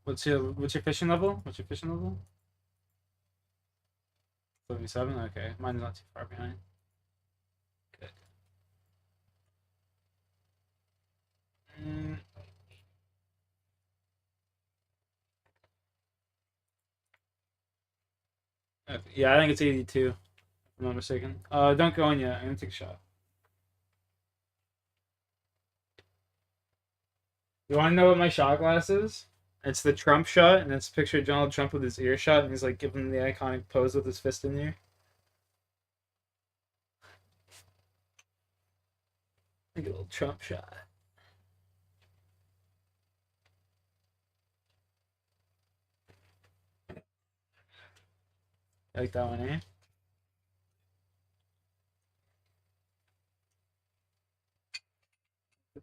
What's your fishing level? What's your fishing level? 77? Okay. Mine's not too far behind. Good. Mm, okay. Yeah, I think it's 82, if I'm not mistaken. Don't go in yet. I'm gonna take a shot. You wanna know what my shot glass is? It's the Trump shot, and it's a picture of Donald Trump with his ear shot, and he's like giving the iconic pose with his fist in the air. Like a little Trump shot. You like that one, eh?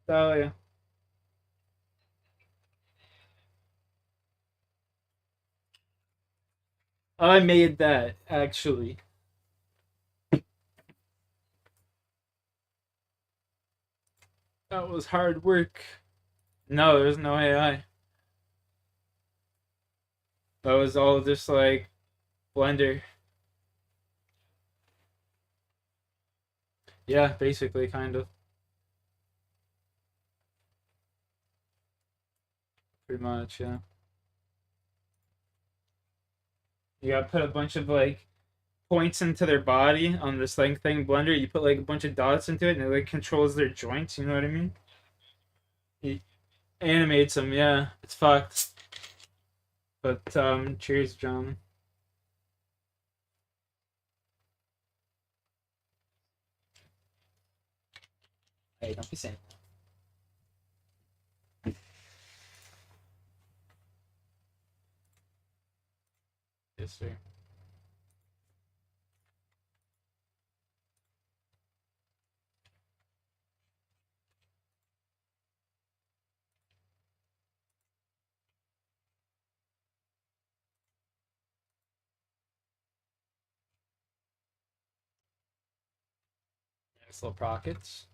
Oh yeah. I made that actually. That was hard work. No, there's no AI. That was all just like Blender. Yeah, basically, kind of, pretty much. Yeah, you gotta put a bunch of like points into their body on this like thing Blender. You put like a bunch of dots into it, and it like controls their joints. You know what I mean? It animates them. Yeah, it's fucked. But cheers, John. Hey, don't be saying that. Yes, sir. Nice little pockets.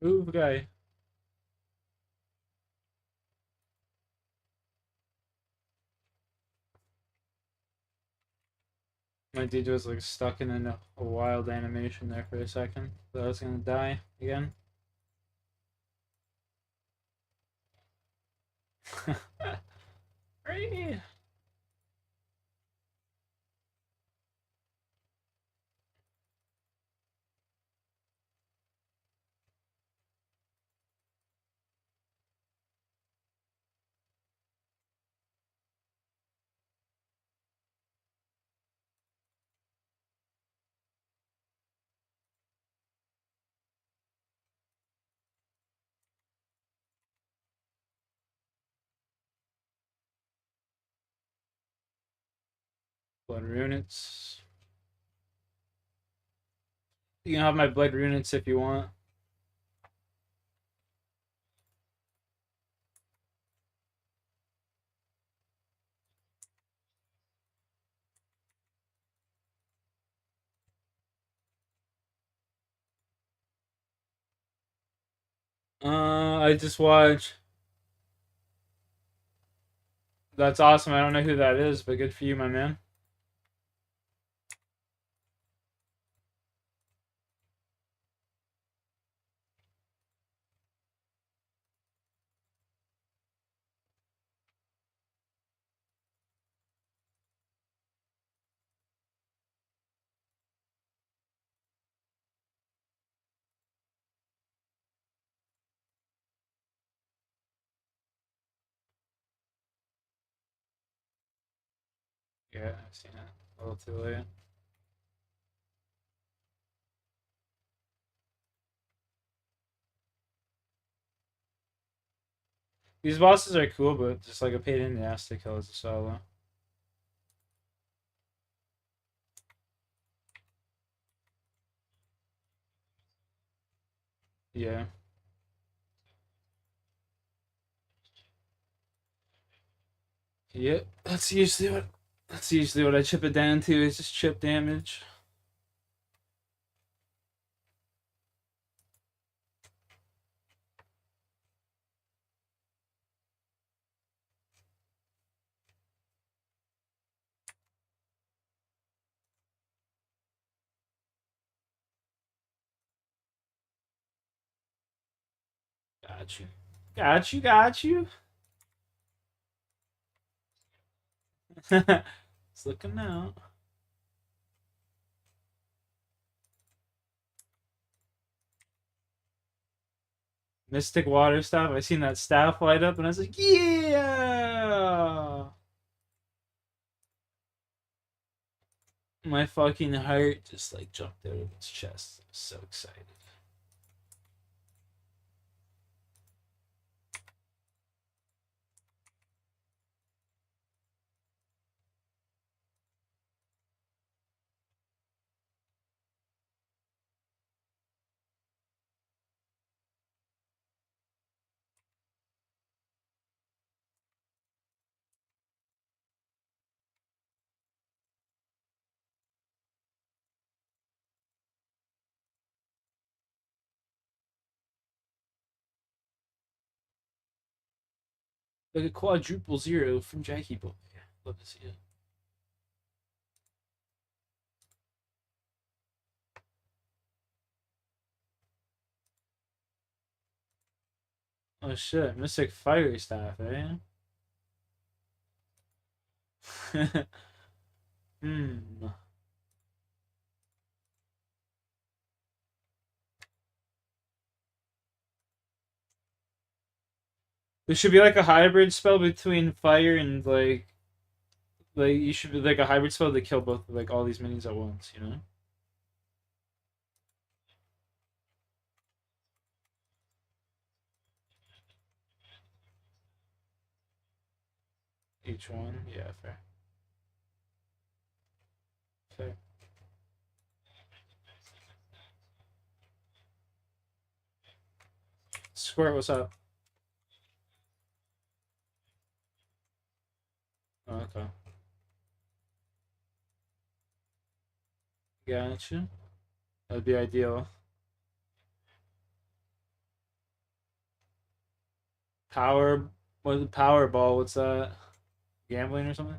Move, guy. My dude was like stuck in a wild animation there for a second. So I was gonna die again. Right. Blood runets. You can have my blood runets if you want. I just watched. That's awesome. I don't know who that is, but good for you, my man. Yeah, I've seen it. A little too late. These bosses are cool, but just like a pain in the ass to kill as a solo. Yeah. Yep. That's usually what I chip it down to is just chip damage. Got you. Got you, got you. It's looking out. Mystic water staff. I seen that staff light up and I was like, yeah. My fucking heart just like jumped out of its chest. I was so excited. Like a quadruple zero from Jackie Boy. Love to see it. Oh shit, Mystic Fire Staff, eh? Hmm. There should be like a hybrid spell between fire and like you should be like a hybrid spell to kill both like all these minions at once, you know? Each one. Yeah, fair. Fair. Squirt, what's up? Oh, okay. Gotcha. That'd be ideal. Power what Powerball, what's that? Gambling or something?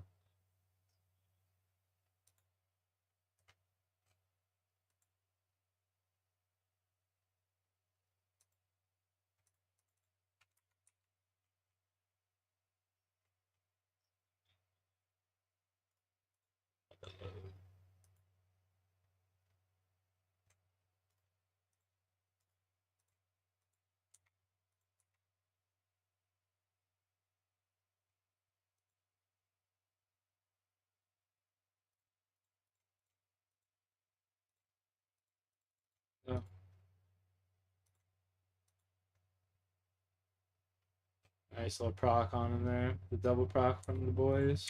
Oh, nice little proc on him there. The double proc from the boys.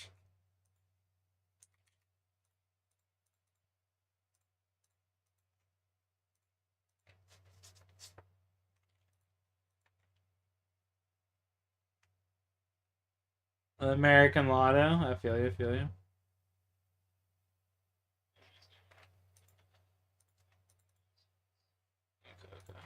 American Lotto. I feel you, I feel you. Okay, okay.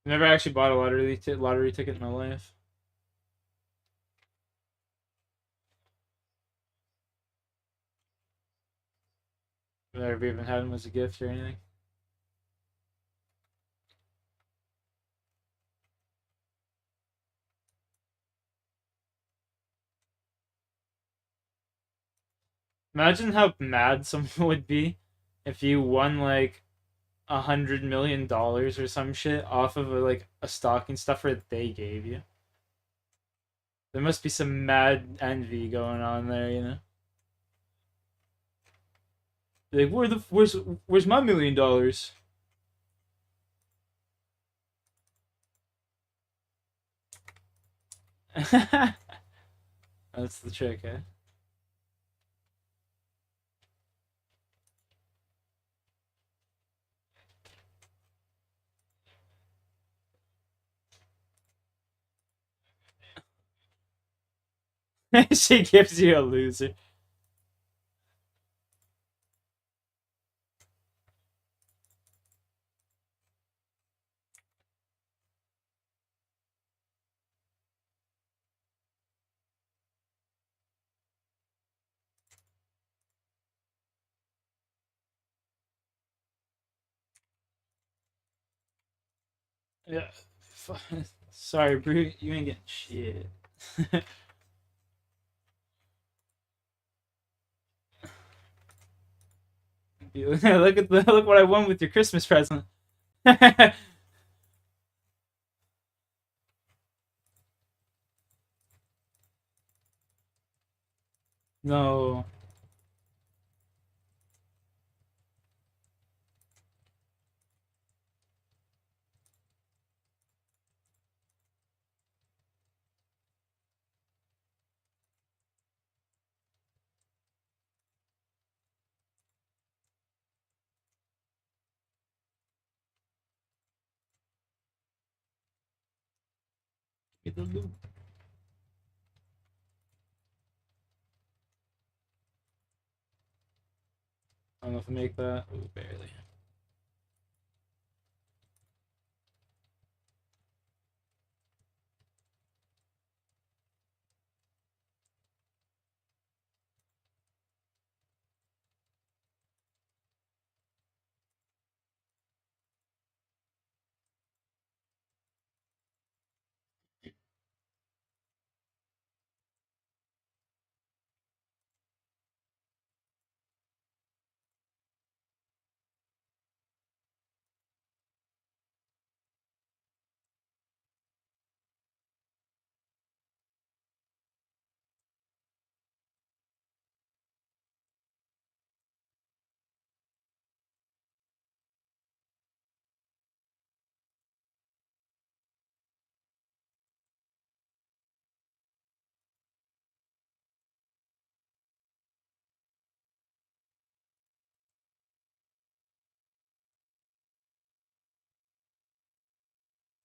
Never actually bought a lottery ticket in my life. Never even had them as a gift or anything. Imagine how mad someone would be if you won like $100 million or some shit off of like a stocking stuffer that they gave you. There must be some mad envy going on there, you know. Like, where's my $1 million? That's the trick, eh? She gives you a loser. Yeah. Sorry, Brute, you ain't getting shit. Look what I won with your Christmas present. No. Get the loot. I don't know if I make that. Ooh, barely.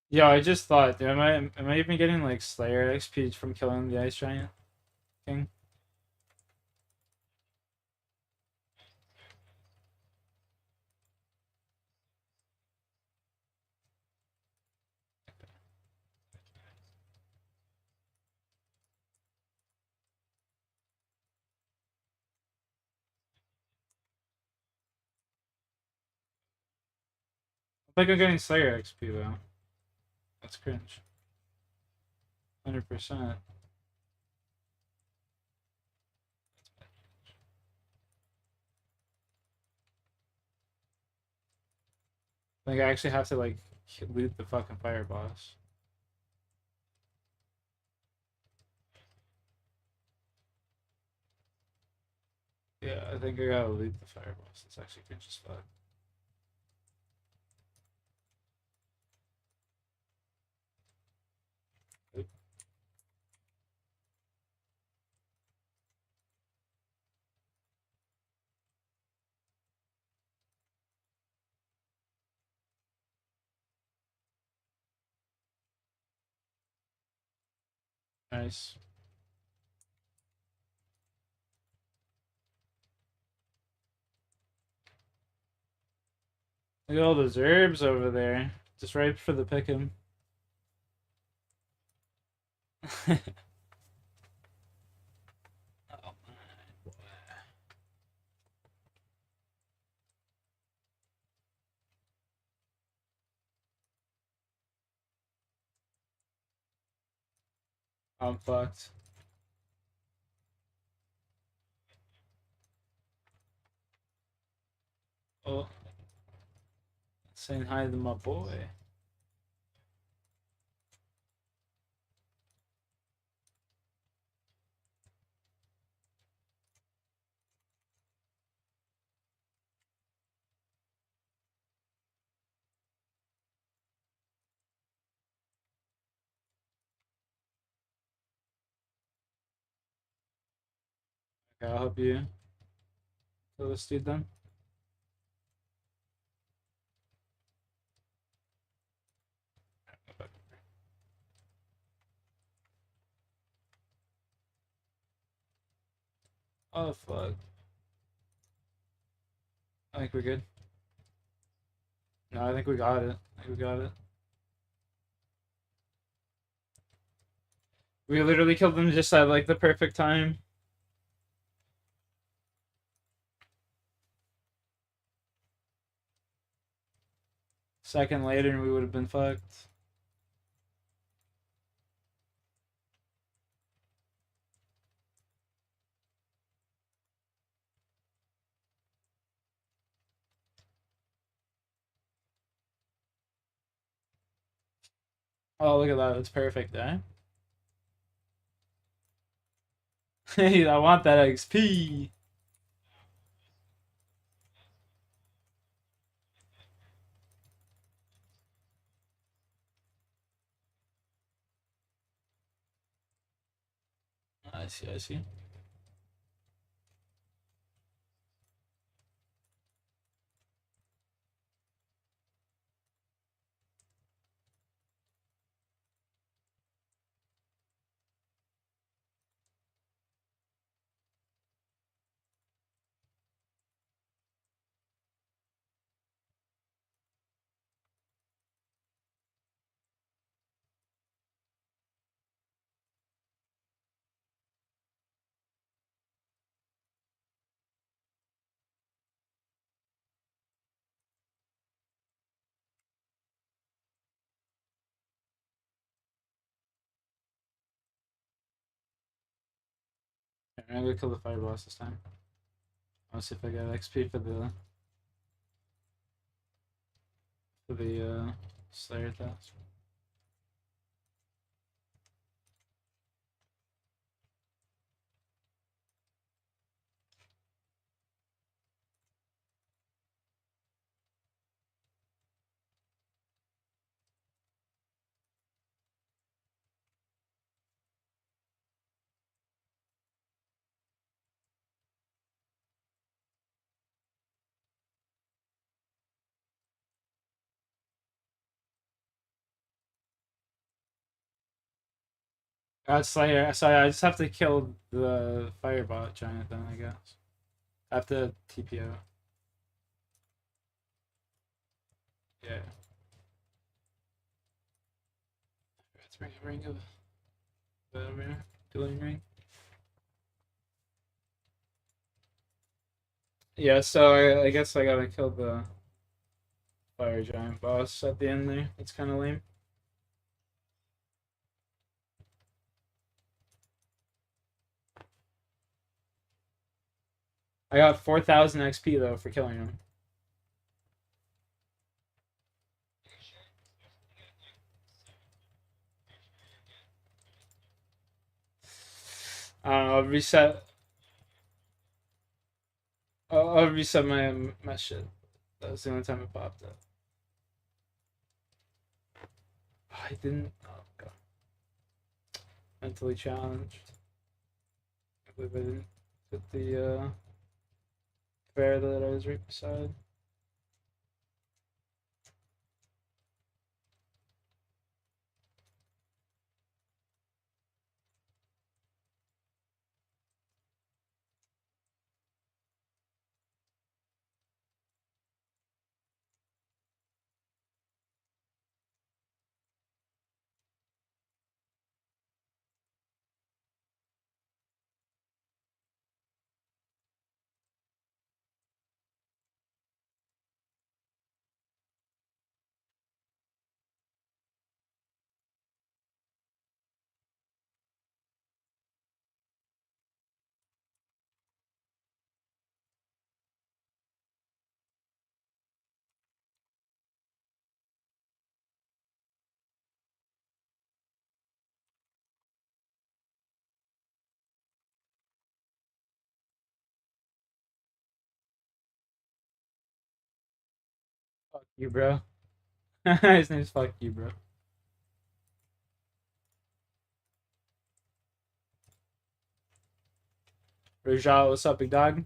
Yeah, I just thought, dude, am I even getting like Slayer XP from killing the Ice Giant King? I think I'm getting Slayer XP though. That's cringe. 100%. Like I actually have to like loot the fucking fire boss. Yeah, I think I gotta loot the fire boss. It's actually cringe as fuck. Oop, nice. Look at all those herbs over there. Just right for the picking. Oh my boy. I'm fucked. Oh, Saying hi to my boy. Okay, I'll help you kill this dude then. Oh fuck. I think we're good. No, I think we got it. I think we got it. We literally killed them just at like the perfect time. Second later and we would have been fucked. Oh, look at that. That's perfect, eh? Hey, I want that XP. I see, I see. I'm gonna kill the fire boss this time. I'll see if I get XP for the Slayer task. Slayer. Sorry, I just have to kill the firebot giant then, I guess. I have to TP out. Yeah. Let's bring a ring of over here. Dueling ring. Yeah, so I guess I gotta kill the fire giant boss at the end there. It's kind of lame. I got 4,000 XP though for killing him. I don't know. I'll reset. I'll reset my shit. That was the only time it popped up. I didn't. Oh god. Mentally challenged. I believe I didn't put the bear that I was right beside. You, bro. His name's fuck you, bro. Rajat, what's up, big dog?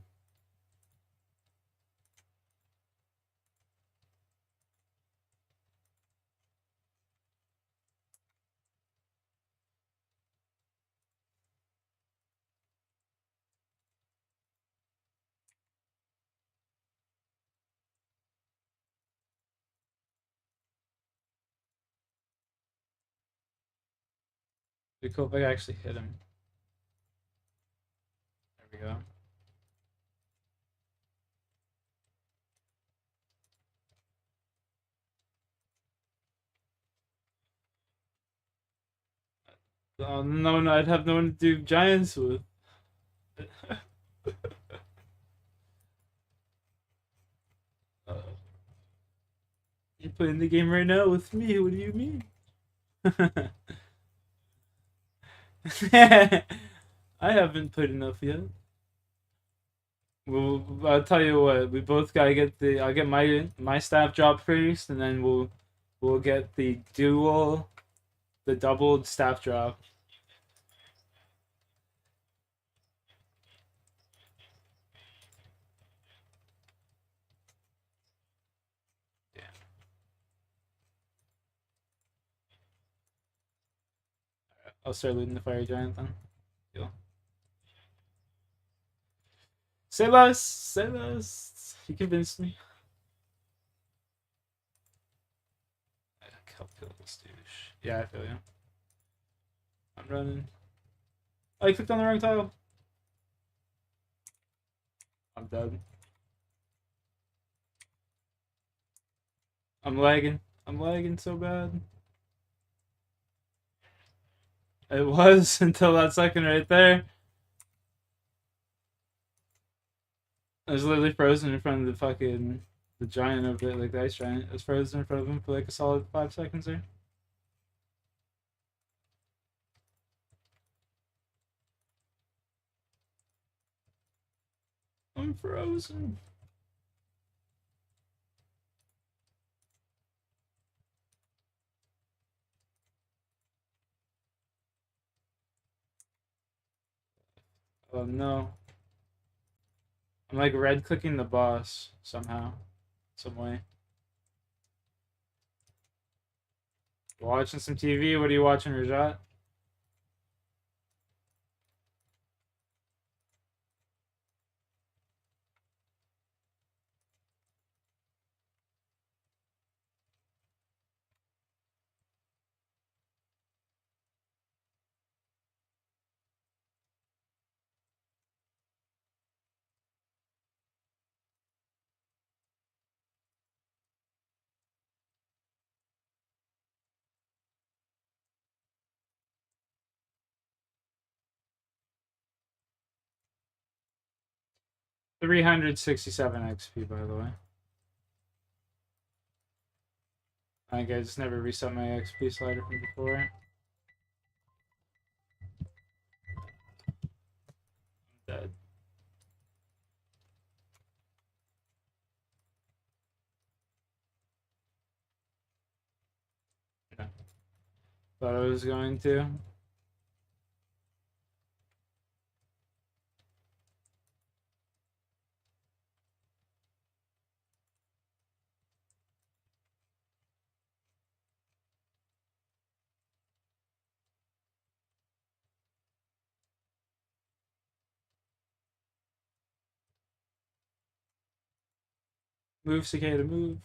It'd be cool if I actually hit him. There we go. Oh, no, no, I'd have no one to do giants with. uh, you're playing the game right now with me. What do you mean? I haven't played enough yet. Well, I'll tell you what. We both gotta get the. I'll get my staff drop first, and then we'll get the doubled staff drop. Yeah. I'll start looting the fire giant then. Deal. Say less. Say less. You convinced me. Help kill this douche. Yeah, I feel you. I'm running. Oh, I clicked on the wrong tile. I'm dead. I'm lagging. I'm lagging so bad. It was until that second right there. I was literally frozen in front of the giant of it, like the ice giant. I was frozen in front of him for like a solid 5 seconds there. I'm frozen. Oh no. I'm like red clicking the boss somehow. Some way. Watching some TV? What are you watching, Rajat? $367 XP, by the way. I think I just never reset my XP slider from before. I'm dead. Yeah. Thought I was going to. Move, Cicada, move.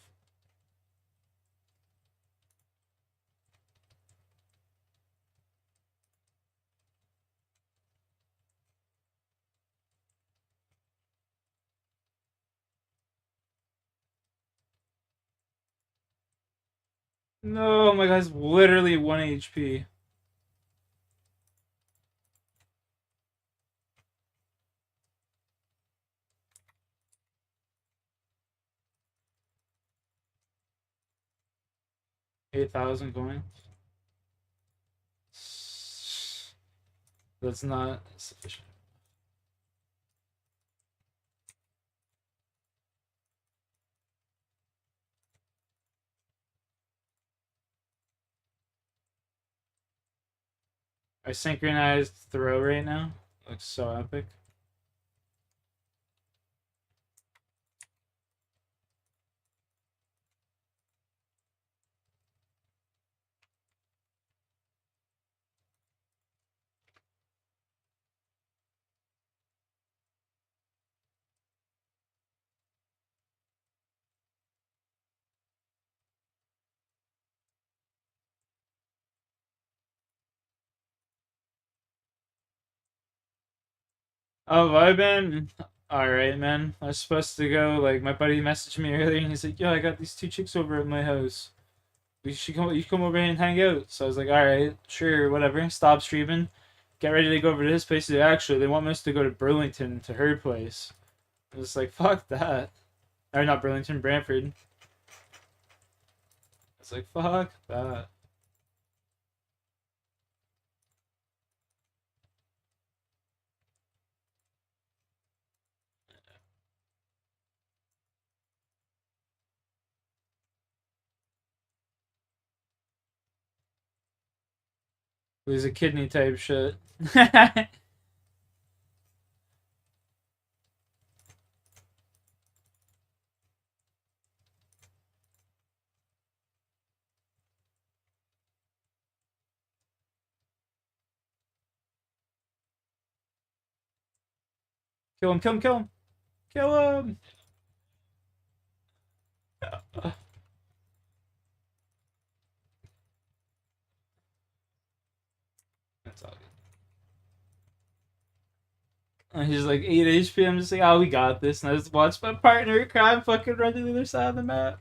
No, my guy's literally 1 HP. $8,000 coins. That's not sufficient. I synchronized throw right now. Looks so epic. Oh, I've been alright, man. I was supposed to go. Like my buddy messaged me earlier, and he's like, "Yo, I got these two chicks over at my house. We should come. You should come over here and hang out." So I was like, "All right, sure, whatever." Stop streaming. Get ready to go over to his place. Actually, they want us to go to Burlington to her place. I was like, "Fuck that." Or not Burlington, Brantford. It's like, "Fuck that." Lose a kidney type shit. Kill him! Kill him! Kill him! Kill him! That's all good. He's like 8 HP. I'm just like, oh, we got this. And I just watch my partner cry and fucking run to the other side of the map.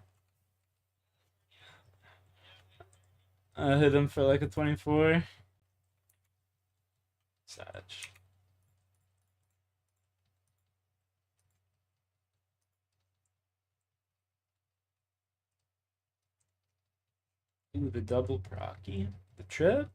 I hit him for like a 24. Savage. Ooh, the double procky. The trip?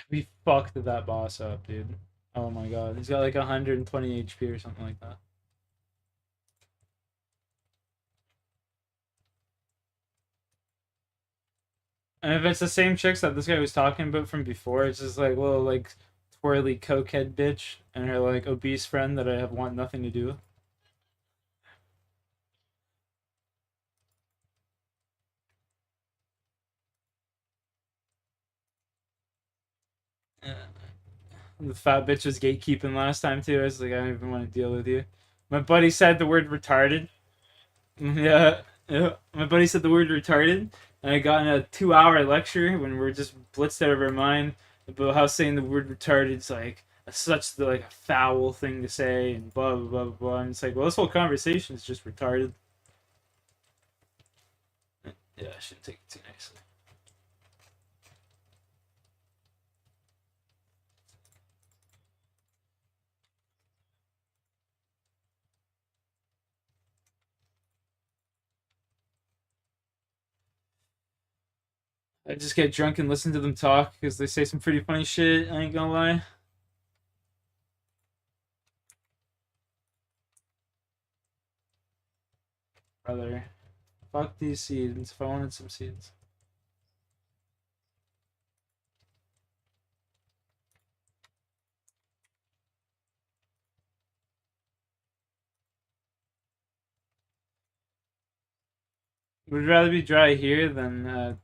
We fucked that boss up, dude. Oh my god. He's got like 120 HP or something like that. And if it's the same chicks that this guy was talking about from before, it's just like little like twirly cokehead bitch and her like obese friend that I have want nothing to do with. Yeah. The fat bitch was gatekeeping last time too. I was like, I don't even want to deal with you. My buddy said the word retarded. Yeah, yeah. My buddy said the word retarded, and I got in a 2-hour lecture when we are just blitzed out of our mind about how saying the word retarded is like such the like a foul thing to say and blah blah blah blah. And it's like, well, this whole conversation is just retarded. Yeah, I shouldn't take it too nicely. I just get drunk and listen to them talk because they say some pretty funny shit. I ain't gonna lie. Brother, fuck these seeds. If I wanted some seeds. Would rather be dry here than at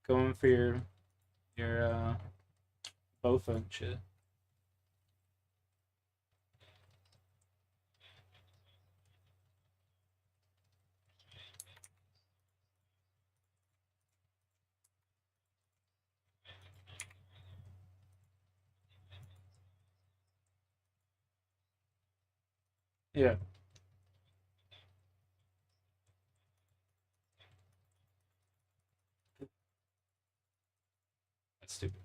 going for your bofa and shit. Yeah, that's stupid.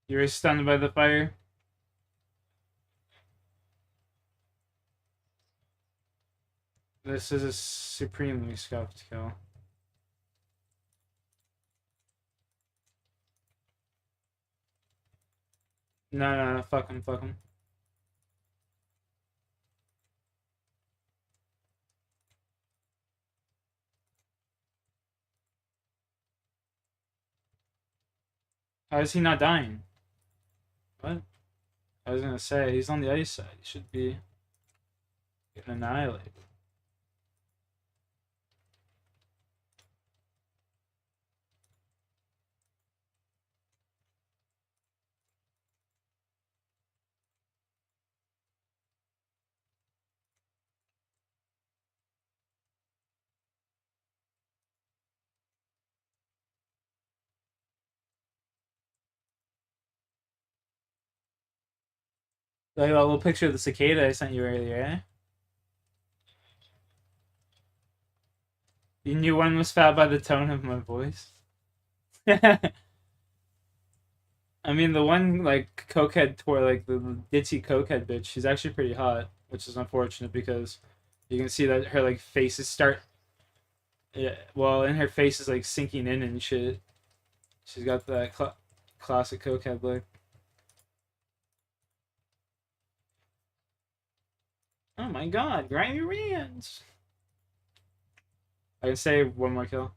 You were stunned by the fire. This is a supremely scuffed kill. No, no, no, fuck him, fuck him. How is he not dying? What? I was gonna say, he's on the ice side. He should be getting annihilated. Like a little picture of the cicada I sent you earlier, eh? You knew one was fat by the tone of my voice. I mean, the one like cokehead tour, like the ditzy cokehead bitch, she's actually pretty hot, which is unfortunate because you can see that her like face is start. Yeah, well, and her face is like sinking in and shit. She's got that classic cokehead look. Oh my god, grimy Rans! I can say one more kill.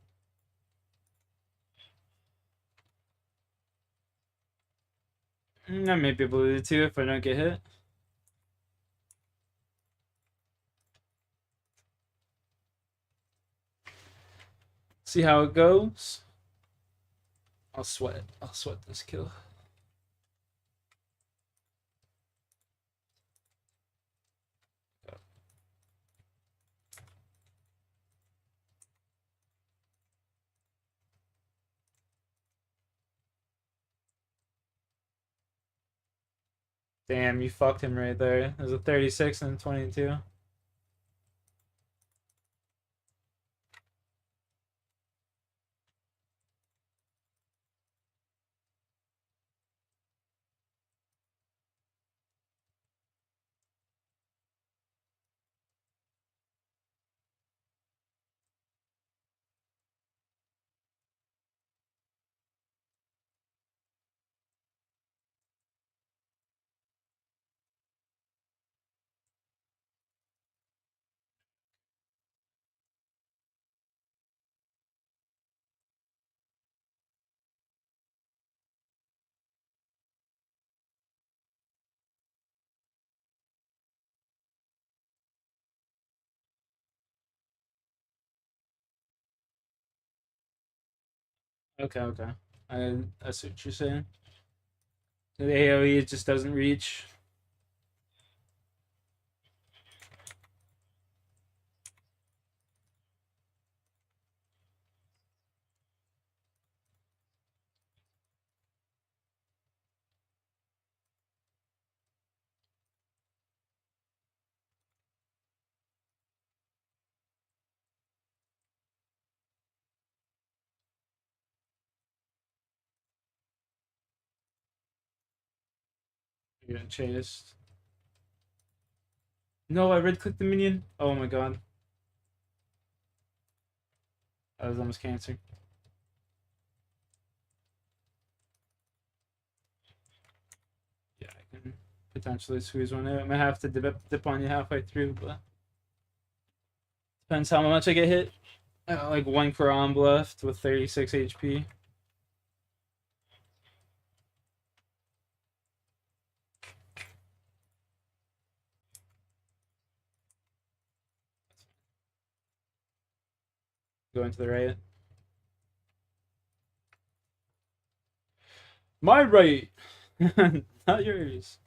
I may be able to do two if I don't get hit. See how it goes. I'll sweat it. I'll sweat this kill. Damn, you fucked him right there. There's a 36 and a 22. Okay, okay. I see what you're saying. The AoE it just doesn't reach. You're getting chased. No, I red clicked the minion. Oh my god. That was almost cancer. Yeah, I can potentially squeeze one out. I might have to dip on you halfway through, but depends how much I get hit. I got like one Karam left with 36 HP. Going to the right. My right! Not yours.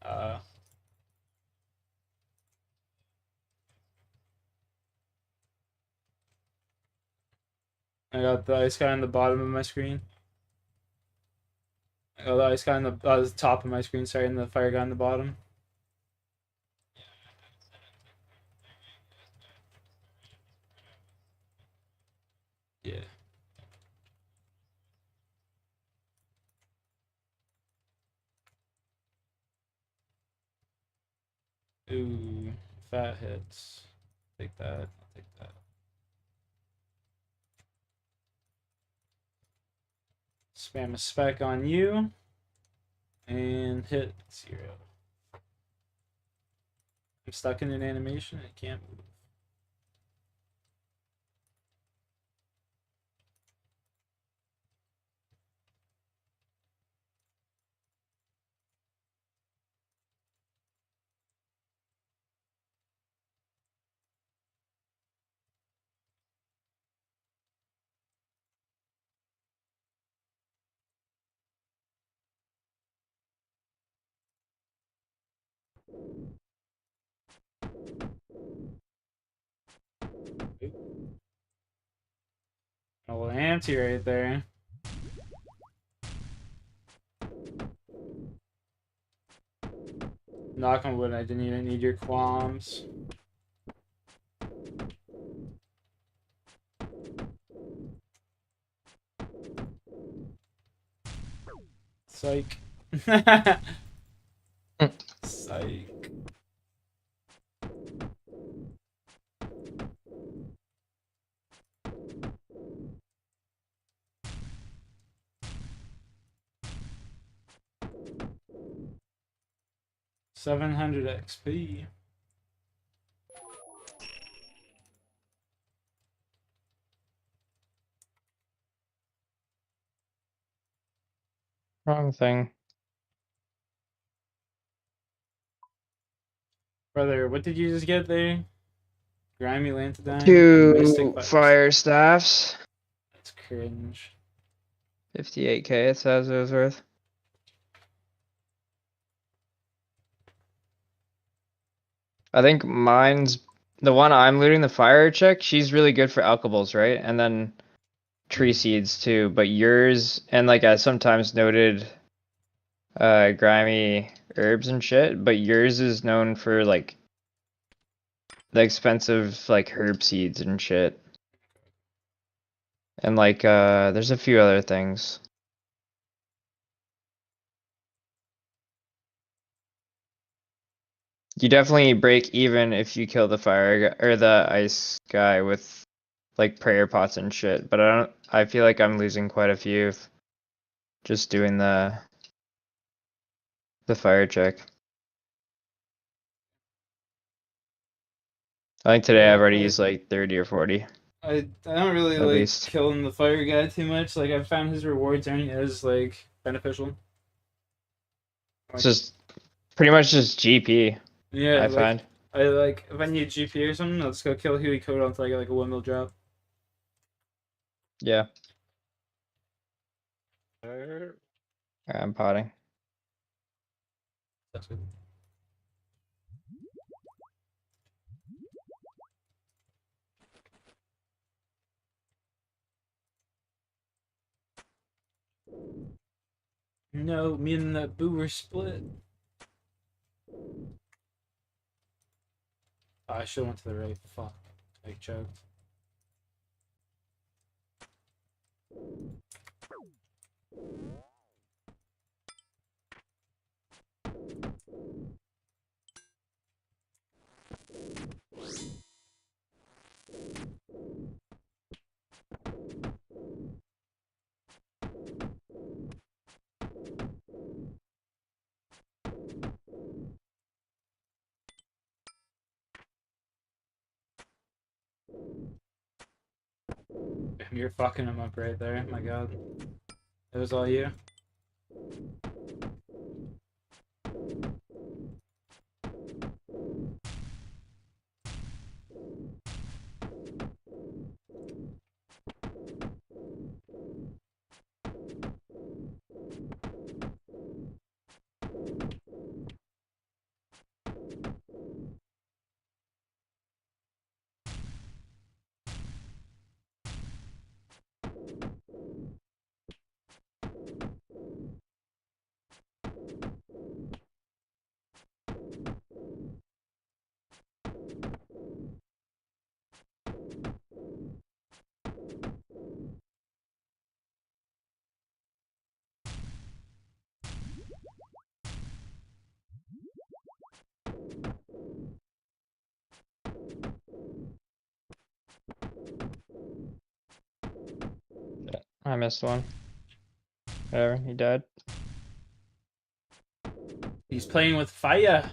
Uh, I got the ice guy on the bottom of my screen. I got the ice guy on the top of my screen, sorry, and the fire guy on the bottom. Yeah. Ooh, fat hits. Take that. I'll take that. Spam a spec on you. And hit 0. I'm stuck in an animation. I can't move. Oh, well, anti right there. Knock on wood, I didn't even need your qualms. Psych. Psych. $700 XP. Wrong thing. Brother, what did you just get there? Grimy Lantidine and Mystic 2 Fire. fire staffs. That's cringe. 58k it says it was worth. I think mine's the one I'm looting, the fire chick, she's really good for alkables, right? And then tree seeds too, but yours, and like I sometimes noted grimy herbs and shit, but yours is known for like the expensive like herb seeds and shit. And like there's a few other things. You definitely break even if you kill the fire or the ice guy with like prayer pots and shit, but I feel like I'm losing quite a few just doing the fire check. I think today I've Yeah, already used like 30 or 40 I don't really at like least. killing the fire guy too much. Like I found his rewards aren't as like beneficial. It's Like just pretty much just GP, yeah, I like find. I like if I need GP or something, I'll just go kill Huey Code until I get like a 1 mil drop. Yeah. I'm potting. That's good. No, me and that boo were split. Oh, I should have went to the right. Fuck. I choked. You're fucking him up right there. My god. It was all you. I missed one. Whatever, he died. He's playing with fire.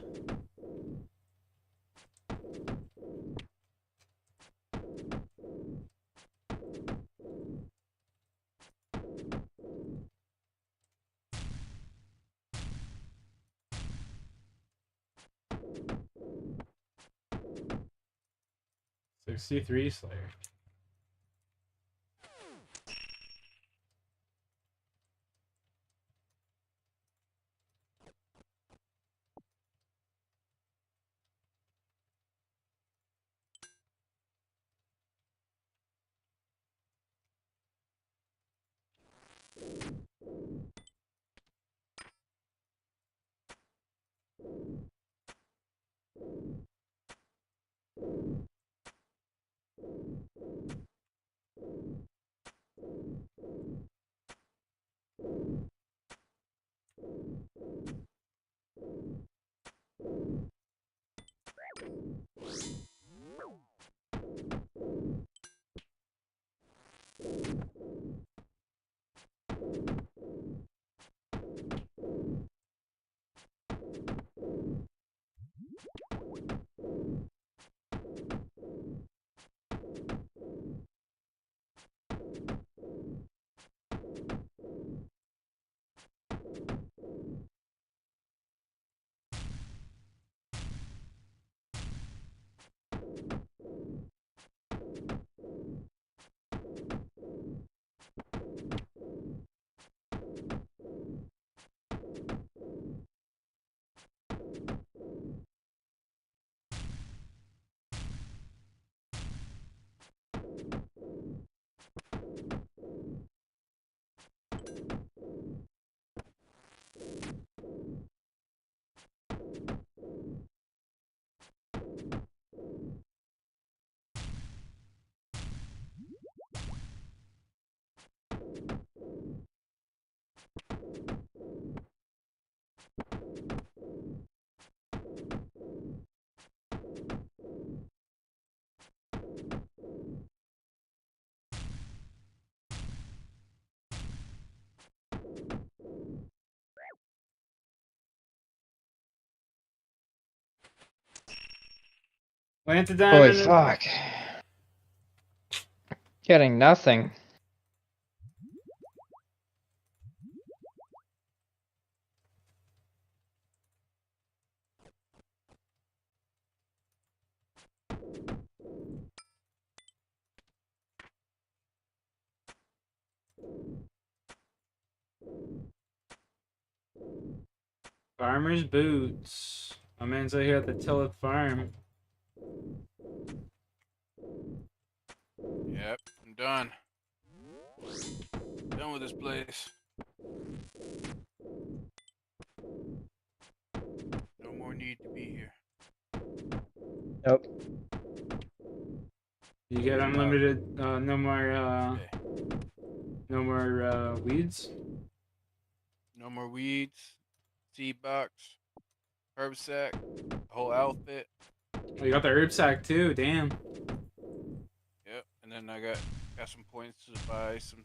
$63 Slayer. Plant a Holy diamond. fuck. Getting nothing. Farmer's boots. My man's out here at the Tillett farm. Yep, I'm done. Done with this place. No more need to be here. Nope. You get unlimited, no more, Okay. no more, weeds. No more weeds, seed box, herb sack, whole outfit. Oh, you got the herb sack too, damn. Yep, and then I got some points to buy some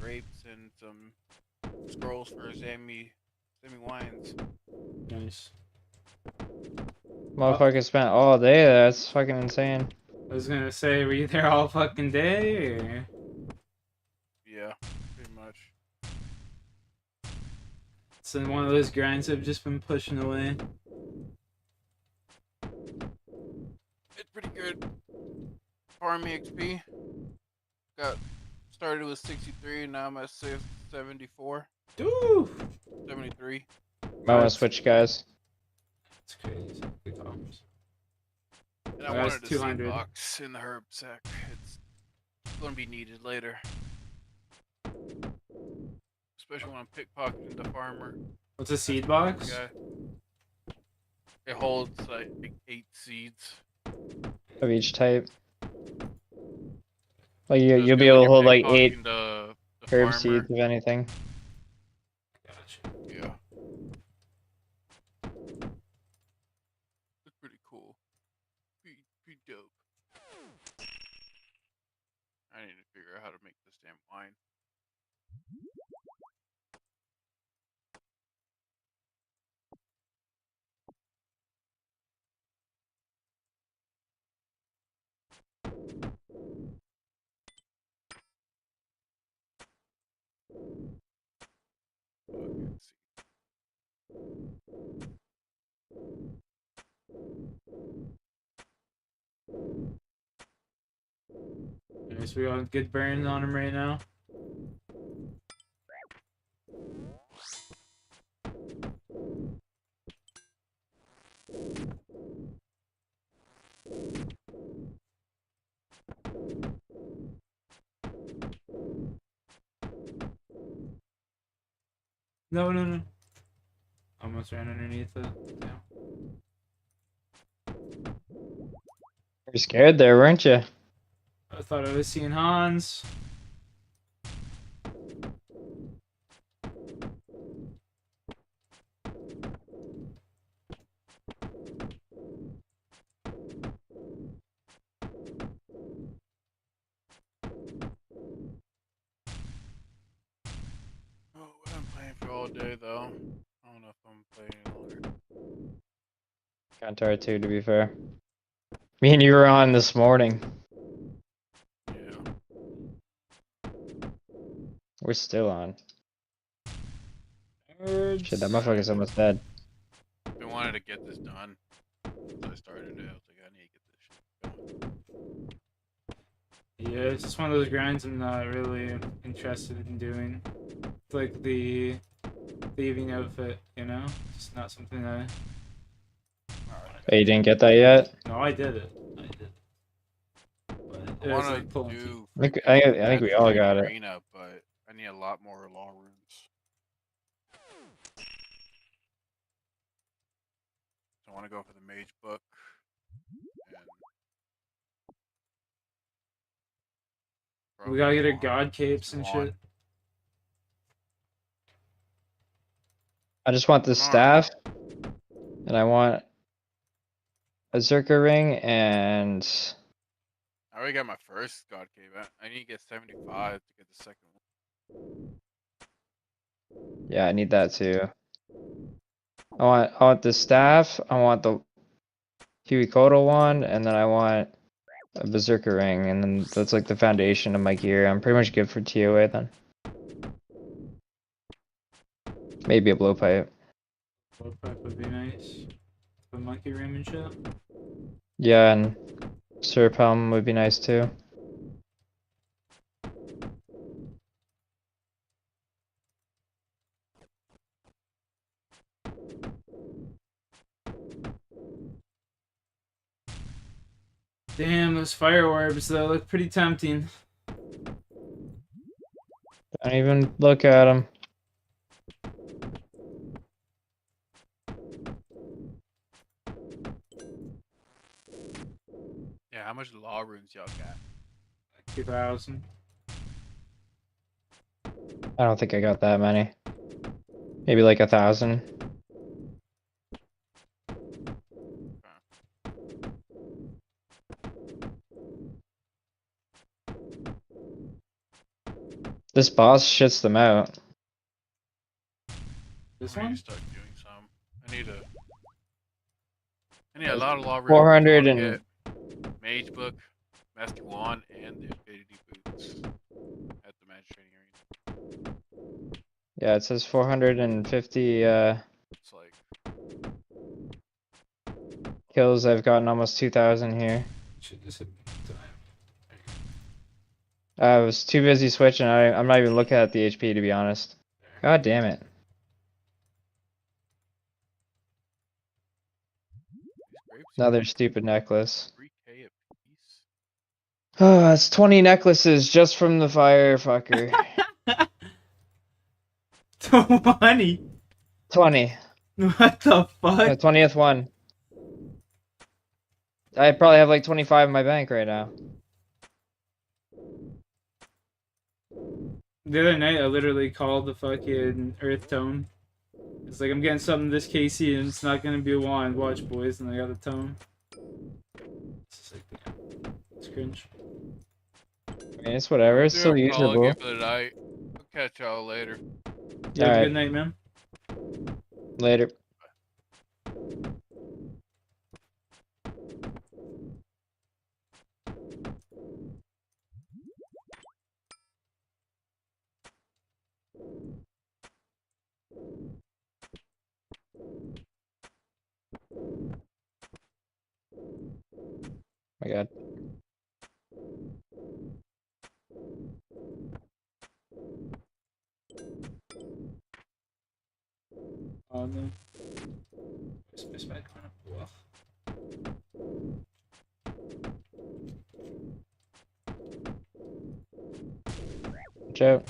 grapes, and some scrolls for Sammy wines. Nice. Motherfucker spent all day there. That's fucking insane. I was gonna say, were you there all fucking day, or? Yeah, pretty much. It's one of those grinds I've just been pushing away. It's pretty good. Farming XP. Got started with 63, and now I'm at 74, Ooh! 73. Might want to switch guys. It's crazy. Good times. And I That's wanted a seed 200. box in the herb sack. It's going to be needed later. Especially when I'm pickpocketing the farmer. What's a seed box? Guy. It holds like 8 seeds. Of each type. Like So it's you'll be good when able to you're hold like 8 pickpocketing the herb farmer. seeds of anything. Gotcha. Yeah. It's pretty cool. Pretty dope. I need to figure out how to make this damn wine. Okay, let's see. Nice, we got good burns on him right now. No, no, no. Almost ran underneath it. Yeah. You're scared there, weren't you? I thought I was seeing Hans. Oh, I'm playing for all day though. I don't know if I'm playing any longer. Kantar too, to be fair. Me and you were on this morning. Yeah. We're still on. Nerds. Shit, that motherfucker's almost dead. I've been wanting to get this done. So I started it. I was like, I need to get this shit going. Yeah, it's just one of those grinds I'm not really interested in doing. It's like the thieving outfit, you know? It's not something I. Alright. Oh, you didn't get that yet? No, I did it. I did it. But I it was want like to pulling teeth. do. I think we all got it. Arena, but I need a lot more law runes. So I want to go for the mage book. And We gotta get our probably god capes and Swan. shit. I just want the staff, and I want a Zerka ring, and I already got my first god cave. I need to get 75 to get the second one. yeah, I need that too. I want the staff, I want the Huey Kotal one, and then I want a Berserker ring, and then that's like the foundation of my gear. I'm pretty much good for TOA then. Maybe a blowpipe. Blowpipe would be nice. The monkey room and shit. Yeah, and Syrup Helm would be nice too. Damn, those fire orbs though look pretty tempting. Don't even look at them. Yeah, how much law runes y'all got? 2,000. I don't think I got that many. Maybe like 1,000. This boss shits them out. This I need one? to start doing some. I need a lot of law runes. 400 to and get Mage Book, Master Wand, and the Infinity Boots at the Magic Training Arena. yeah, it says 450 It's like kills. I've gotten almost 2,000 here. Should just hit time. I was too busy switching. I'm not even looking at the HP to be honest. God damn it. these grapes. Another stupid necklace. 3K a piece. Oh, that's 20 necklaces just from the fire fucker. 20? 20. What the fuck? The 20th one. I probably have like 25 in my bank right now. The other night, I literally called the fucking Earth Tome. It's like, I'm getting something this KC and it's not gonna be a wand. Watch, boys. And I got the tome. It's just like, damn. It's cringe. I mean, it's whatever. It's still Call usable. again for the night. catch y'all later. You have a Alright. good night, man. Later. My God. Oh no. Space back on. Wow. Watch out.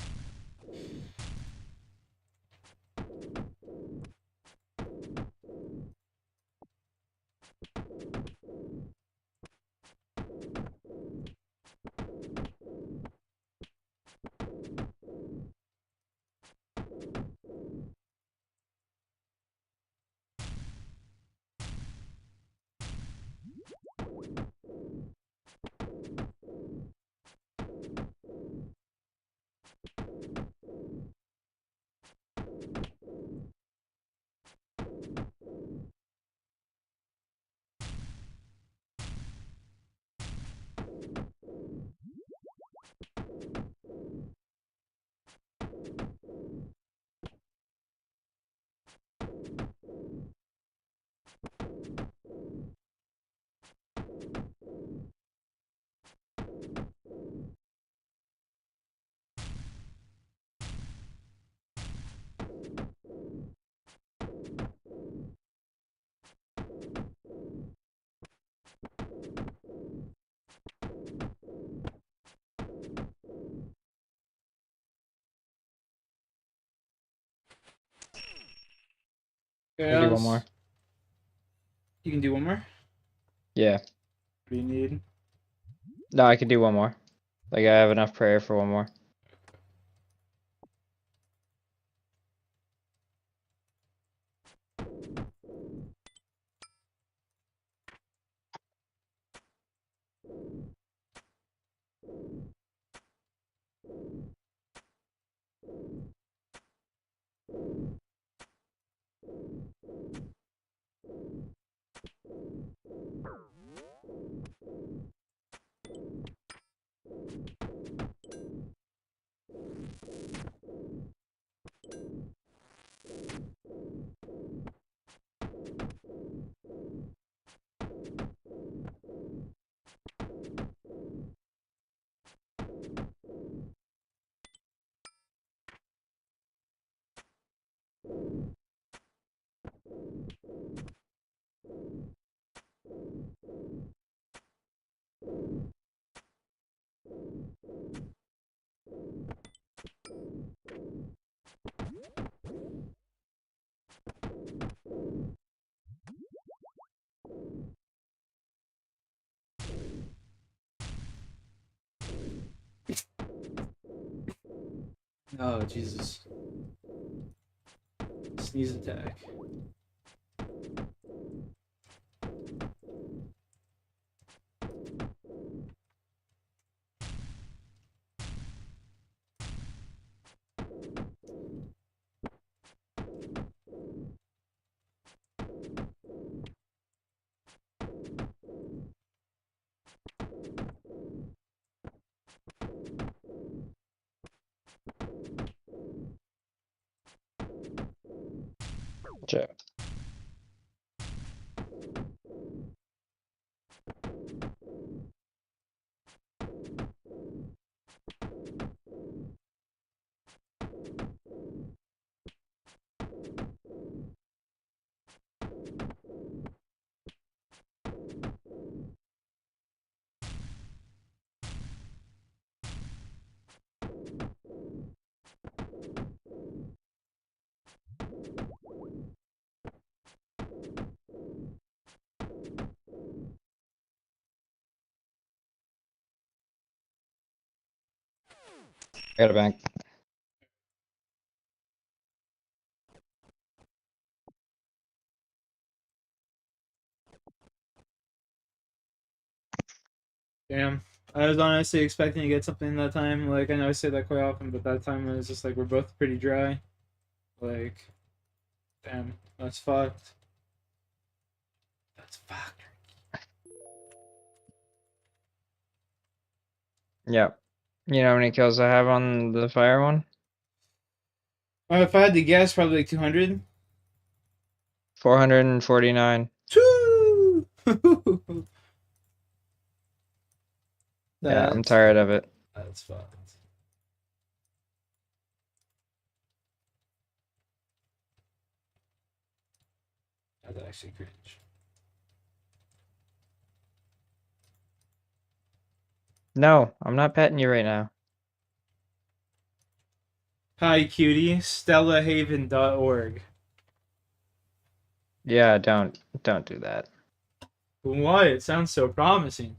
Okay, I'll do one more. You can do one more? Yeah. What do you need? No, I can do one more. Like, I have enough prayer for one more. Oh, Jesus. Sneeze attack. Watch out. I got a bank. Damn. I was honestly expecting to get something that time. Like, I know I say that quite often, but that time it was just like we're both pretty dry. Like, damn, that's fucked. That's fucked. Yep. You know how many kills I have on the fire one? If I had to guess, probably like 200. 449. Woo! Yeah, I'm That's tired of it. That's fucked. That's actually cringe. No, I'm not petting you right now. Hi, cutie. StellaHaven.org. Yeah, don't do that. Why? It sounds so promising.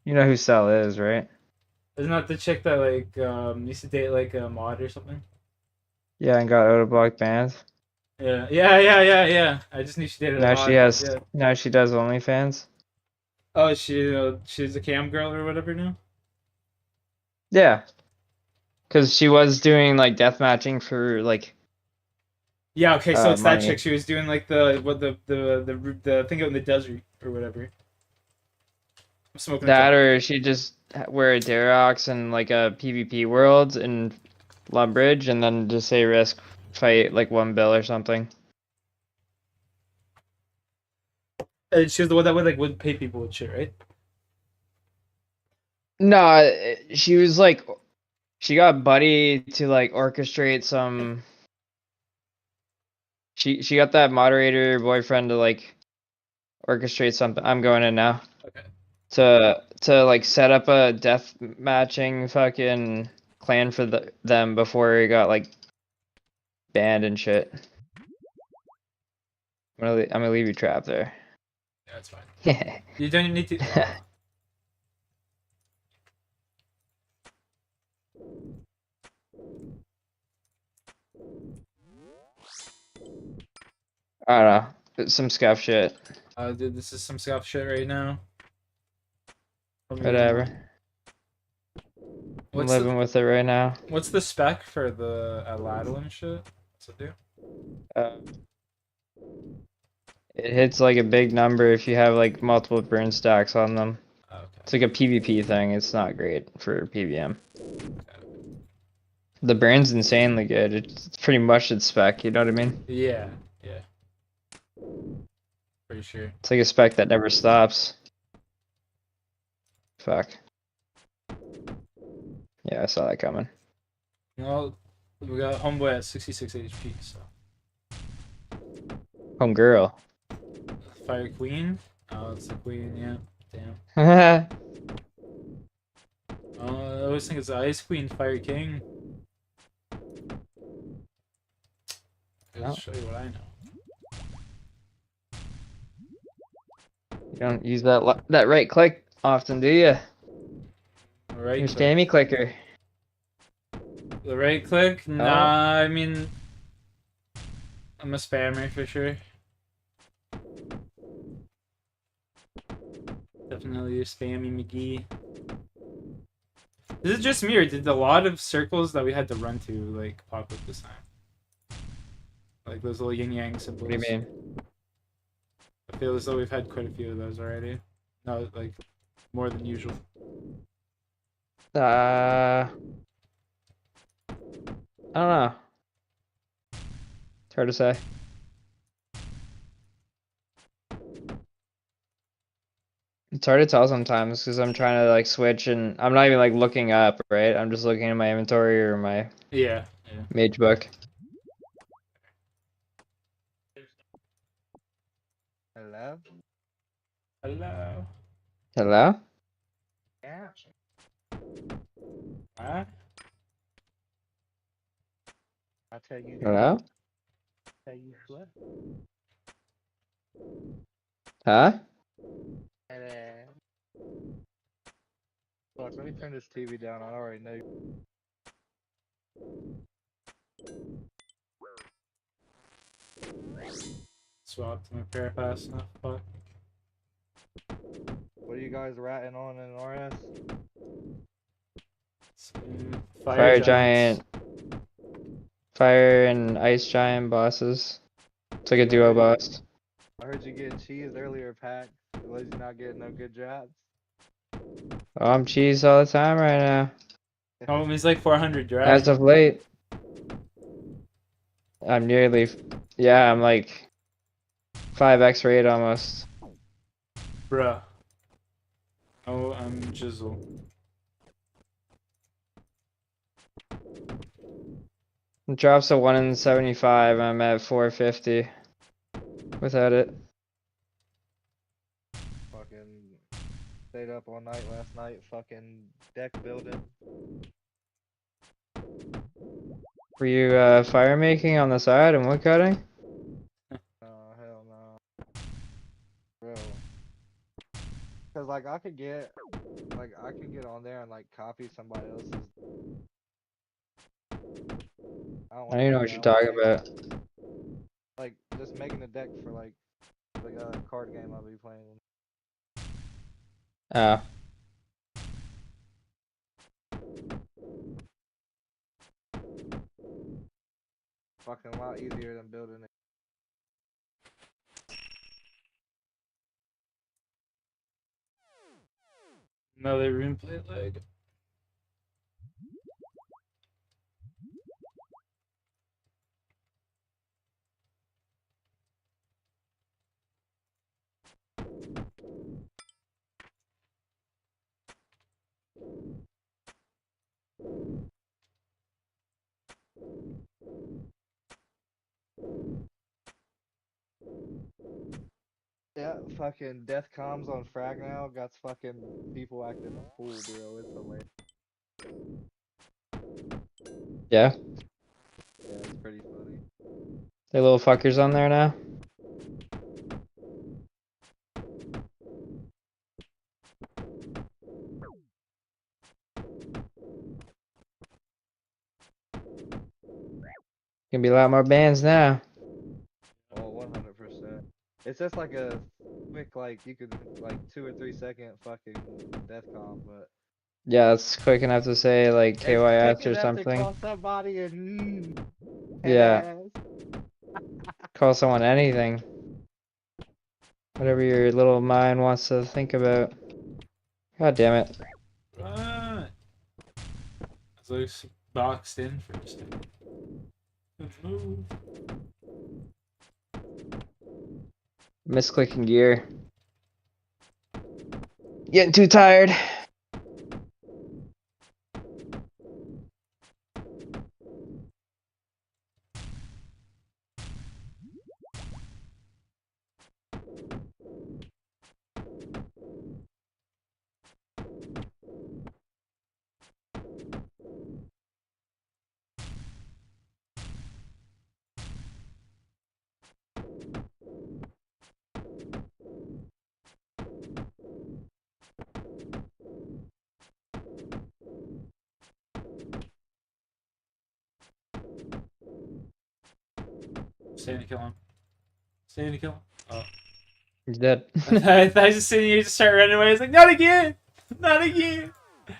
You know who Stella is, right? Isn't that the chick that like used to date like a mod or something? Yeah, and got Autoblock banned. Yeah. I just knew she dated a Now mod. she has. Yeah. Now she does OnlyFans. Oh, she's a cam girl or whatever now. Yeah, because she was doing like death matching for like Yeah. Okay. So it's that money. chick. She was doing like the thing out in the desert or whatever. I'm smoking a That, joint. or she just wear a Darox in like a PvP world in Lumbridge, and then just say risk fight like 1 bill or something. And she was the one that would pay people with shit, right? No, she was like, she got Buddy to like orchestrate some. She got that moderator boyfriend to like orchestrate something. I'm going in now. Okay. To like set up a death matching fucking clan for them before he got like banned and shit. I'm gonna leave you trapped there. Yeah, that's fine. Yeah. You don't need to. Oh. I don't know. It's some scuff shit. Dude, this is some scuff shit right now. Whatever. I'm What's living with it right now. what's the spec for the Aladdin shit? What's it do? Uh, it hits like a big number if you have like multiple burn stacks on them. Oh, okay. It's like a PvP thing. It's not great for PVM. The burn's insanely good. It's pretty much its spec, you know what I mean? Yeah. Pretty sure. It's like a spec that never stops. Fuck. Yeah, I saw that coming. Well, we got homeboy at 66 HP, so. Homegirl. Fire Queen? Oh, it's the Queen, yeah. Damn. I I always think it's Ice Queen, Fire King. I'll Oh. show you what I know. You don't use that right click often, do you? Right Your click. spammy clicker. The right click? Oh. Nah, I mean, I'm a spammer for sure. Definitely a spammy McGee. Is it just me, or did a lot of circles that we had to run to like pop up this time? Like those little yin yang symbols. What do you mean? I feel as though we've had quite a few of those already. No, like more than usual. I don't know. It's hard to say. It's hard to tell sometimes because I'm trying to like switch and I'm not even like looking up, right? I'm just looking at my inventory or my Yeah. mage book. Hello? Hello. Hello? Yeah. Huh? I'll tell you. Hello? Tell you what? Huh? Look, let me turn this TV down. I already know. Swapped my parapass. Not fuck. What What are you guys ratting on in RS? Some Fire giants. giant, fire and ice giant bosses. It's like a duo boss. I heard you getting cheesed earlier, Pack. Was you not getting no good jobs? Oh, I'm cheese all the time right now. Oh, he's like 400 drive. As of late, I'm nearly, yeah, I'm like 5x rate almost. Bruh. Oh, I'm Jizzle. It drops a 1 in 75. I'm at 450 without it. Fucking stayed up all night last night, fucking deck building. Were you fire making on the side and wood cutting? Hell no. Bro. Cause like I could get on there and like copy somebody else's. I don't I don't even know what do you're that. I talking wanna about. like just making a deck for like the card game I'll be playing. Oh. Fucking a lot easier than building it. Another room play leg. Yeah, fucking death comms on Frag now got fucking people acting a fool, bro. It's hilarious. Yeah, Yeah, it's pretty funny. they little fuckers on there now. Gonna be a lot more bands now. Oh, 100%. It's just like a quick, like, you could, like, 2 or 3 second fucking death comm, but. Yeah, it's quick enough to say like It's KYS quick or enough to something. call somebody and. Yeah. Ass. Call someone anything. Whatever your little mind wants to think about. God damn it. Right. It's like boxed in for a second. Good move. Misclicking gear. Getting too tired. Staying to kill him. Staying to kill him. Oh. He's dead. I thought I was just sitting here to start running away. I was like, not again! Not again!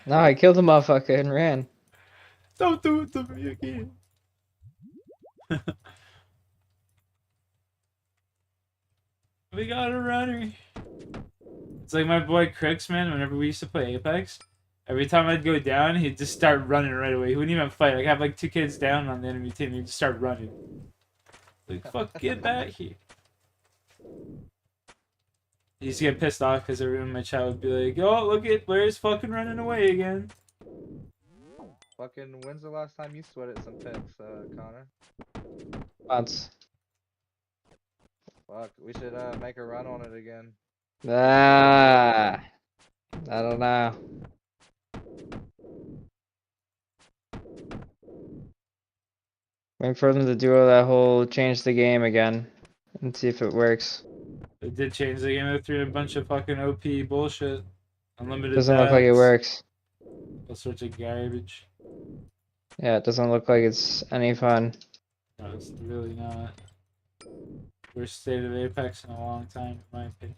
No, I killed the motherfucker and ran. Don't do it to me again. We got a runner. It's like my boy Crix, man. Whenever we used to play Apex, every time I'd go down, he'd just start running right away. He wouldn't even fight. Like, have like 2 kids down on the enemy team, he'd just start running. Like, fuck, get back here. He used to get pissed off because everyone in my chat would be like, oh, look at Blair's fucking running away again. Fucking, when's the last time you sweated some picks, Connor? Once. Fuck, we should, make a run on it again. Ah. I don't know. Waiting for them to do that whole change the game again and see if it works. They did change the game. They threw in a bunch of fucking OP bullshit. Unlimited Doesn't look like it dabs, works. all sorts of garbage. Yeah, it doesn't look like it's any fun. No, it's really not. Worst state of Apex in a long time, in my opinion.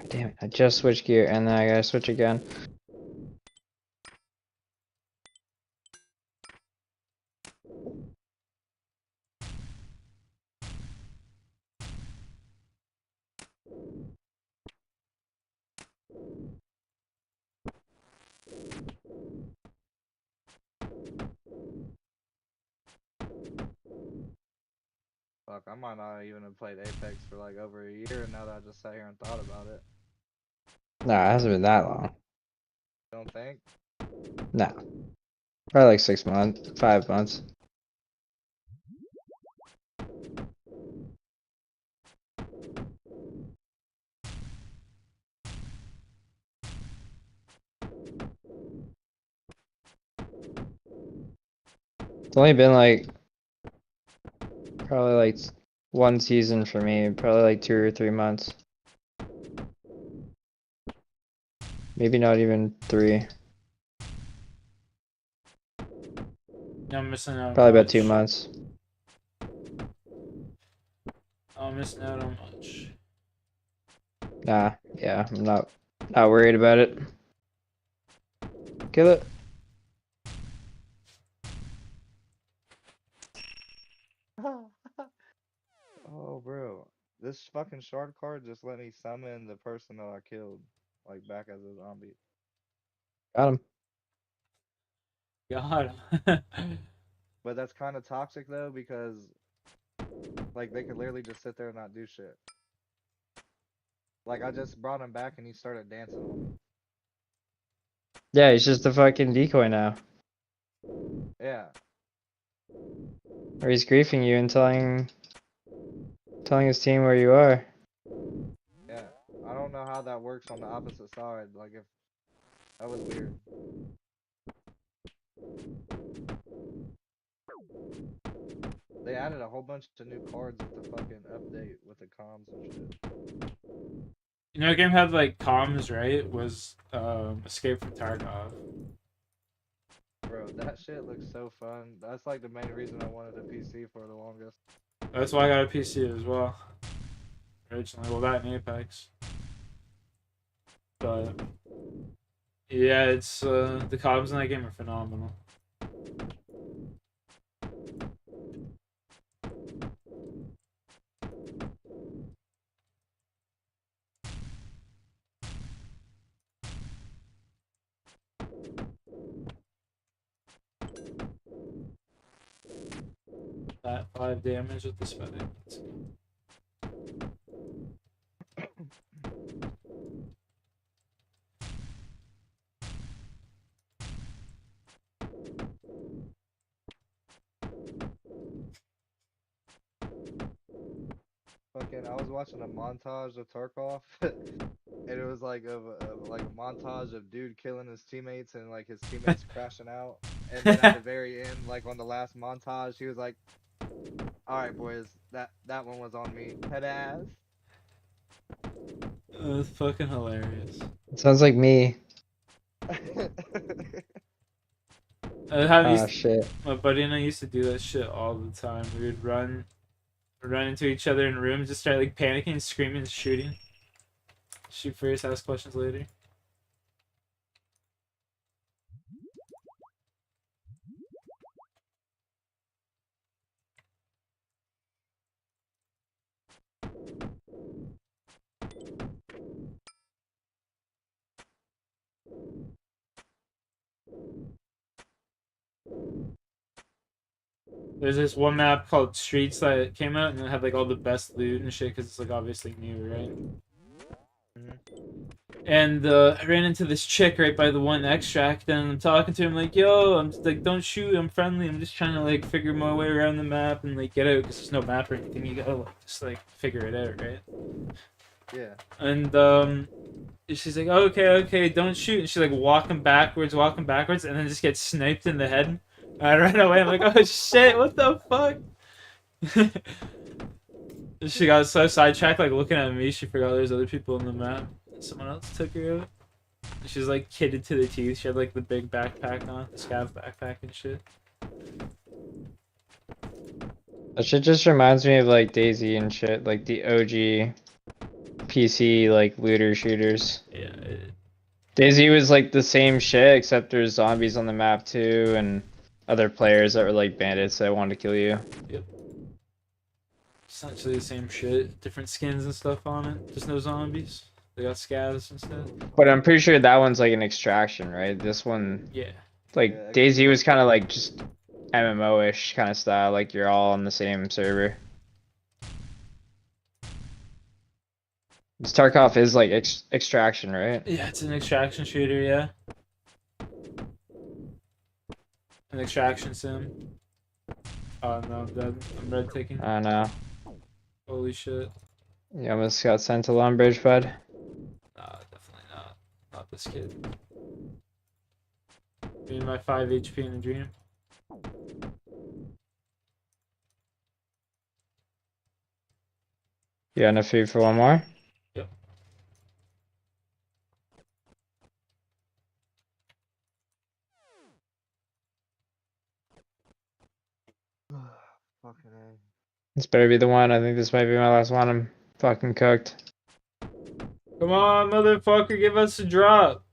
Damn it, I just switched gear and then I gotta switch again. Fuck, I might not even have played Apex for like over a year now that I just sat here and thought about it. Nah, it hasn't been that long. Don't think? Nah. Probably like 6 months, 5 months. It's only been like probably like one season for me, probably like 2 or 3 months. Maybe not even 3. I'm missing out on Probably about 2 much. months. I'm missing out on much. Nah, yeah, I'm not worried about it. Kill it. Oh, bro. This fucking shard card just let me summon the person that I killed, like, back as a zombie. Got him. God. But that's kind of toxic, though, because, like, they could literally just sit there and not do shit. Like, I just brought him back and he started dancing on me. Yeah, he's just a fucking decoy now. Yeah. Or he's griefing you and telling his team where you are. Yeah. I don't know how that works on the opposite side. Like, if that was weird. They added a whole bunch of new cards with the fucking update with the comms and shit. You know, a game had like comms, right? Was Escape from Tarkov. Bro, that shit looks so fun. That's like the main reason I wanted a PC for the longest. That's why I got a PC as well. Originally, well, that and Apex. But yeah, it's the comms in that game are phenomenal. That 5 damage with the spinning. Fucking, I was watching a montage of Tarkov, and it was like like a montage of dude killing his teammates and like his teammates crashing out. And then at the very end, like on the last montage, he was like, "All right, boys, that one was on me, head ass." That's fucking hilarious. It sounds like me. Oh shit. My buddy and I used to do that shit all the time. We would run into each other in rooms, just start like panicking, screaming, and shooting. Shoot first, ask questions later. There's this one map called Streets that came out and it had like all the best loot and shit because it's like obviously new, right? And I ran into this chick right by the one extract, and I'm talking to him like, "Yo, I'm just, like, don't shoot, I'm friendly. I'm just trying to like figure my way around the map and like get out because there's no map or anything. You gotta like just like figure it out, right?" Yeah. And she's like, "Okay, don't shoot." And she's like walking backwards, and then just gets sniped in the head. I ran away. I'm like, "Oh shit, what the fuck?" She got so sidetracked, like looking at me, she forgot there's other people in the map. Someone else took her out. She's like kitted to the teeth. She had like the big backpack on, the scav backpack and shit. That shit just reminds me of like DayZ and shit, like the OG PC like looter shooters. Yeah. DayZ was like the same shit, except there's zombies on the map too, and other players that were like bandits that wanted to kill you. Essentially the same shit. Different skins and stuff on it. Just no zombies. They got scavs instead. But I'm pretty sure that one's like an extraction, right? This one, Yeah. like Yeah, DayZ was kind of like just MMO-ish kind of style, like you're all on the same server. This Tarkov is like extraction, right? Yeah, it's an extraction shooter, yeah. An extraction sim. Oh no, I'm dead. I'm red ticking. I don't know. Holy shit. You almost got sent to Lumbridge, bud. Nah, definitely not. Not this kid. Me and my 5 HP in a dream. You got enough food for one more? Yep. Fucking A. This better be the one. I think this might be my last one. I'm fucking cooked. Come on, motherfucker, give us a drop.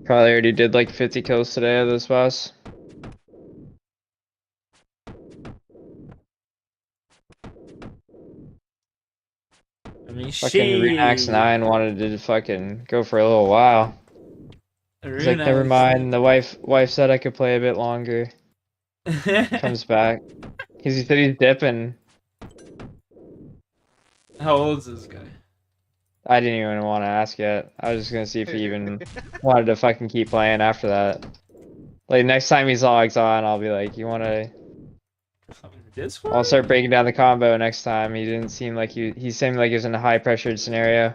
Probably already did like 50 kills today of this boss. I mean, Fucking Renax 9 wanted to fucking go for a little while. He's like, never mind. The wife said I could play a bit longer. Comes back. He said he's dipping. How old is this guy? I didn't even want to ask yet. I was just gonna see if he even wanted to fucking keep playing after that. Like next time he's logs on, I'll be like, you wanna? This one? I'll start breaking down the combo next time. He didn't seem like he seemed like he was in a high pressured scenario.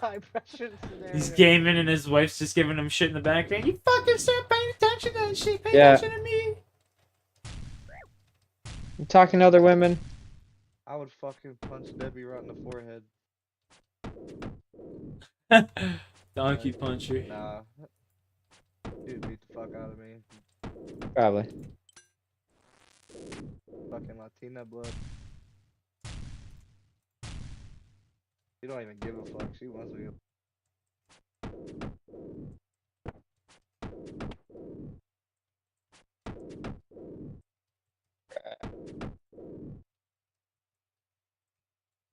High pressure scenario. He's gaming and his wife's just giving him shit in the background. You fucking start paying attention to that shit. Pay Yeah. attention to me. You talking to other women? I would fucking punch Debbie right in the forehead. Donkey puncher. Nah. Dude beat the fuck out of me. Probably. Fucking Latina blood. She don't even give a fuck. She wants me.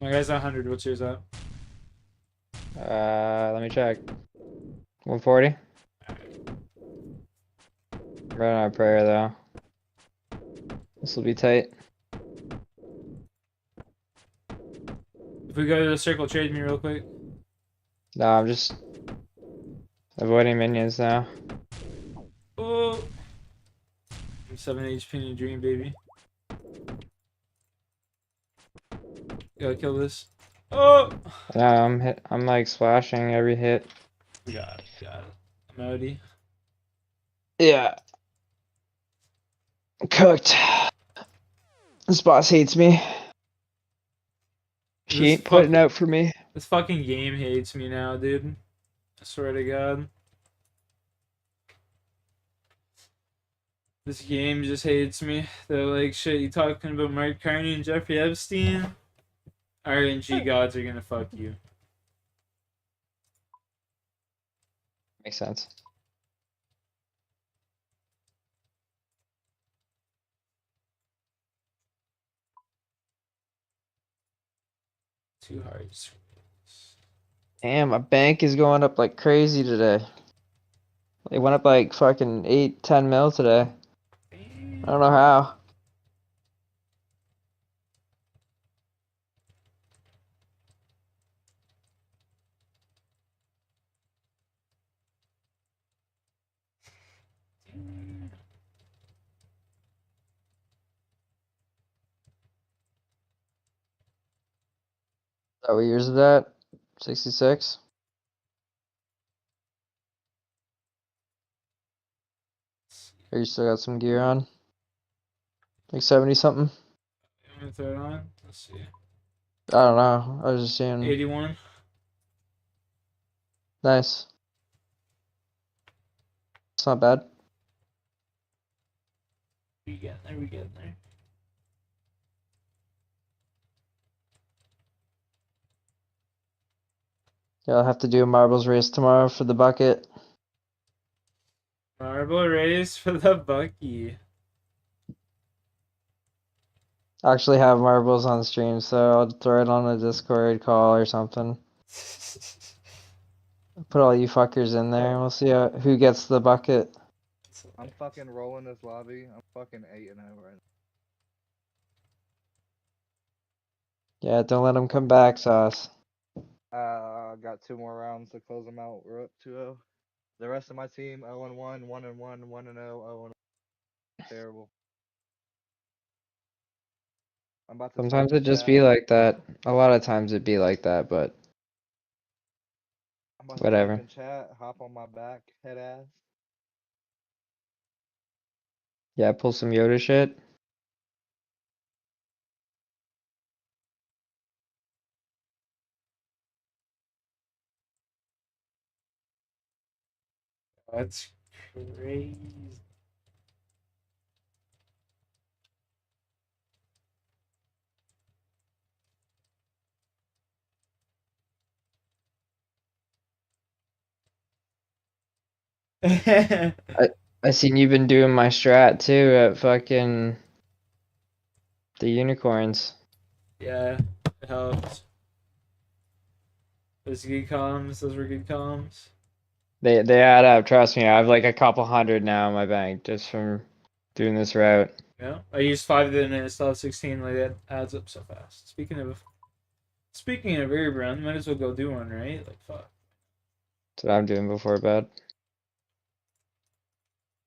My guy's 100. What's yours at? Let me check. 140. Running out of prayer though. This will be tight. If we go to the circle, trade me real quick. No, I'm just avoiding minions now. Oh. 7 HP in a dream, baby. Gotta kill this. Oh! No, I'm like splashing every hit. Got it, got it. I'm outie. Yeah. Cooked. This boss hates me. She This ain't putting fucking- out for me. This fucking game hates me now, dude. I swear to God. This game just hates me. They're like, shit, you talking about Mark Carney and Jeffrey Epstein? RNG gods are gonna fuck you. Makes sense. Too hard. Damn, my bank is going up like crazy today. It went up like fucking 8-10 mil today. I don't know how. What years is that? 66? Or you still got some gear on? Like 70 something. You want to throw it on? Let's see. I don't know. I was just seeing. 81. Nice. It's not bad. We getting there. We getting there. Yeah, I'll have to do a marbles race tomorrow for the bucket. Marble race for the Bucky. I actually have marbles on stream, so I'll throw it on a Discord call or something. Put all you fuckers in there, and we'll see who gets the bucket. I'm fucking rolling this lobby. I'm fucking 8-0 right Yeah, don't let them come back, Sauce. now. Got 2 more rounds to close them out. We're up 2-0. The rest of my team 0-1, 1-1, 1-0, 0-0. Terrible. I'm about to Sometimes type it in just chat. be like that. A lot of times it be like that, but I'm about to whatever. type in chat. Hop on my back, head ass. Yeah, pull some Yoda shit. That's crazy. I seen you've been doing my strat too at fucking the unicorns. Yeah, it helps. Those good comms. Those were good comms. They add up, trust me. I have like a couple hundred now in my bank just from doing this route. Yeah, I used 5 then and I still have 16. Like that adds up so fast. Speaking of Airbrand, might as well go do one, right? Like fuck. That's what I'm doing before bed.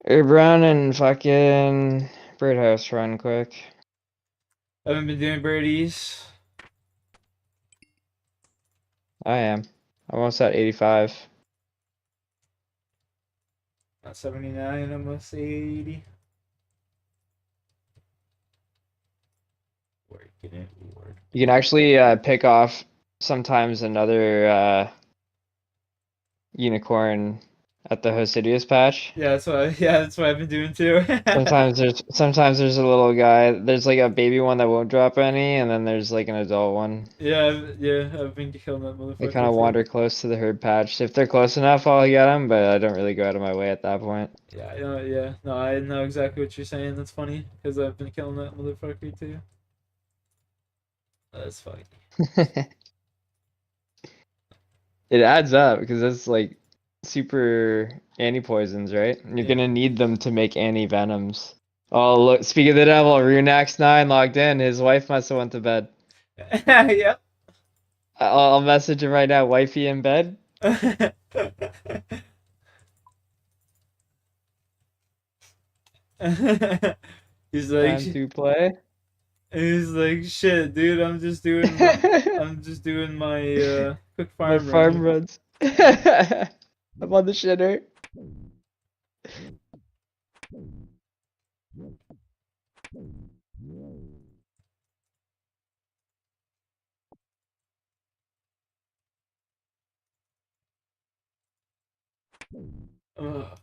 Brown and fucking Birdhouse run quick. I haven't been doing birdies. I am. Almost at 85. Not 79, almost 80. Working it, Lord. You can actually pick off sometimes another unicorn at the Hosidius patch. Yeah, that's what I've been doing too. Sometimes there's a little guy. There's like a baby one that won't drop any, and then there's like an adult one. Yeah, I've been killing that motherfucker. They kind of too. wander close to the herd patch. If they're close enough, I'll get them, but I don't really go out of my way at that point. Yeah, no, I know exactly what you're saying. That's funny because I've been killing that motherfucker too. That's funny. It adds up because that's like super anti-poisons, right? And you're Yeah. gonna need them to make anti-venoms. Oh, look, speak of the devil, Runax9 logged in. His wife must have went to bed. Yeah. I'll message him right now. Wifey in bed? He's Time to play. he's like, shit, dude. I'm just doing my quick My farm farm run. runs. I'm on the shitter.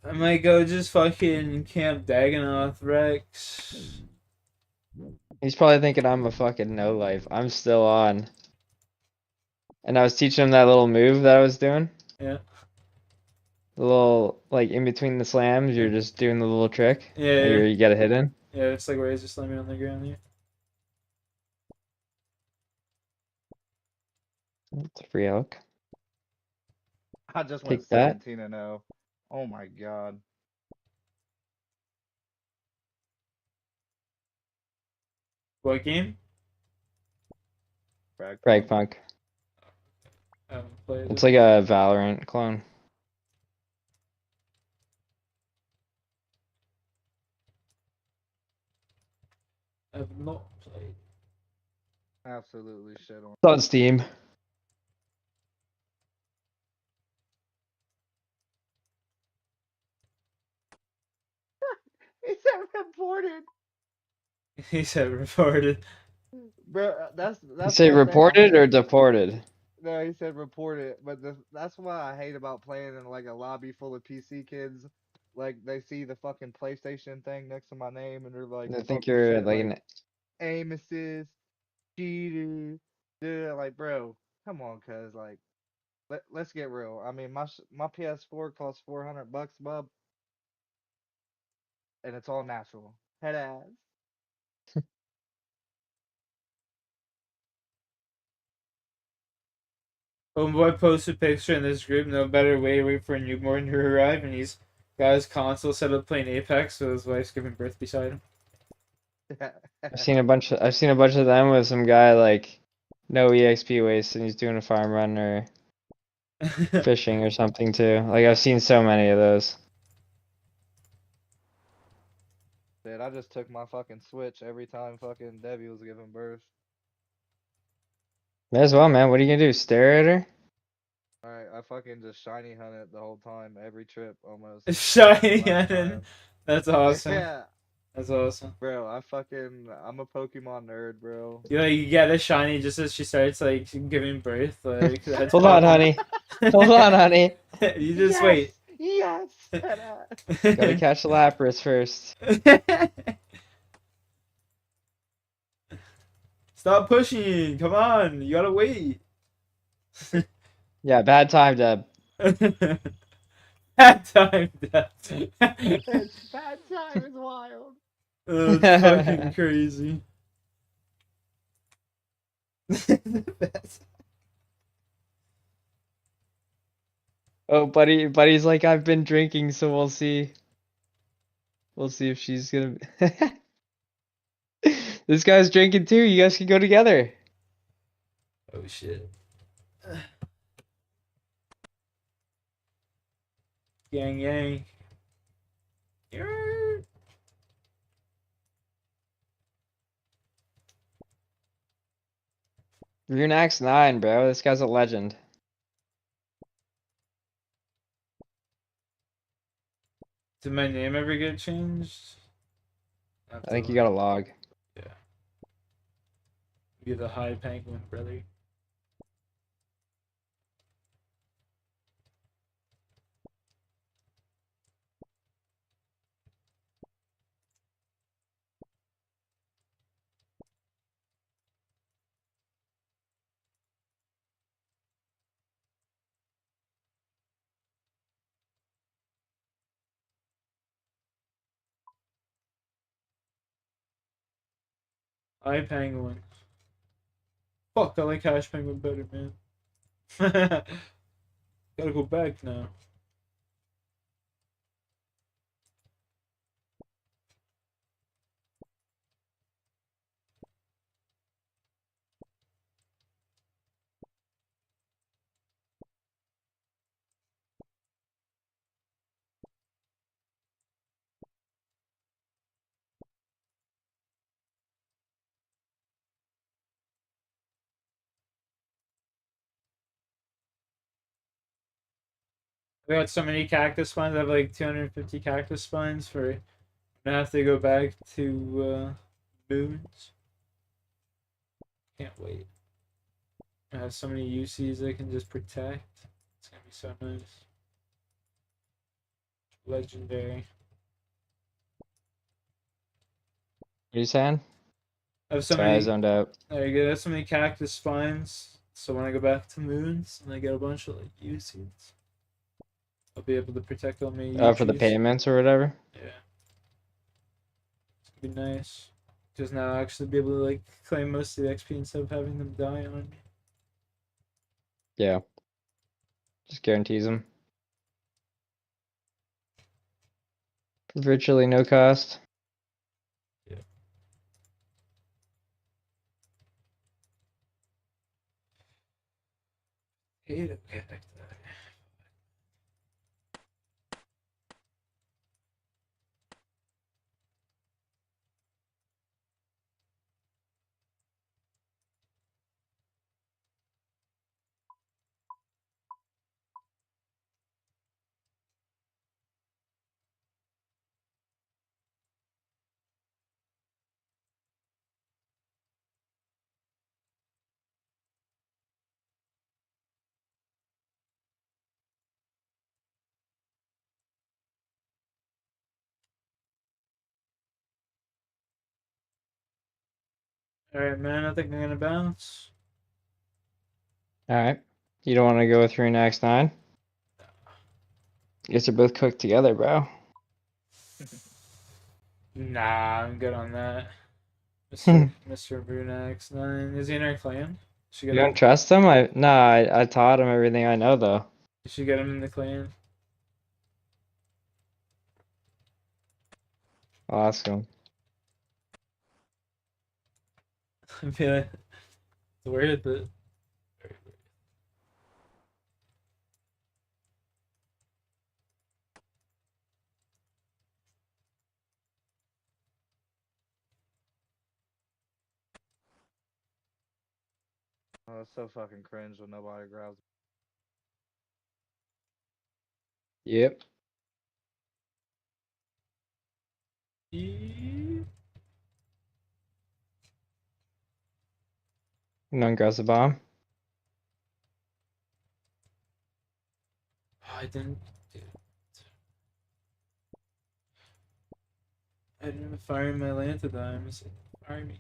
I might go just fucking camp Dagonoth Rex. He's probably thinking I'm a fucking no life. I'm still on. And I was teaching him that little move that I was doing. Yeah. The little, like, in between the slams, you're just doing the little trick. Yeah. Where you get a hit in. Yeah, it's like Razor slamming on the ground here. It's a free elk. I just went Take that. 17-0. Oh my god. What game? Frag Punk. I haven't played It's it. like a Valorant clone. I have not played. Absolutely shit on. It's on Steam. It's reported. He said reported. Bro, that's You that's say what I'm saying. reported or deported? No, he said report it. But that's what I hate about playing in like a lobby full of PC kids. Like they see the fucking PlayStation thing next to my name and they're like I think talking you're shit like like an. aim assist, cheater. Dude, like bro, come on, cuz like let's get real. I mean, my PS4 costs $400, bub, and it's all natural. Head ass. Homeboy posted a picture in this group. No better way to wait for a newborn to arrive, and he's got his console set up playing Apex, so his wife's giving birth beside him. I've seen a bunch of them with some guy like no EXP waste and he's doing a farm run or fishing or something too. Like I've seen so many of those. Dude, I just took my fucking Switch every time fucking Debbie was giving birth. May as well, man. What are you gonna do? Stare at her? Alright, I fucking just shiny hunted the whole time, every trip almost. Shiny Last Cannon. time. That's awesome. Yeah, That's awesome. bro, I'm a Pokemon nerd, bro. You get a shiny just as she starts like giving birth. Like that's Hold on, honey. Hold on, honey. You just wait. Yes! Gotta catch the Lapras first. Stop pushing! Come on, you gotta wait. Yeah, bad time, Deb. Bad time, Dad. It's bad time is wild. That's fucking crazy. Oh, buddy's like, I've been drinking, so we'll see. We'll see if she's gonna. This guy's drinking too. You guys can go together. Oh shit. Gang gang. Yer. Runax 9, bro. This guy's a legend. Did my name ever get changed? I think you got a log. Yeah. Be the high penguin, brother. High penguin. Fuck, I like hash penguin better, man. Gotta go back now. I got so many cactus spines. I have like 250 cactus spines for. I'm gonna have to go back to moons. Can't wait. I have so many UCs I can just protect. It's gonna be so nice. Legendary. What are you saying? I have so Sorry, I many. zoned out. I get so many cactus spines. So when I go back to moons and I get a bunch of like UCs, I'll be able to protect all my Oh, for the UGs. payments or whatever? Yeah. It's gonna be nice. Because now I'll actually be able to like claim most of the XP instead of having them die on me. Yeah. Just guarantees them. For virtually no cost. Yeah. Hate it. Yeah, like that. Alright, man, I think I'm gonna bounce. Alright. You don't want to go with Rune X9? Guess they're both cooked together, bro. Nah, I'm good on that. You Mr. Brunax 9. Is he in our clan? Should get don't him. trust him? I taught him everything I know though. Should get him in the clan. I'll ask him. I feel like it's worth it. Oh, it's so fucking cringe when nobody grabs. Yep. No one grabs the bomb. Oh, I didn't. Dude. I didn't fire my Lanthodimes. Fire me.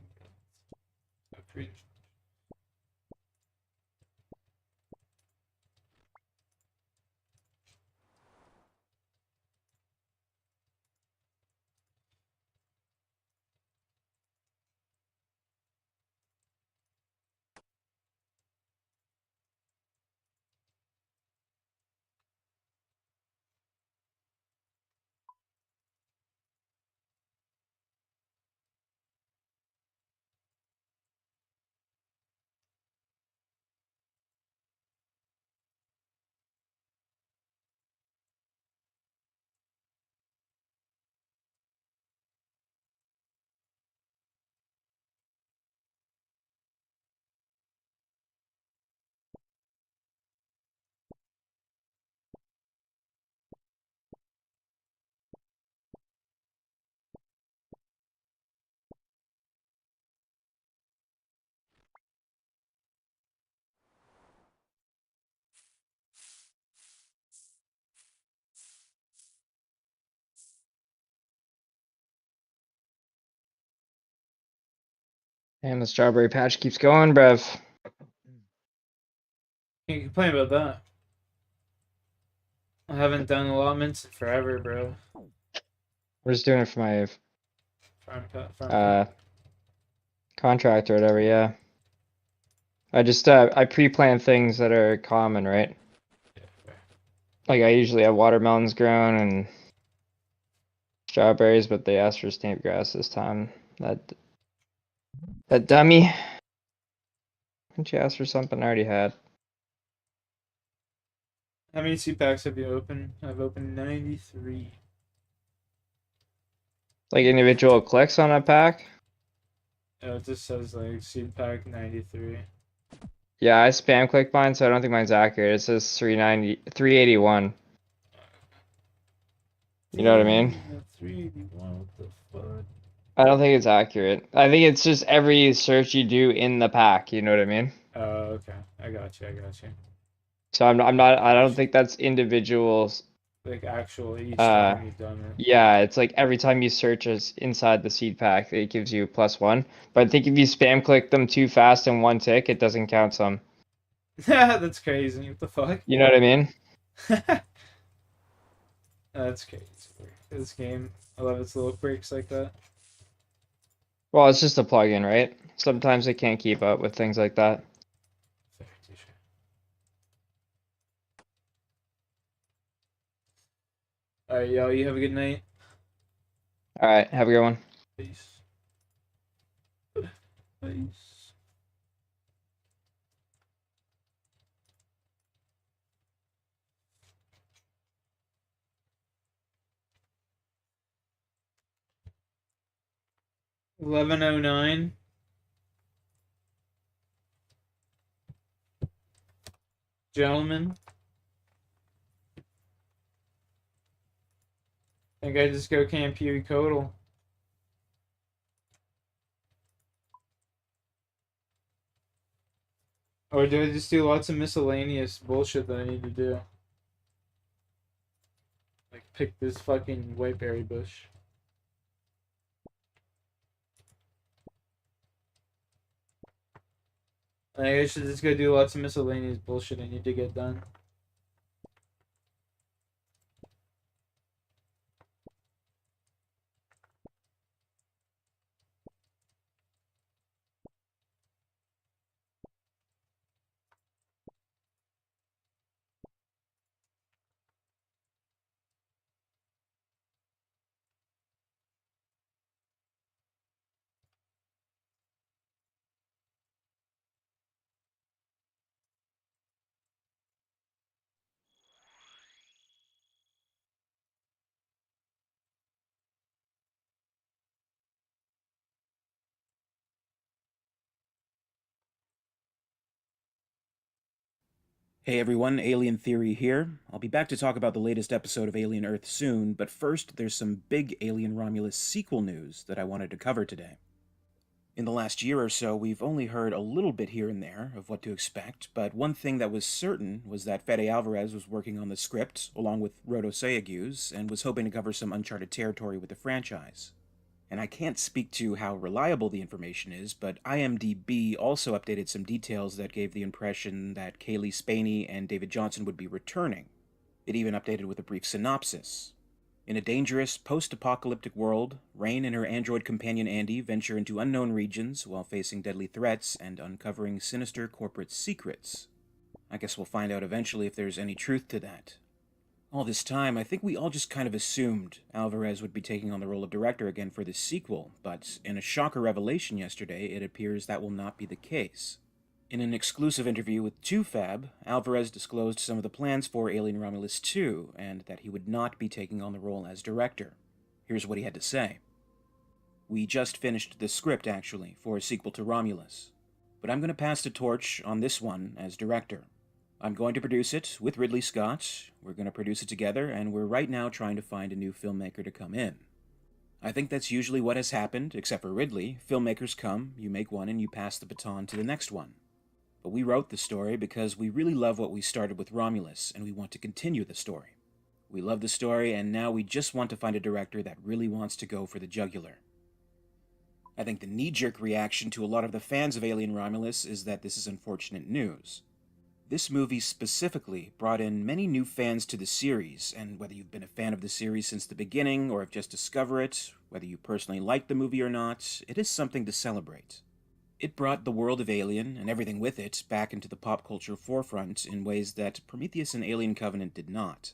And the strawberry patch keeps going, bruv. Can't complain about that. I haven't done allotments in forever, bro. We're just doing it for my Farm. contract or whatever, yeah. I pre-plan things that are common, right? Like I usually have watermelons grown and strawberries, but they asked for snake grass this time. That dummy. Didn't you ask for something I already had? How many seed packs have you opened? I've opened 93. Like individual clicks on a pack? It just says like seed pack 93. Yeah, I spam click mine, so I don't think mine's accurate. It says 381. You know what I mean? 381, what the fuck? I don't think it's accurate. I think it's just every search you do in the pack, you know what I mean? Oh, okay. I got you. So I don't think that's individuals. Like actual each time you've done it. Yeah, it's like every time you search us inside the seed pack, it gives you +1. But I think if you spam click them too fast in one tick, it doesn't count some. That's crazy. What the fuck? You know what I mean? That's crazy. This game, I love its little quirks like that. Well, it's just a plugin, right? Sometimes it can't keep up with things like that. Alright, y'all, you have a good night. All right, have a good one. Peace. Peace. $11.09. Gentlemen. I think I just go camp Huey Or do I just do lots of miscellaneous bullshit that I need to do? Like pick this fucking whiteberry bush. Like, I should just go do lots of miscellaneous bullshit I need to get done. Hey everyone, Alien Theory here. I'll be back to talk about the latest episode of Alien Earth soon, but first, there's some big Alien Romulus sequel news that I wanted to cover today. In the last year or so, we've only heard a little bit here and there of what to expect, but one thing that was certain was that Fede Alvarez was working on the script, along with Rodo Sayaguz, and was hoping to cover some uncharted territory with the franchise. And I can't speak to how reliable the information is, but IMDb also updated some details that gave the impression that Kaylee Spaney and David Johnson would be returning. It even updated with a brief synopsis. In a dangerous, post-apocalyptic world, Rain and her android companion Andy venture into unknown regions while facing deadly threats and uncovering sinister corporate secrets. I guess we'll find out eventually if there's any truth to that. All this time, I think we all just kind of assumed Alvarez would be taking on the role of director again for this sequel, but in a shocker revelation yesterday, it appears that will not be the case. In an exclusive interview with 2Fab, Alvarez disclosed some of the plans for Alien Romulus 2, and that he would not be taking on the role as director. Here's what he had to say. We just finished the script, actually, for a sequel to Romulus. But I'm going to pass the torch on this one as director. I'm going to produce it with Ridley Scott, we're going to produce it together, and we're right now trying to find a new filmmaker to come in. I think that's usually what has happened, except for Ridley. Filmmakers come, you make one, and you pass the baton to the next one. But we wrote the story because we really love what we started with Romulus, and we want to continue the story. We love the story, and now we just want to find a director that really wants to go for the jugular. I think the knee-jerk reaction to a lot of the fans of Alien Romulus is that this is unfortunate news. This movie specifically brought in many new fans to the series, and whether you've been a fan of the series since the beginning or have just discovered it, whether you personally like the movie or not, it is something to celebrate. It brought the world of Alien, and everything with it, back into the pop culture forefront in ways that Prometheus and Alien Covenant did not.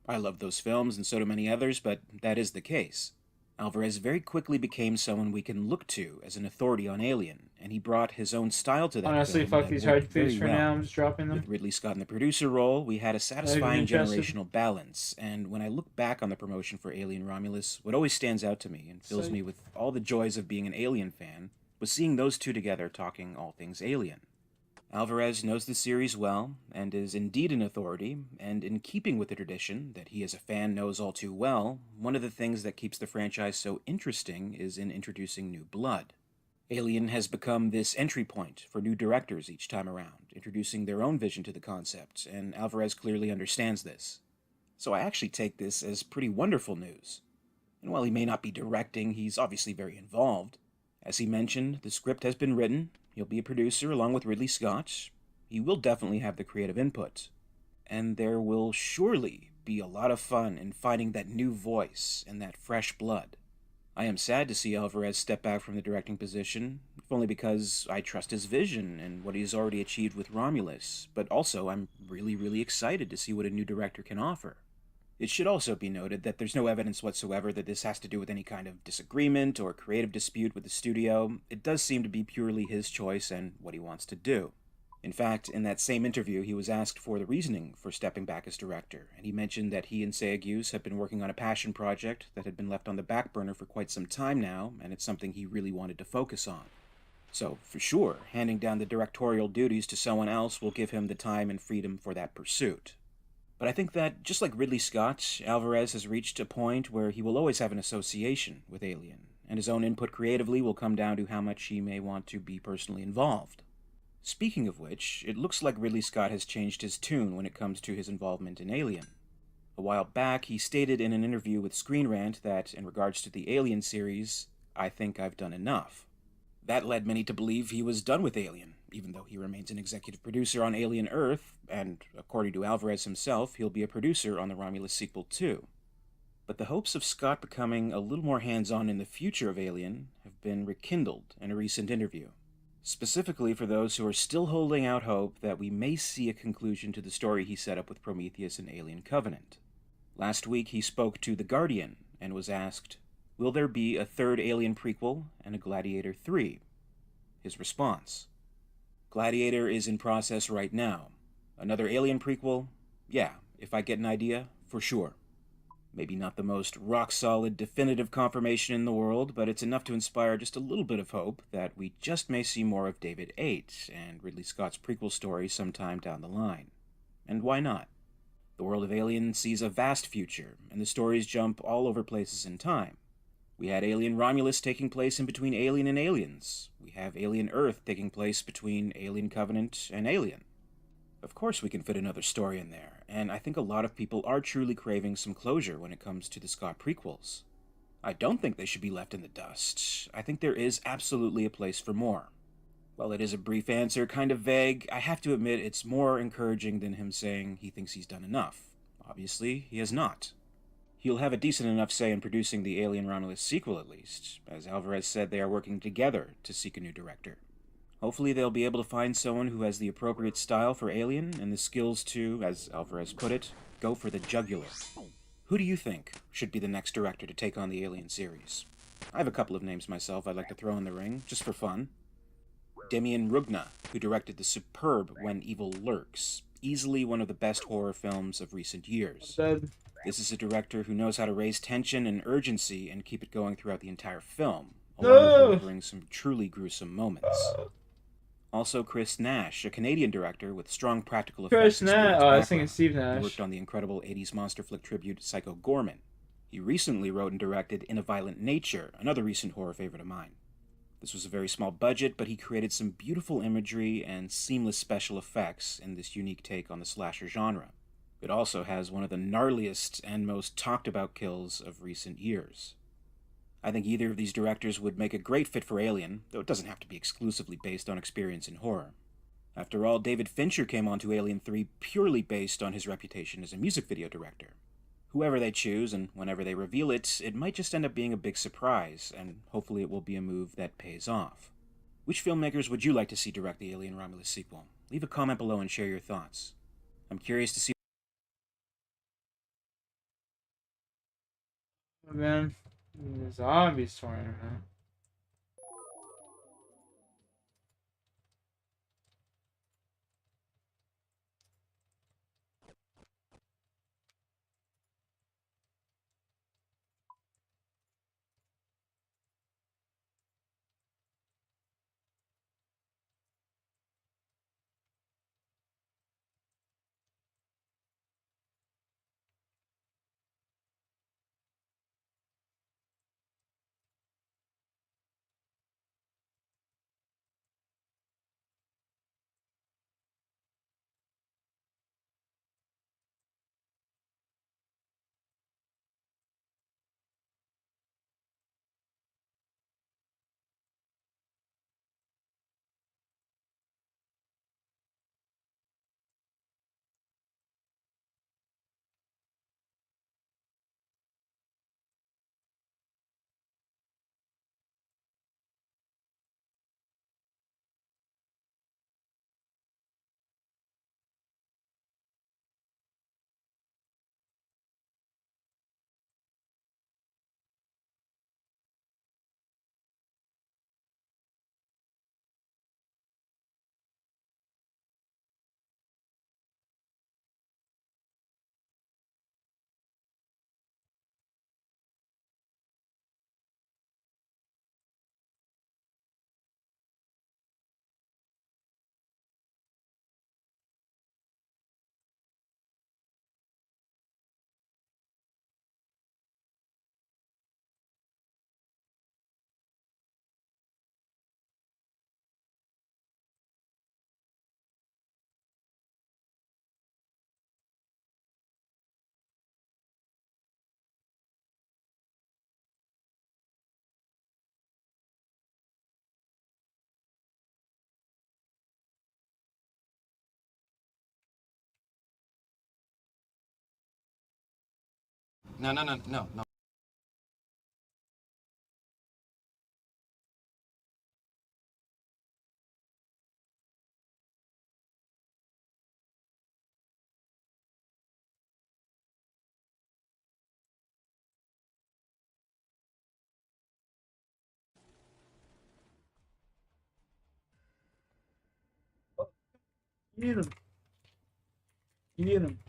I love those films, and so do many others, but that is the case. Alvarez very quickly became someone we can look to as an authority on Alien, and he brought his own style to that Honestly, film fuck that these worked hard foods very for well. now. I'm just dropping them. With Ridley Scott in the producer role, we had a satisfying interested? generational balance, and when I look back on the promotion for Alien Romulus, what always stands out to me and fills me with all the joys of being an Alien fan was seeing those two together talking all things Alien. Alvarez knows the series well, and is indeed an authority, and in keeping with the tradition that he as a fan knows all too well, one of the things that keeps the franchise so interesting is in introducing new blood. Alien has become this entry point for new directors each time around, introducing their own vision to the concept, and Alvarez clearly understands this. So I actually take this as pretty wonderful news. And while he may not be directing, he's obviously very involved. As he mentioned, the script has been written, he'll be a producer along with Ridley Scott, he will definitely have the creative input. And there will surely be a lot of fun in finding that new voice and that fresh blood. I am sad to see Alvarez step back from the directing position, if only because I trust his vision and what he's already achieved with Romulus, but also I'm really excited to see what a new director can offer. It should also be noted that there's no evidence whatsoever that this has to do with any kind of disagreement or creative dispute with the studio. It does seem to be purely his choice and what he wants to do. In fact, in that same interview, he was asked for the reasoning for stepping back as director, and he mentioned that he and Sayaguz have been working on a passion project that had been left on the back burner for quite some time now, and it's something he really wanted to focus on. So, for sure, handing down the directorial duties to someone else will give him the time and freedom for that pursuit. But I think that, just like Ridley Scott, Alvarez has reached a point where he will always have an association with Alien, and his own input creatively will come down to how much he may want to be personally involved. Speaking of which, it looks like Ridley Scott has changed his tune when it comes to his involvement in Alien. A while back, he stated in an interview with Screen Rant that, in regards to the Alien series, I think I've done enough. That led many to believe he was done with Alien, even though he remains an executive producer on Alien Earth, and according to Alvarez himself, he'll be a producer on the Romulus sequel too. But the hopes of Scott becoming a little more hands-on in the future of Alien have been rekindled in a recent interview. Specifically for those who are still holding out hope that we may see a conclusion to the story he set up with Prometheus and Alien Covenant. Last week he spoke to The Guardian and was asked, will there be a third Alien prequel and a Gladiator 3? His response: Gladiator is in process right now. Another Alien prequel? Yeah, if I get an idea, for sure. Maybe not the most rock-solid, definitive confirmation in the world, but it's enough to inspire just a little bit of hope that we just may see more of David 8 and Ridley Scott's prequel story sometime down the line. And why not? The world of Alien sees a vast future, and the stories jump all over places in time. We had Alien Romulus taking place in between Alien and Aliens. We have Alien Earth taking place between Alien Covenant and Alien. Of course we can fit another story in there, and I think a lot of people are truly craving some closure when it comes to the Scott prequels. I don't think they should be left in the dust. I think there is absolutely a place for more. While it is a brief answer, kind of vague, I have to admit it's more encouraging than him saying he thinks he's done enough. Obviously, he has not. He'll have a decent enough say in producing the Alien Romulus sequel at least. As Alvarez said, they are working together to seek a new director. Hopefully they'll be able to find someone who has the appropriate style for Alien and the skills to, as Alvarez put it, go for the jugular. Who do you think should be the next director to take on the Alien series? I have a couple of names myself I'd like to throw in the ring, just for fun. Demian Rugna, who directed the superb When Evil Lurks, easily one of the best horror films of recent years. Dead. This is a director who knows how to raise tension and urgency and keep it going throughout the entire film, along with delivering some truly gruesome moments. Also, Chris Nash, a Canadian director with strong practical effects Chris Nash. Oh, I was thinking Steve He Nash. worked on the incredible 80s monster flick tribute Psycho Gorman. He recently wrote and directed In a Violent Nature, another recent horror favorite of mine. This was a very small budget, but he created some beautiful imagery and seamless special effects in this unique take on the slasher genre. It also has one of the gnarliest and most talked about kills of recent years. I think either of these directors would make a great fit for Alien, though it doesn't have to be exclusively based on experience in horror. After all, David Fincher came onto Alien 3 purely based on his reputation as a music video director. Whoever they choose, and whenever they reveal it, it might just end up being a big surprise, and hopefully it will be a move that pays off. Which filmmakers would you like to see direct the Alien Romulus sequel? Leave a comment below and share your thoughts. I'm curious to see Oh, man, the zombies touring, man. No. You need him. You need him.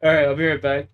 All right, I'll be right back.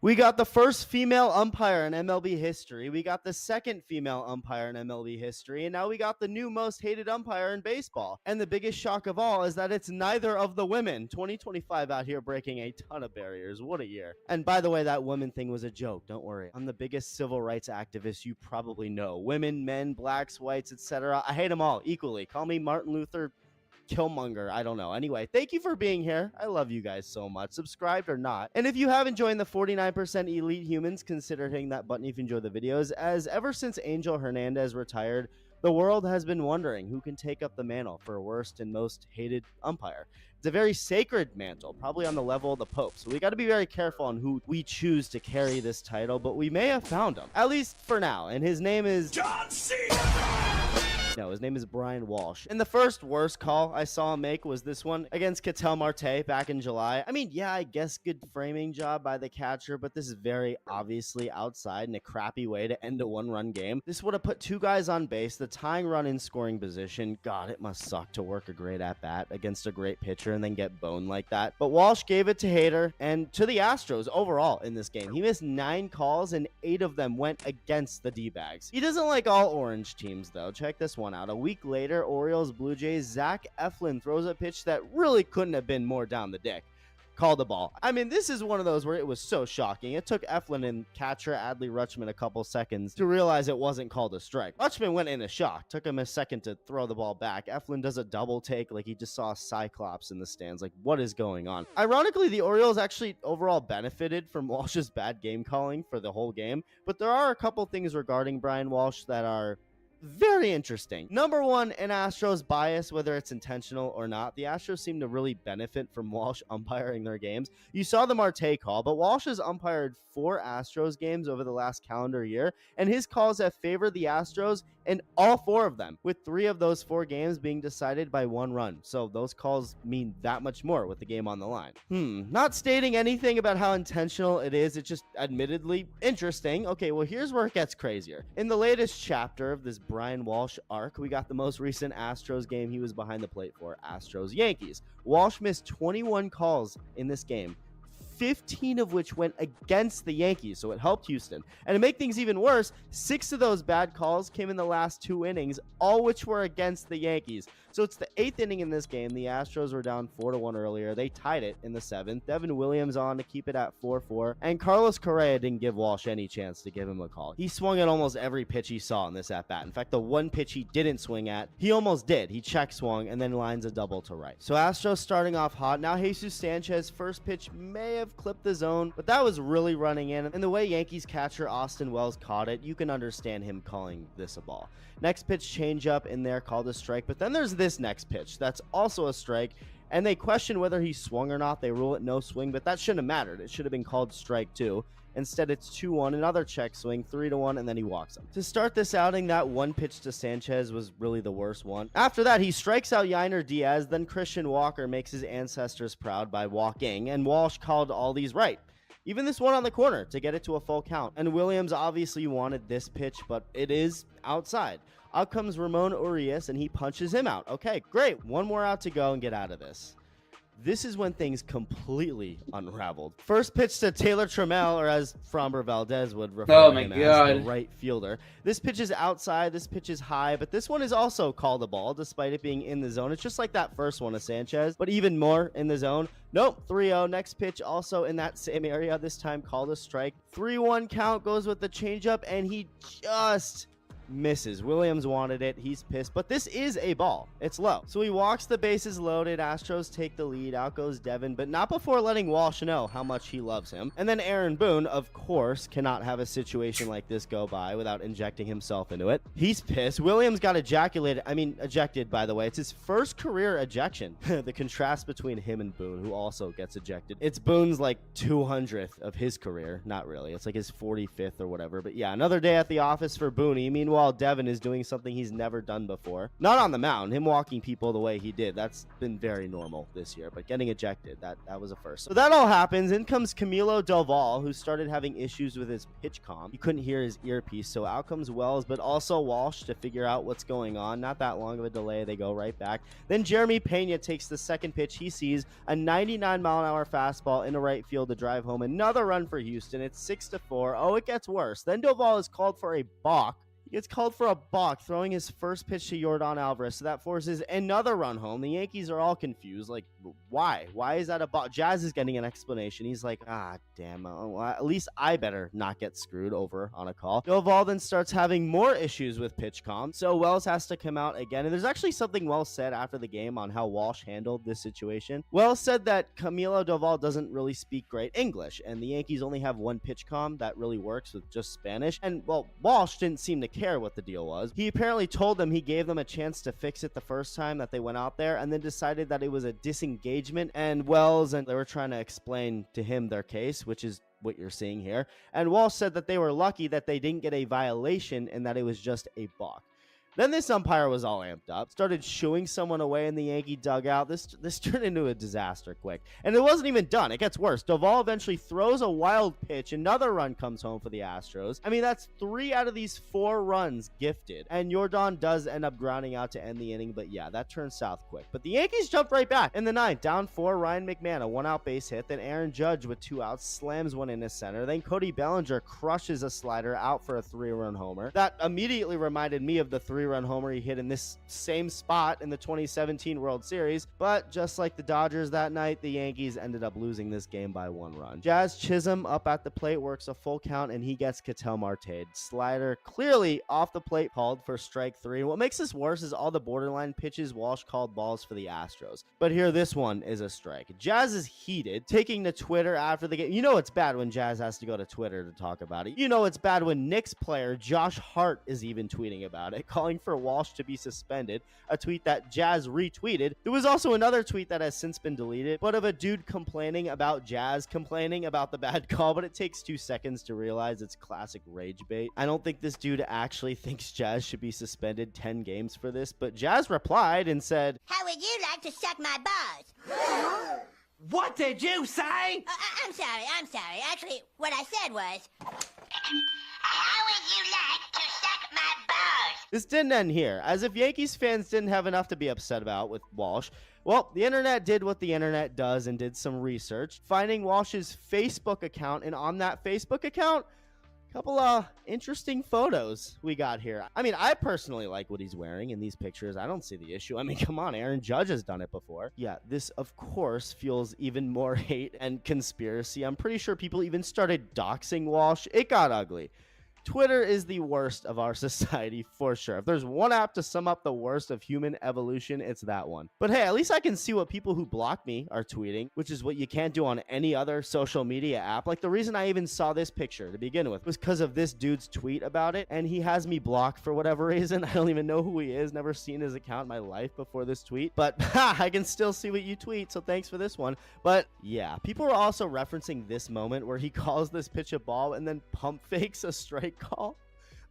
We got the first female umpire in MLB history. We got the second female umpire in MLB history. And now we got the new most hated umpire in baseball. And the biggest shock of all is that it's neither of the women. 2025 out here breaking a ton of barriers. What a year. And by the way, that woman thing was a joke. Don't worry. I'm the biggest civil rights activist you probably know. Women, men, blacks, whites, etc. I hate them all equally. Call me Martin Luther Killmonger. I don't know. Anyway, thank you for being here. I love you guys so much. Subscribed or not. And if you haven't joined the 49% Elite Humans, consider hitting that button if you enjoy the videos, as ever since Angel Hernandez retired, the world has been wondering who can take up the mantle for worst and most hated umpire. It's a very sacred mantle, probably on the level of the Pope. So we got to be very careful on who we choose to carry this title, but we may have found him, at least for now. And his name is John Cena. No, his name is Brian Walsh. And the first worst call I saw him make was this one against Ketel Marte back in July. I mean, yeah, I guess good framing job by the catcher, but this is very obviously outside and a crappy way to end a one-run game. This would have put two guys on base, the tying run in scoring position. God, it must suck to work a great at-bat against a great pitcher and then get boned like that. But Walsh gave it to Hader and to the Astros overall in this game. He missed 9 calls and 8 of them went against the D-bags. He doesn't like all orange teams, though. Check this one out. A week later, Orioles Blue Jays, Zach Eflin throws a pitch that really couldn't have been more down the dick. Called the ball. I mean, this is one of those where it was so shocking. It took Eflin and catcher Adley Rutschman a couple seconds to realize it wasn't called a strike. Rutschman went in a shock. Took him a second to throw the ball back. Eflin does a double take like he just saw a Cyclops in the stands. Like, what is going on? Ironically, the Orioles actually overall benefited from Walsh's bad game calling for the whole game, but there are a couple things regarding Brian Walsh that are very interesting. Number one, an Astros bias, whether it's intentional or not. The Astros seem to really benefit from Walsh umpiring their games. You saw the Marte call, but Walsh has umpired 4 Astros games over the last calendar year, and his calls have favored the Astros in all 4 of them, with 3 of those 4 games being decided by 1 run. So those calls mean that much more with the game on the line. Not stating anything about how intentional it is. It's just admittedly interesting. Okay, well, here's where it gets crazier. In the latest chapter of this Brian Walsh arc, we got the most recent Astros game he was behind the plate for, Astros-Yankees. Walsh missed 21 calls in this game, 15 of which went against the Yankees, so it helped Houston. And to make things even worse, 6 of those bad calls came in the last 2 innings, all which were against the Yankees. So it's the 8th inning in this game. The Astros were down 4-1 earlier. They tied it in the 7th. Devin Williams on to keep it at 4-4. And Carlos Correa didn't give Walsh any chance to give him a call. He swung at almost every pitch he saw in this at-bat. In fact, the one pitch he didn't swing at, he almost did. He check swung and then lines a double to right. So Astros starting off hot. Now Jesus Sanchez, first pitch may have clipped the zone, but that was really running in. And the way Yankees catcher Austin Wells caught it, you can understand him calling this a ball. Next pitch changeup in there, called a strike. But then there's this next pitch that's also a strike, and they question whether he swung or not. They rule it no swing, but that shouldn't have mattered. It should have been called strike 2. Instead, it's 2-1, another check swing, 3-1, and then he walks him. To start this outing, that one pitch to Sanchez was really the worst one. After that, he strikes out Yainer Diaz, then Christian Walker makes his ancestors proud by walking, and Walsh called all these right. Even this one on the corner to get it to a full count. And Williams obviously wanted this pitch, but it is outside. Out comes Ramon Urias, and he punches him out. Okay, great. One more out to go and get out of this. This is when things completely unraveled. First pitch to Taylor Trammell, or as Framber Valdez would refer to him as, the right fielder. This pitch is outside, this pitch is high, but this one is also called a ball, despite it being in the zone. It's just like that first one of Sanchez, but even more in the zone. Nope, 3-0. Next pitch also in that same area, this time called a strike. 3-1 count, goes with the changeup, and he just misses. Williams wanted it. He's pissed, but this is a ball. It's low. So he walks the bases loaded. Astros take the lead. Out goes Devin, but not before letting Walsh know how much he loves him. And then Aaron Boone, of course, cannot have a situation like this go by without injecting himself into it. He's pissed. Williams got ejected, by the way. It's his first career ejection. The contrast between him and Boone, who also gets ejected. It's Boone's like 200th of his career. Not really. It's like his 45th or whatever. But yeah, another day at the office for Boone. Meanwhile, Meanwhile, Devin is doing something he's never done before. Not on the mound, him walking people the way he did. That's been very normal this year, but getting ejected, that was a first. So that all happens. In comes Camilo Doval, who started having issues with his pitch comm. He couldn't hear his earpiece, so out comes Wells, but also Walsh to figure out what's going on. Not that long of a delay, they go right back. Then Jeremy Pena takes the second pitch. He sees a 99-mile-an-hour fastball into right field to drive home another run for Houston. It's 6-4. Oh, it gets worse. Then Doval is called for a balk. He gets called for a balk, throwing his first pitch to Yordan Alvarez, so that forces another run home. The Yankees are all confused. Like, why? Why is that a balk? Jazz is getting an explanation. He's like, damn, well, at least I better not get screwed over on a call. Doval then starts having more issues with pitch comm, so Wells has to come out again. And there's actually something Wells said after the game on how Walsh handled this situation. Wells said that Camilo Doval doesn't really speak great English, and the Yankees only have one pitch comm that really works with just Spanish. And, well, Walsh didn't seem to care what the deal was. He apparently told them he gave them a chance to fix it the first time that they went out there, and then decided that it was a disengagement, and Wells and they were trying to explain to him their case, which is what you're seeing here. And Walsh said that they were lucky that they didn't get a violation and that it was just a balk. Then this umpire was all amped up, started shooing someone away in the Yankee dugout. This turned into a disaster quick. And it wasn't even done. It gets worse. Doval eventually throws a wild pitch. Another run comes home for the Astros. I mean, that's 3 out of these 4 runs gifted. And Yordan does end up grounding out to end the inning. But yeah, that turns south quick. But the Yankees jumped right back. In the 9th, down 4, Ryan McMahon, a 1-out base hit. Then Aaron Judge with 2 outs slams one into center. Then Cody Bellinger crushes a slider out for a 3-run homer. That immediately reminded me of the 3-run homer he hit in this same spot in the 2017 World Series, but just like the Dodgers that night, the Yankees ended up losing this game by 1 run. Jazz Chisholm up at the plate works a full count, and he gets Ketel Marte. Slider clearly off the plate, called for strike 3. And what makes this worse is all the borderline pitches Walsh called balls for the Astros. But here, this one is a strike. Jazz is heated, taking to Twitter after the game. You know it's bad when Jazz has to go to Twitter to talk about it. You know it's bad when Knicks player Josh Hart is even tweeting about it, calling for Walsh to be suspended, a tweet that Jazz retweeted. There was also another tweet that has since been deleted, but of a dude complaining about Jazz complaining about the bad call, but it takes 2 seconds to realize it's classic rage bait. I don't think this dude actually thinks Jazz should be suspended 10 games for this, but Jazz replied and said, "How would you like to suck my balls?" What did you say? I'm sorry. Actually, what I said was, "How would you like to suck my balls?" This didn't end here. As if Yankees fans didn't have enough to be upset about with Walsh, well, the internet did what the internet does and did some research, finding Walsh's Facebook account, and on that Facebook account, a couple of interesting photos we got here. I mean, I personally like what he's wearing in these pictures. I don't see the issue. I mean, come on, Aaron Judge has done it before. Yeah, this, of course, fuels even more hate and conspiracy. I'm pretty sure people even started doxing Walsh. It got ugly. Twitter is the worst of our society for sure. If there's one app to sum up the worst of human evolution, it's that one. But hey, at least I can see what people who block me are tweeting, which is what you can't do on any other social media app. Like, the reason I even saw this picture to begin with was because of this dude's tweet about it, and he has me blocked for whatever reason. I don't even know who he is, never seen his account in my life before this tweet, but I can still see what you tweet, so thanks for this one. But yeah, people are also referencing this moment where he calls this pitch a ball and then pump fakes a strike call.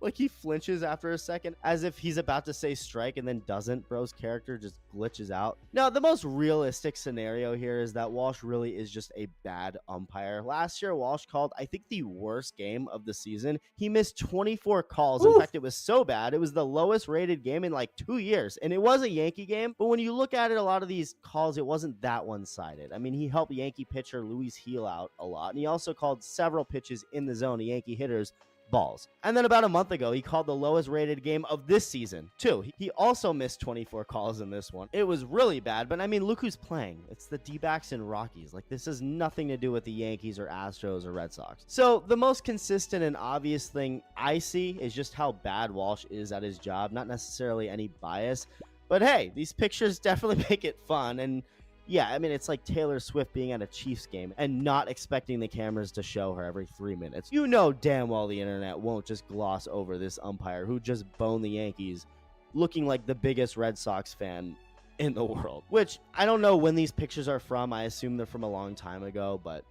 Like, he flinches after a second as if he's about to say strike and then doesn't. Bro's character just glitches out. Now, the most realistic scenario here is that Walsh really is just a bad umpire. Last year, Walsh called, I think, the worst game of the season. He missed 24 calls. In fact, it was so bad, it was the lowest rated game in like 2 years. And it was a Yankee game, but when you look at it, a lot of these calls, it wasn't that one-sided. I mean, he helped Yankee pitcher Luis Gil out a lot, and he also called several pitches in the zone to Yankee hitters balls. And then about a month ago, he called the lowest rated game of this season too. He also missed 24 calls in this one. It was really bad, but I mean, look who's playing. It's the D-backs and Rockies. Like, this has nothing to do with the Yankees or Astros or Red Sox. So the most consistent and obvious thing I see is just how bad Walsh is at his job, not necessarily any bias. But hey, these pictures definitely make it fun. And yeah, I mean, it's like Taylor Swift being at a Chiefs game and not expecting the cameras to show her every 3 minutes. You know damn well the internet won't just gloss over this umpire who just boned the Yankees, looking like the biggest Red Sox fan in the world. Which, I don't know when these pictures are from. I assume they're from a long time ago, but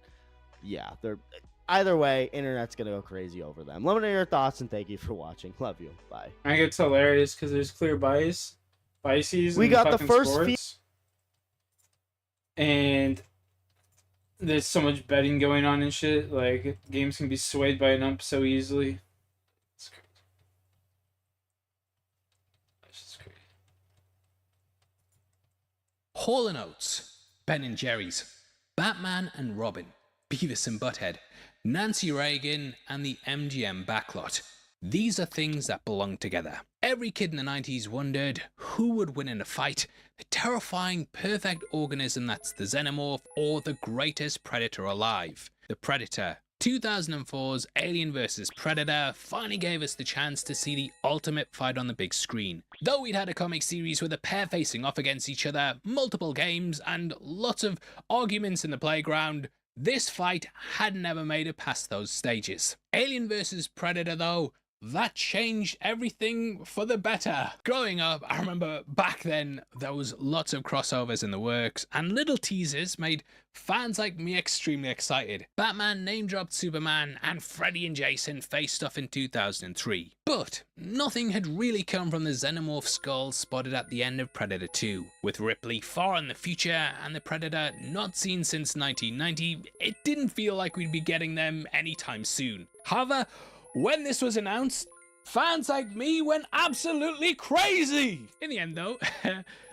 yeah, Either way, internet's gonna go crazy over them. Let me know your thoughts, and thank you for watching. Love you. Bye. I think it's hilarious because there's clear biases. We in got the fucking first sports. And there's so much betting going on and shit. Like, games can be swayed by an ump so easily. It's crazy. That's just crazy. Hall & Oates, Ben and Jerry's, Batman and Robin, Beavis and Butthead, Nancy Reagan, and the MGM backlot. These are things that belong together. Every kid in the 90s wondered who would win in a fight, the terrifying perfect organism that's the xenomorph or the greatest predator alive, the Predator. 2004's Alien vs. Predator finally gave us the chance to see the ultimate fight on the big screen. Though we'd had a comic series with a pair facing off against each other, multiple games, and lots of arguments in the playground, this fight had never made it past those stages. Alien vs. Predator though, that changed everything for the better. Growing up, I remember back then there was lots of crossovers in the works, and little teasers made fans like me extremely excited. Batman name-dropped Superman, and Freddy and Jason faced off in 2003. But nothing had really come from the xenomorph skull spotted at the end of Predator 2. With Ripley far in the future and the Predator not seen since 1990, it didn't feel like we'd be getting them anytime soon. However, when this was announced, fans like me went absolutely crazy! In the end though,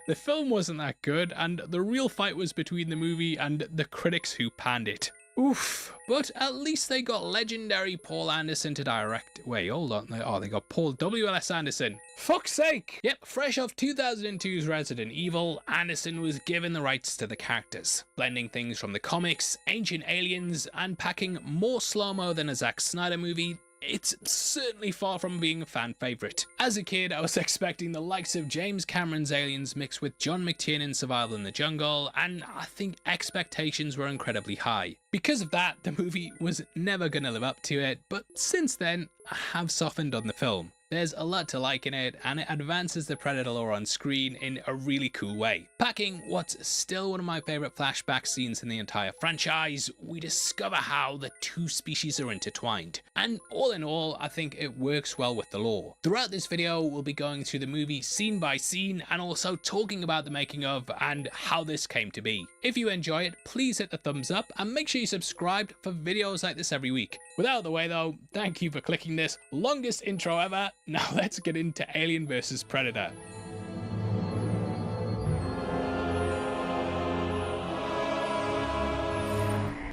the film wasn't that good, and the real fight was between the movie and the critics who panned it. Oof, but at least they got legendary Paul Anderson to direct. Wait, hold on. Oh, they got Paul W.L.S. Anderson. Fuck's sake! Yep, fresh off 2002's Resident Evil, Anderson was given the rights to the characters, blending things from the comics, ancient aliens, and packing more slow-mo than a Zack Snyder movie. It's certainly far from being a fan favourite. As a kid, I was expecting the likes of James Cameron's Aliens mixed with John McTiernan's Survival in the Jungle, and I think expectations were incredibly high. Because of that, the movie was never gonna live up to it, but since then, I have softened on the film. There's a lot to like in it, and it advances the Predator lore on screen in a really cool way. Packing what's still one of my favourite flashback scenes in the entire franchise, we discover how the two species are intertwined. And all in all, I think it works well with the lore. Throughout this video, we'll be going through the movie scene by scene, and also talking about the making of and how this came to be. If you enjoy it, please hit the thumbs up, and make sure you subscribe for videos like this every week. With that out of the way though, thank you for clicking this longest intro ever. Now let's get into Alien vs. Predator.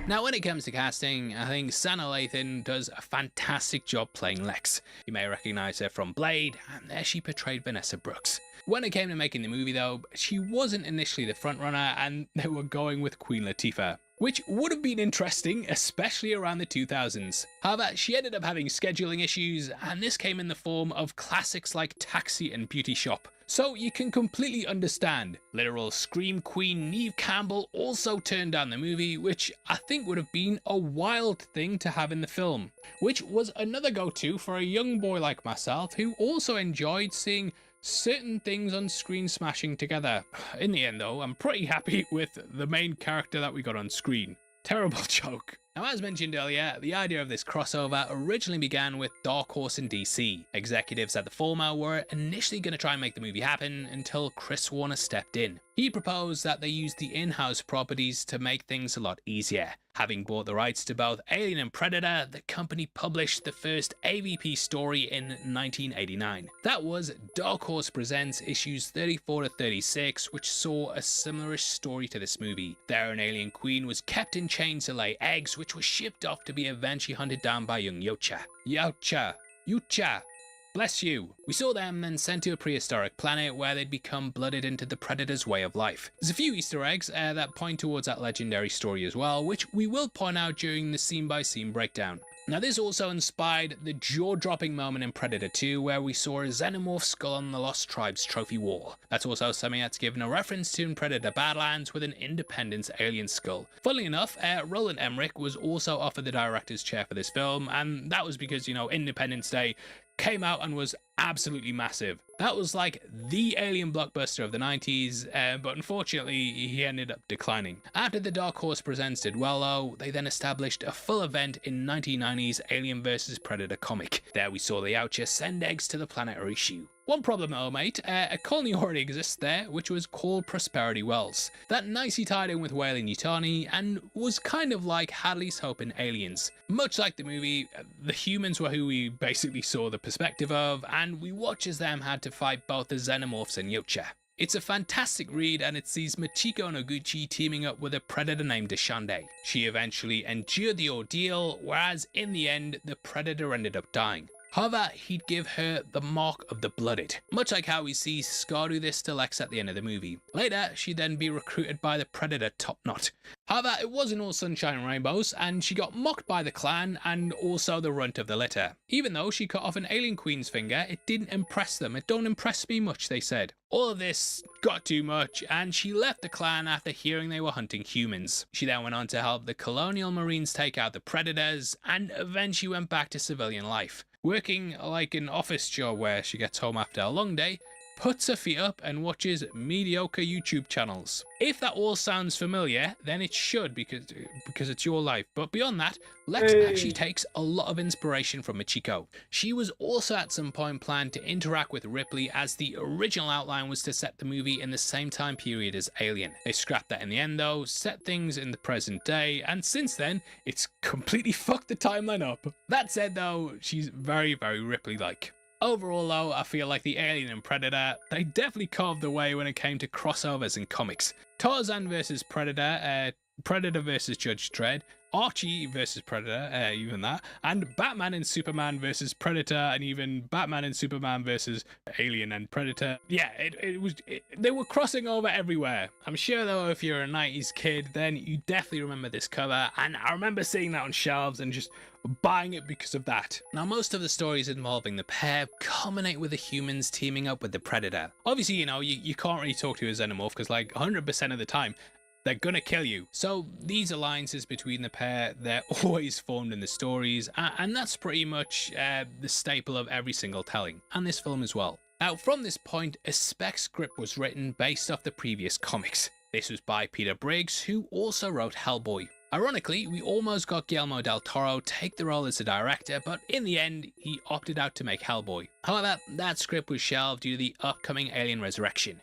Now when it comes to casting, I think Sanaa Lathan does a fantastic job playing Lex. You may recognise her from Blade, and there she portrayed Vanessa Brooks. When it came to making the movie though, she wasn't initially the frontrunner, and they were going with Queen Latifah, which would have been interesting, especially around the 2000s. However, she ended up having scheduling issues, and this came in the form of classics like Taxi and Beauty Shop. So you can completely understand. Literal Scream Queen Neve Campbell also turned down the movie, which I think would have been a wild thing to have in the film, which was another go-to for a young boy like myself who also enjoyed seeing certain things on screen smashing together. In the end though, I'm pretty happy with the main character that we got on screen. Terrible joke. Now as mentioned earlier, the idea of this crossover originally began with Dark Horse and DC. Executives at the former were initially going to try and make the movie happen until Chris Warner stepped in. He proposed that they use the in-house properties to make things a lot easier. Having bought the rights to both Alien and Predator, the company published the first AVP story in 1989. That was Dark Horse Presents issues 34 to 36, which saw a similarish story to this movie. Their own alien queen was kept in chains to lay eggs, which was shipped off to be eventually hunted down by young Yucha. Bless you. We saw them then sent to a prehistoric planet where they'd become blooded into the Predator's way of life. There's a few Easter eggs that point towards that legendary story as well, which we will point out during the scene-by-scene breakdown. Now this also inspired the jaw-dropping moment in Predator 2 where we saw a xenomorph skull on the Lost Tribes trophy wall. That's also something that's given a reference to in Predator Badlands with an Independence alien skull. Funnily enough, Roland Emmerich was also offered the director's chair for this film, and that was because, you know, Independence Day came out and was absolutely massive. That was like the alien blockbuster of the 90s, but unfortunately he ended up declining. After the Dark Horse Presents did well though, they then established a full event in 1990's Alien vs Predator comic. There we saw the Oucher send eggs to the planet Arishu. One problem though, mate, a colony already exists there, which was called Prosperity Wells. That nicely tied in with Weyland-Yutani and was kind of like Hadley's Hope in Aliens. Much like the movie, the humans were who we basically saw the perspective of, and we watch as them had to fight both the Xenomorphs and Yucha. It's a fantastic read, and it sees Machiko Noguchi teaming up with a predator named Deshande. She eventually endured the ordeal, whereas in the end, the predator ended up dying. However, he'd give her the mark of the blooded, much like how we see Scar do this to Lex at the end of the movie. Later, she'd then be recruited by the Predator Top Knot. However, it wasn't all sunshine and rainbows, and she got mocked by the clan and also the runt of the litter. Even though she cut off an alien queen's finger, it didn't impress them. It don't impress me much, they said. All of this got too much, and she left the clan after hearing they were hunting humans. She then went on to help the Colonial Marines take out the Predators, and eventually went back to civilian life, working like an office job where she gets home after a long day, puts her feet up and watches mediocre YouTube channels. If that all sounds familiar, then it should, because it's your life. But beyond that, Lex actually takes a lot of inspiration from Machiko. She was also at some point planned to interact with Ripley, as the original outline was to set the movie in the same time period as Alien. They scrapped that in the end though, set things in the present day, and since then, it's completely fucked the timeline up. That said though, she's very, very Ripley-like. Overall though, I feel like the Alien and Predator, they definitely carved the way when it came to crossovers in comics. Tarzan vs Predator, Predator vs Judge Dredd, Archie vs Predator, even that, and Batman and Superman vs Predator, and even Batman and Superman vs Alien and Predator. Yeah, they were crossing over everywhere. I'm sure though, if you're a 90s kid, then you definitely remember this cover, and I remember seeing that on shelves and just buying it because of that. Now, most of the stories involving the pair culminate with the humans teaming up with the Predator. Obviously, you know, you can't really talk to a Xenomorph because like 100% of the time, they're gonna kill you. So these alliances between the pair, they're always formed in the stories, and that's pretty much the staple of every single telling, and this film as well. Now, from this point, a spec script was written based off the previous comics. This was by Peter Briggs, who also wrote Hellboy. Ironically, we almost got Guillermo del Toro take the role as a director, but in the end, he opted out to make Hellboy. However, that script was shelved due to the upcoming Alien Resurrection.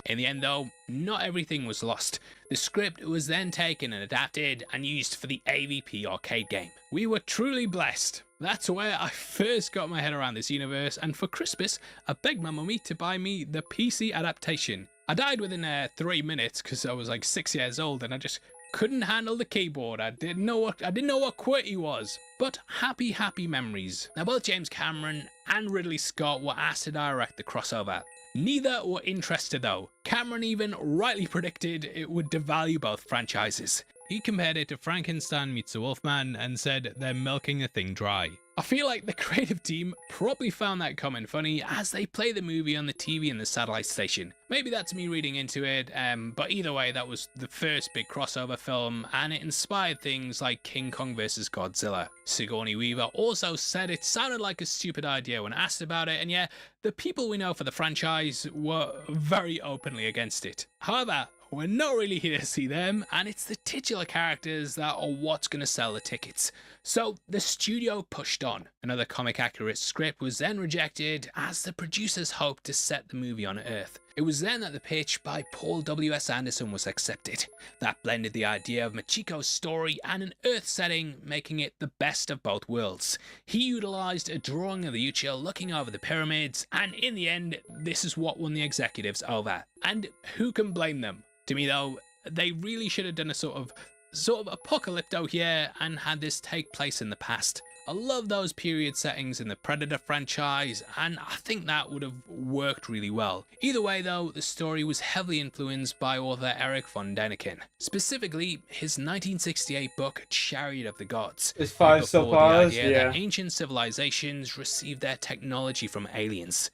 In the end though, not everything was lost. The script was then taken and adapted and used for the AVP arcade game. We were truly blessed. That's where I first got my head around this universe, and for Christmas, I begged my mummy to buy me the PC adaptation. I died within 3 minutes because I was like 6 years old and I just couldn't handle the keyboard. I didn't know what QWERTY was. But happy memories. Now, both James Cameron and Ridley Scott were asked to direct the crossover. Neither were interested though. Cameron even rightly predicted it would devalue both franchises. He compared it to Frankenstein meets the Wolfman and said they're milking the thing dry. I feel like the creative team probably found that comment funny as they play the movie on the TV in the satellite station. Maybe that's me reading into it, but either way, that was the first big crossover film, and it inspired things like King Kong vs Godzilla. Sigourney Weaver also said it sounded like a stupid idea when asked about it, and yeah, the people we know for the franchise were very openly against it. However, we're not really here to see them, and it's the titular characters that are what's going to sell the tickets. So the studio pushed on. Another comic-accurate script was then rejected as the producers hoped to set the movie on Earth. It was then that the pitch by Paul W.S. Anderson was accepted. That blended the idea of Machiko's story and an Earth setting, making it the best of both worlds. He utilized a drawing of the Yucha looking over the pyramids, and in the end, this is what won the executives over. And who can blame them? To me though, they really should have done a sort of apocalypto here and had this take place in the past. I love those period settings in the Predator franchise, and I think that would have worked really well. Either way though, the story was heavily influenced by author Erich von Däniken, specifically his 1968 book Chariot of the Gods. Is 5 still paused? Yeah. Yeah. That ancient civilizations received their technology from aliens.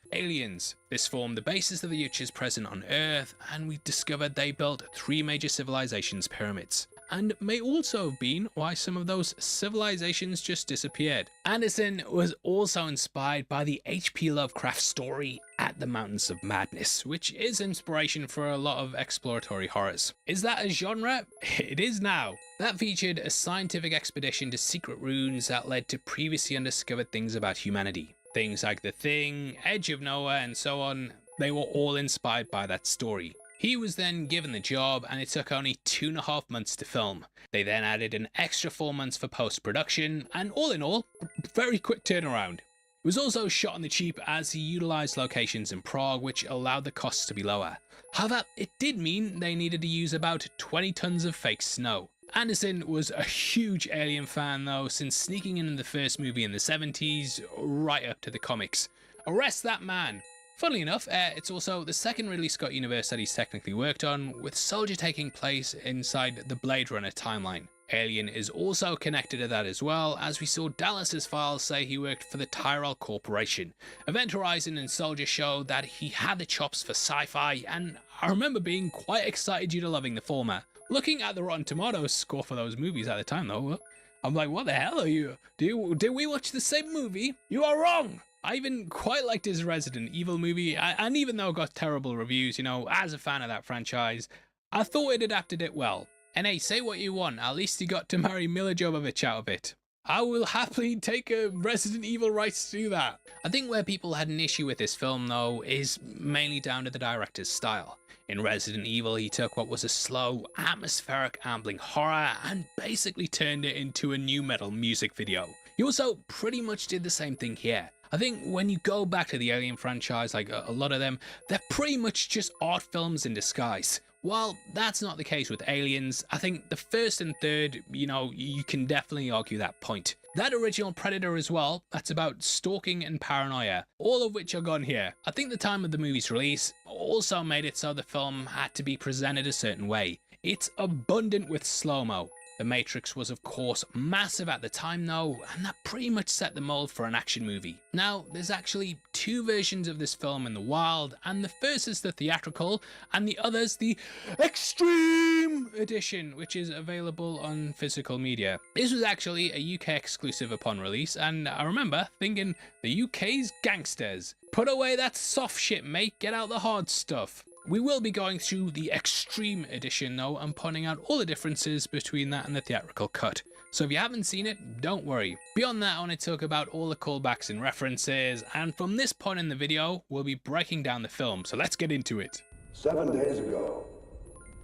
This formed the basis of the Yuchas present on Earth, and we discovered they built 3 major civilizations' pyramids. and may also have been why some of those civilizations just disappeared. Anderson was also inspired by the H.P. Lovecraft story At the Mountains of Madness, which is inspiration for a lot of exploratory horrors. Is that a genre? It is now. That featured a scientific expedition to secret ruins that led to previously undiscovered things about humanity. Things like The Thing, Edge of Nowhere, and so on, they were all inspired by that story. He was then given the job, and it took only 2.5 months to film. They then added an extra 4 months for post-production, and all in all, very quick turnaround. It was also shot on the cheap as he utilised locations in Prague, which allowed the costs to be lower. However, it did mean they needed to use about 20 tons of fake snow. Anderson was a huge Alien fan though, since sneaking in the first movie in the 70s, right up to the comics. Arrest that man! Funnily enough, it's also the second Ridley Scott universe that he's technically worked on, with Soldier taking place inside the Blade Runner timeline. Alien is also connected to that as well, as we saw Dallas's files say he worked for the Tyrell Corporation. Event Horizon and Soldier showed that he had the chops for sci-fi, and I remember being quite excited due to loving the former. Looking at the Rotten Tomatoes score for those movies at the time though, I'm like, what the hell are you? Did we watch the same movie? You are wrong! I even quite liked his Resident Evil movie, and even though it got terrible reviews, you know, as a fan of that franchise, I thought it adapted it well. And hey, say what you want, at least he got to marry Mila Jovovich out of it. I will happily take a Resident Evil rights to do that. I think where people had an issue with this film though is mainly down to the director's style. In Resident Evil, he took what was a slow, atmospheric, ambling horror and basically turned it into a nu metal music video. He also pretty much did the same thing here. I think when you go back to the Alien franchise, like a lot of them, they're pretty much just art films in disguise. While that's not the case with Aliens, I think the first and third, you know, you can definitely argue that point. That original Predator as well, that's about stalking and paranoia, all of which are gone here. I think the time of the movie's release also made it so the film had to be presented a certain way. It's abundant with slow-mo. The Matrix was of course massive at the time though, and that pretty much set the mold for an action movie. Now, there's actually 2 versions of this film in the wild, and the first is the theatrical, and the other's the Extreme Edition, which is available on physical media. This was actually a UK exclusive upon release, and I remember thinking, the UK's gangsters. Put away that soft shit, mate, get out the hard stuff. We will be going through the Extreme Edition though and pointing out all the differences between that and the theatrical cut. So if you haven't seen it, don't worry. Beyond that, I want to talk about all the callbacks and references, and from this point in the video, we'll be breaking down the film, so let's get into it. 7 days ago,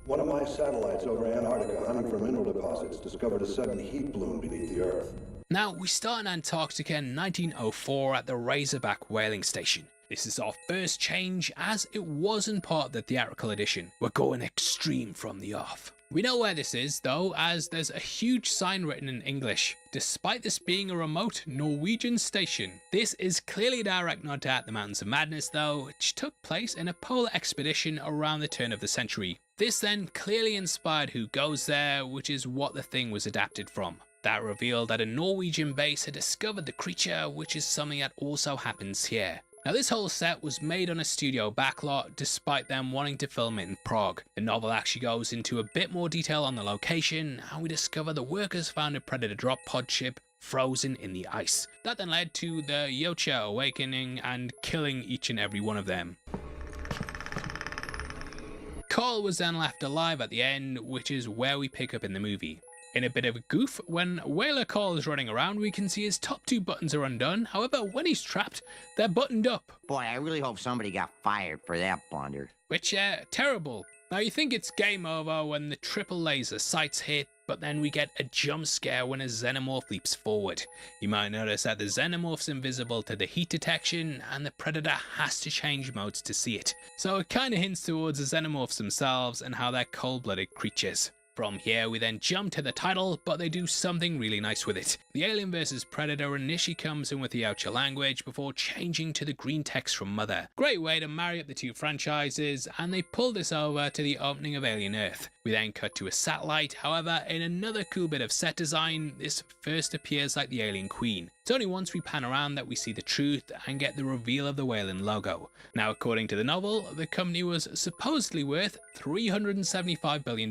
one of my satellites over Antarctica hunting for mineral deposits discovered a sudden heat bloom beneath the Earth. Now, we start in Antarctica in 1904 at the Razorback whaling station. This is our first change, as it wasn't part of the theatrical edition. We're going extreme from the off. We know where this is though, as there's a huge sign written in English. Despite this being a remote Norwegian station, this is clearly a direct nod to At the Mountains of Madness though, which took place in a polar expedition around the turn of the century. This then clearly inspired Who Goes There, which is what The Thing was adapted from. That revealed that a Norwegian base had discovered the creature, which is something that also happens here. Now, this whole set was made on a studio backlot despite them wanting to film it in Prague. The novel actually goes into a bit more detail on the location, and we discover the workers found a Predator drop pod ship frozen in the ice. That then led to the Yocha awakening and killing each and every one of them. Carl was then left alive at the end, which is where we pick up in the movie. In a bit of a goof, when Whaler Carl is running around, we can see his top 2 buttons are undone. However, when he's trapped, they're buttoned up. Boy, I really hope somebody got fired for that blunder. Which, terrible. Now, you think it's game over when the triple laser sights hit, but then we get a jump scare when a xenomorph leaps forward. You might notice that the xenomorph's invisible to the heat detection, and the Predator has to change modes to see it. So it kinda hints towards the xenomorphs themselves and how they're cold-blooded creatures. From here, we then jump to the title, but they do something really nice with it. The Alien vs Predator initially comes in with the Ouija language before changing to the green text from Mother. Great way to marry up the 2 franchises, and they pull this over to the opening of Alien Earth. We then cut to a satellite. However, in another cool bit of set design, this first appears like the Alien Queen. It's only once we pan around that we see the truth and get the reveal of the Weyland logo. Now, according to the novel, the company was supposedly worth $375 billion.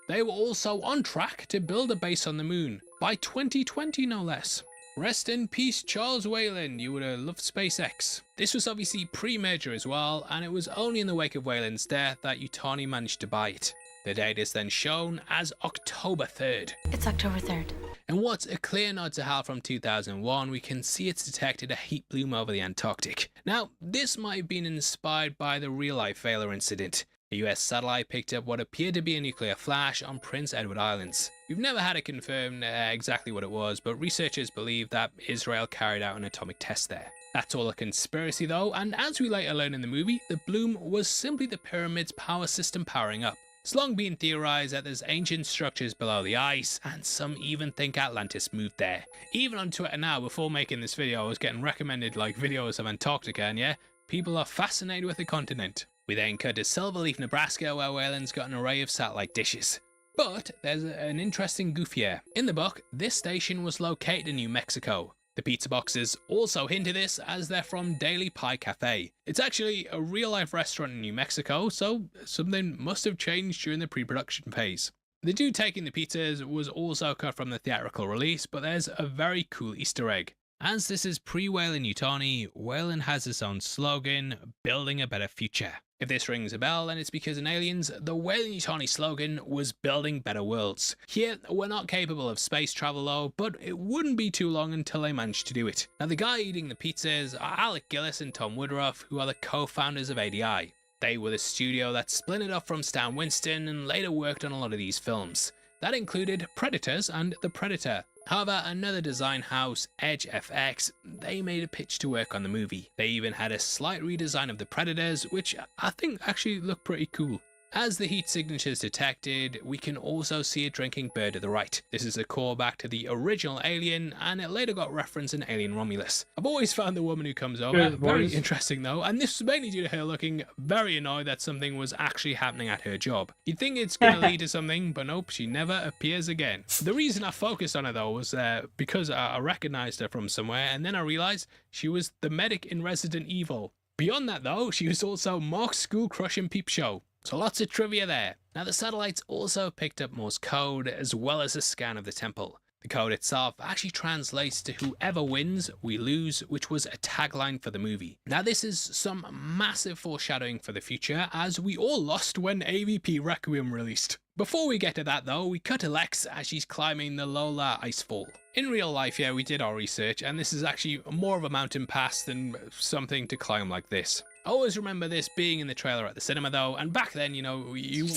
They they were also on track to build a base on the moon by 2020 no less. Rest in peace, Charles Whalen, you would have loved SpaceX. This was obviously pre-merger as well, and it was only in the wake of Whalen's death that Yutani managed to buy it. The date is then shown as October 3rd. It's October 3rd. And what's a clear nod to HAL from 2001, we can see it's detected a heat bloom over the Antarctic. Now, this might have been inspired by the real-life Vela incident. A US satellite picked up what appeared to be a nuclear flash on Prince Edward Islands. We've never had it confirmed exactly what it was, but researchers believe that Israel carried out an atomic test there. That's all a conspiracy though, and as we later learn in the movie, the bloom was simply the pyramid's power system powering up. It's long been theorized that there's ancient structures below the ice, and some even think Atlantis moved there. Even on Twitter now, before making this video, I was getting recommended like videos of Antarctica, and yeah, people are fascinated with the continent. We then cut to Silverleaf, Nebraska, where Whalen's got an array of satellite dishes. But there's an interesting goof here. In the book, this station was located in New Mexico. The pizza boxes also hint at this as they're from Daily Pie Cafe. It's actually a real-life restaurant in New Mexico, so something must have changed during the pre-production phase. The dude taking the pizzas was also cut from the theatrical release, but there's a very cool Easter egg. As this is pre-Whalen Yutani, Whalen has his own slogan, building a better future. If this rings a bell, then it's because in Aliens, the Whalen Yutani slogan was building better worlds. Here, we're not capable of space travel though, but it wouldn't be too long until they managed to do it. Now the guy eating the pizzas are Alec Gillis and Tom Woodruff, who are the co-founders of ADI. They were the studio that split it off from Stan Winston and later worked on a lot of these films. That included Predators and The Predator. However, another design house, Edge FX, they made a pitch to work on the movie. They even had a slight redesign of the Predators, which I think actually looked pretty cool. As the heat signatures detected, we can also see a drinking bird to the right. This is a callback to the original Alien, and it later got referenced in Alien Romulus. I've always found the woman who comes over very interesting though, and this was mainly due to her looking very annoyed that something was actually happening at her job. You'd think it's going to lead to something, but nope, she never appears again. The reason I focused on her though was because I recognized her from somewhere, and then I realized she was the medic in Resident Evil. Beyond that though, she was also Mark's school crush in Peep Show. So lots of trivia there. Now the satellites also picked up Morse code as well as a scan of the temple. The code itself actually translates to whoever wins, we lose, which was a tagline for the movie. Now this is some massive foreshadowing for the future, as we all lost when AVP Requiem released. Before we get to that though, we cut to Lex as she's climbing the Lola Icefall. In real life, yeah, we did our research, and this is actually more of a mountain pass than something to climb like this. I always remember this being in the trailer at the cinema though, and back then, you know,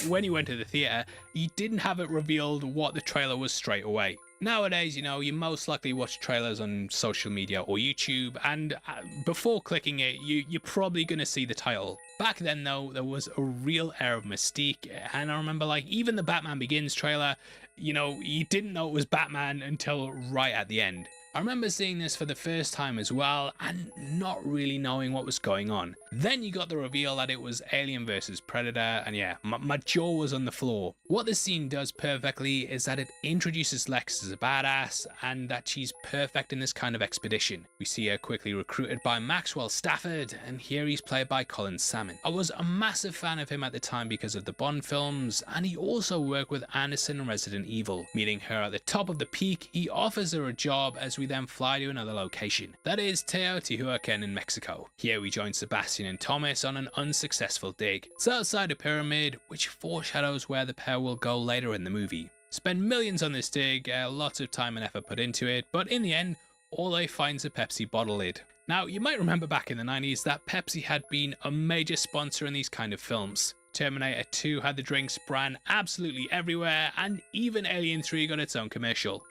when you went to the theater, you didn't have it revealed what the trailer was straight away. Nowadays, you know, you most likely watch trailers on social media or YouTube, and before clicking it, you're probably going to see the title. Back then though, there was a real air of mystique, and I remember like even the Batman Begins trailer, you know, you didn't know it was Batman until right at the end. I remember seeing this for the first time as well and not really knowing what was going on. Then you got the reveal that it was Alien vs Predator, and yeah, my jaw was on the floor. What this scene does perfectly is that it introduces Lex as a badass and that she's perfect in this kind of expedition. We see her quickly recruited by Maxwell Stafford, and here he's played by Colin Salmon. I was a massive fan of him at the time because of the Bond films, and he also worked with Anderson in Resident Evil. Meeting her at the top of the peak, he offers her a job as we then fly to another location. That is Teotihuacan in Mexico. Here we join Sebastian and Thomas on an unsuccessful dig. It's outside a pyramid, which foreshadows where the pair will go later in the movie. Spend millions on this dig, lots of time and effort put into it, but in the end, all they find is a Pepsi bottle lid. Now, you might remember back in the 90s that Pepsi had been a major sponsor in these kind of films. Terminator 2 had the drinks brand absolutely everywhere, and even Alien 3 got its own commercial.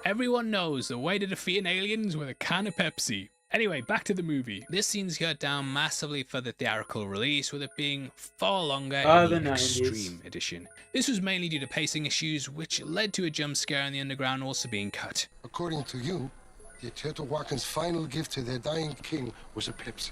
Everyone knows the way to defeat an alien is with a can of Pepsi. Anyway, back to the movie. This scene's cut down massively for the theatrical release, with it being far longer in the Extreme edition. This was mainly due to pacing issues, which led to a jump scare in the underground also being cut. According to you, the Teotihuacan's final gift to their dying king was a Pepsi.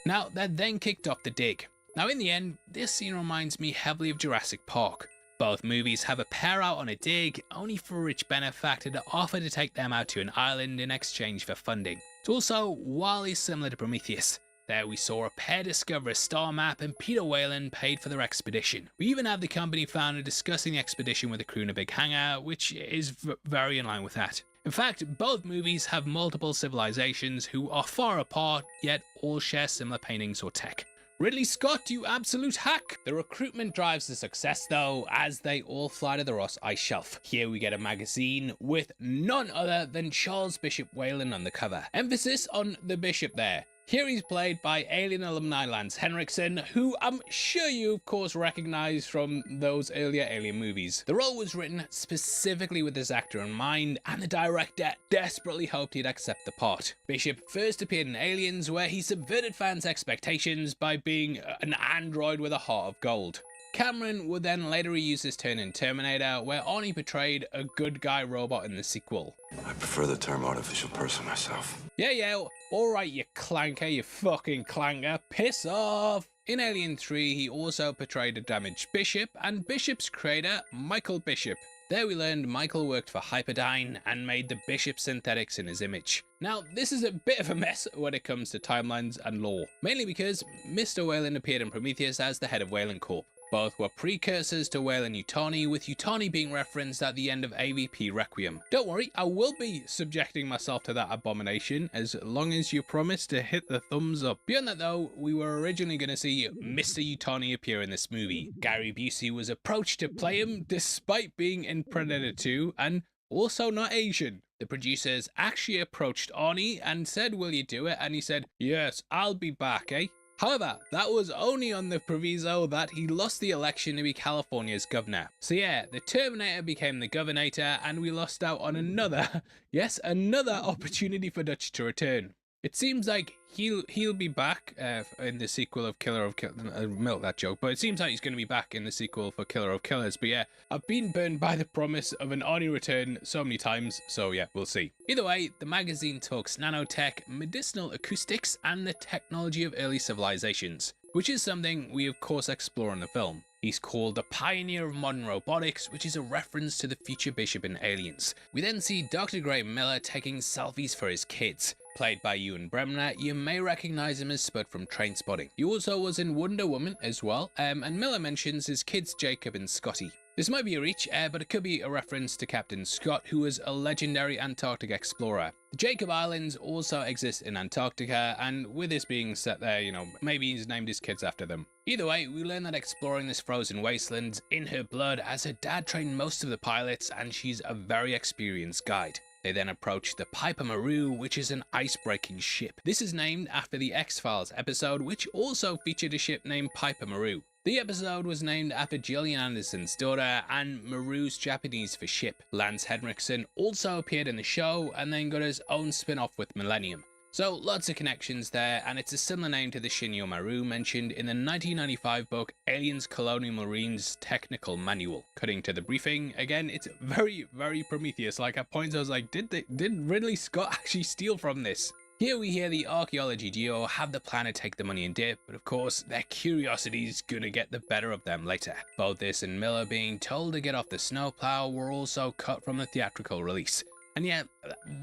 Now, that then kicked off the dig. Now, in the end, this scene reminds me heavily of Jurassic Park. Both movies have a pair out on a dig, only for a rich benefactor to offer to take them out to an island in exchange for funding. It's also wildly similar to Prometheus. There we saw a pair discover a star map and Peter Whalen paid for their expedition. We even have the company founder discussing the expedition with the crew in a big hangar, which is very in line with that. In fact, both movies have multiple civilizations who are far apart, yet all share similar paintings or tech. Ridley Scott, you absolute hack! The recruitment drives the success though, as they all fly to the Ross Ice Shelf. Here we get a magazine with none other than Charles Bishop Whalen on the cover. Emphasis on the Bishop there. Here he's played by Alien alumni Lance Henriksen, who I'm sure you of course recognize from those earlier Alien movies. The role was written specifically with this actor in mind, and the director desperately hoped he'd accept the part. Bishop first appeared in Aliens, where he subverted fans' expectations by being an android with a heart of gold. Cameron would then later reuse this turn in Terminator, where Arnie portrayed a good guy robot in the sequel. I prefer the term artificial person myself. Yeah, alright you clanker, you fucking clanker, piss off! In Alien 3, he also portrayed a damaged Bishop, and Bishop's creator, Michael Bishop. There we learned Michael worked for Hyperdyne and made the Bishop synthetics in his image. Now, this is a bit of a mess when it comes to timelines and lore, mainly because Mr. Whalen appeared in Prometheus as the head of Whalen Corp. Both were precursors to Weyland-Yutani, with Yutani being referenced at the end of AVP Requiem. Don't worry, I will be subjecting myself to that abomination as long as you promise to hit the thumbs up. Beyond that though, we were originally going to see Mr. Yutani appear in this movie. Gary Busey was approached to play him despite being in Predator 2 and also not Asian. The producers actually approached Arnie and said, "Will you do it?" And he said, "Yes, I'll be back, eh?" However, that was only on the proviso that he lost the election to be California's governor. So yeah, the Terminator became the Governator, and we lost out on another, yes, another opportunity for Dutch to return. It seems like he'll be back in the sequel of Killer of milk that joke, but it seems like he's going to be back in the sequel for Killer of Killers. But yeah, I've been burned by the promise of an Arnie return so many times, so yeah, we'll see. Either way, the magazine talks nanotech, medicinal acoustics, and the technology of early civilizations, which is something we of course explore in the film. He's called the pioneer of modern robotics, which is a reference to the future Bishop in Aliens. We then see Dr. Graham Miller taking selfies for his kids. Played by Ewan Bremner, you may recognize him as Spud from Trainspotting. He also was in Wonder Woman as well, and Miller mentions his kids Jacob and Scotty. This might be a reach, but it could be a reference to Captain Scott, who was a legendary Antarctic explorer. The Jacob Islands also exist in Antarctica, and with this being set there, you know, maybe he's named his kids after them. Either way, we learn that exploring this frozen wasteland's in her blood, as her dad trained most of the pilots, and she's a very experienced guide. They then approach the Piper Maru, which is an ice-breaking ship. This is named after the X-Files episode, which also featured a ship named Piper Maru. The episode was named after Gillian Anderson's daughter, and Maru's Japanese for ship. Lance Henriksen also appeared in the show, and then got his own spin-off with Millennium. So lots of connections there, and it's a similar name to the Shinyo Maru mentioned in the 1995 book Aliens Colonial Marines Technical Manual. Cutting to the briefing, again, it's very, very Prometheus. Like at points I was like, did Ridley Scott actually steal from this? Here we hear the archaeology duo have the plan to take the money and dip, but of course their curiosity's gonna get the better of them later. Both this and Miller being told to get off the snowplow were also cut from the theatrical release. And yet,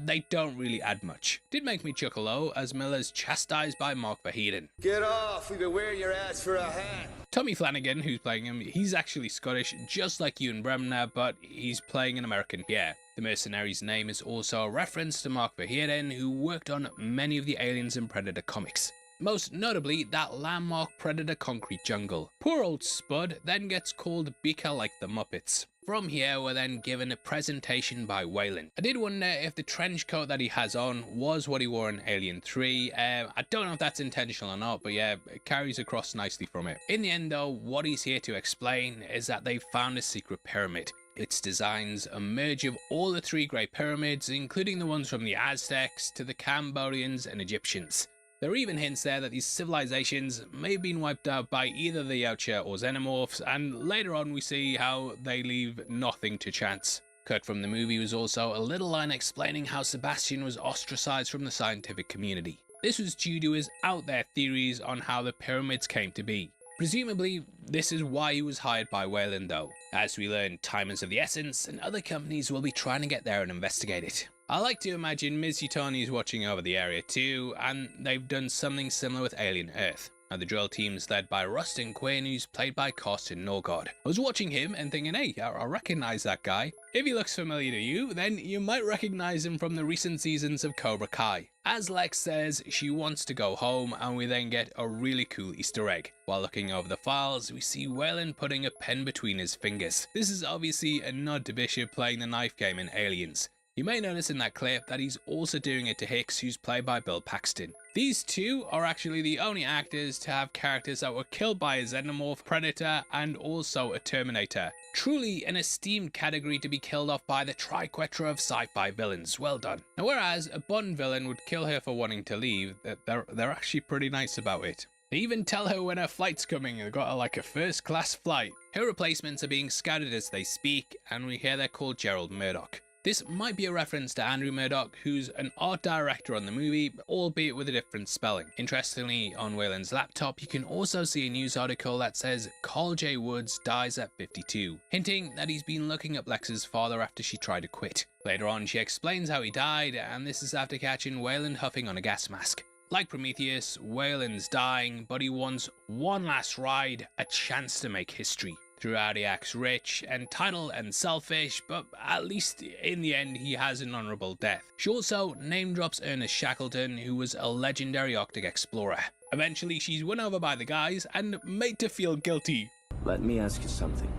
they don't really add much. Did make me chuckle though, as Miller's chastised by Mark Verheiden. Get off, we've been wearing your ass for a hat. Tommy Flanagan, who's playing him, he's actually Scottish, just like Ewan Bremner, but he's playing an American here. The mercenary's name is also a reference to Mark Verheiden, who worked on many of the Aliens and Predator comics. Most notably, that landmark Predator concrete jungle. Poor old Spud then gets called Beaker like the Muppets. From here, we're then given a presentation by Whalen. I did wonder if the trench coat that he has on was what he wore in Alien 3. I don't know if that's intentional or not, but yeah, it carries across nicely from it. In the end though, what he's here to explain is that they found a secret pyramid. Its designs a merge of all the three Great Pyramids, including the ones from the Aztecs to the Cambodians and Egyptians. There are even hints there that these civilizations may have been wiped out by either the Yautja or Xenomorphs, and later on we see how they leave nothing to chance. Cut from the movie was also a little line explaining how Sebastian was ostracized from the scientific community. This was due to his out there theories on how the pyramids came to be. Presumably, this is why he was hired by Weyland though. As we learn, time is of the essence, and other companies will be trying to get there and investigate it. I like to imagine Ms. Yutani is watching over the area too, and they've done something similar with Alien Earth. Now, the drill team's led by Rustin Quinn, who's played by Carsten Norgård. I was watching him and thinking, hey, I recognize that guy. If he looks familiar to you, then you might recognize him from the recent seasons of Cobra Kai. As Lex says, she wants to go home, and we then get a really cool Easter egg. While looking over the files, we see Weyland putting a pen between his fingers. This is obviously a nod to Bishop playing the knife game in Aliens. You may notice in that clip that he's also doing it to Hicks, who's played by Bill Paxton. These two are actually the only actors to have characters that were killed by a xenomorph, predator, and also a Terminator. Truly an esteemed category to be killed off by the triquetra of sci-fi villains. Well done. Now, whereas a Bond villain would kill her for wanting to leave, they're actually pretty nice about it. They even tell her when her flight's coming. They've got her like a first-class flight. Her replacements are being scouted as they speak, and we hear they're called Gerald Murdoch. This might be a reference to Andrew Murdoch, who's an art director on the movie, albeit with a different spelling. Interestingly, on Weyland's laptop, you can also see a news article that says Carl J. Woods dies at 52, hinting that he's been looking up Lex's father after she tried to quit. Later on, she explains how he died, and this is after catching Weyland huffing on a gas mask. Like Prometheus, Weyland's dying, but he wants one last ride, a chance to make history. Throughout he acts rich, entitled and selfish, but at least in the end he has an honourable death. She also name drops Ernest Shackleton, who was a legendary Arctic explorer. Eventually she's won over by the guys and made to feel guilty. Let me ask you something.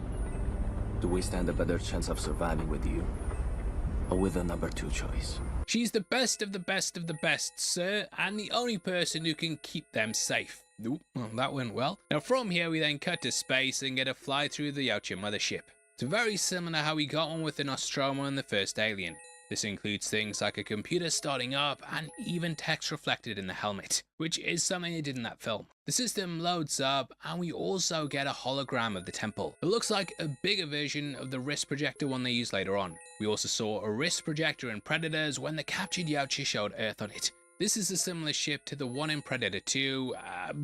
Do we stand a better chance of surviving with you, or with the number 2 choice? She's the best of the best of the best, sir, and the only person who can keep them safe. Ooh, well, that went well. Now from here we then cut to space and get a fly through the Yautja mothership. It's very similar to how we got on with the Nostromo in the first Alien. This includes things like a computer starting up and even text reflected in the helmet, which is something they did in that film. The system loads up and we also get a hologram of the temple. It looks like a bigger version of the wrist projector one they used later on. We also saw a wrist projector in Predators when the captured Yautja showed Earth on it. This is a similar ship to the one in Predator 2,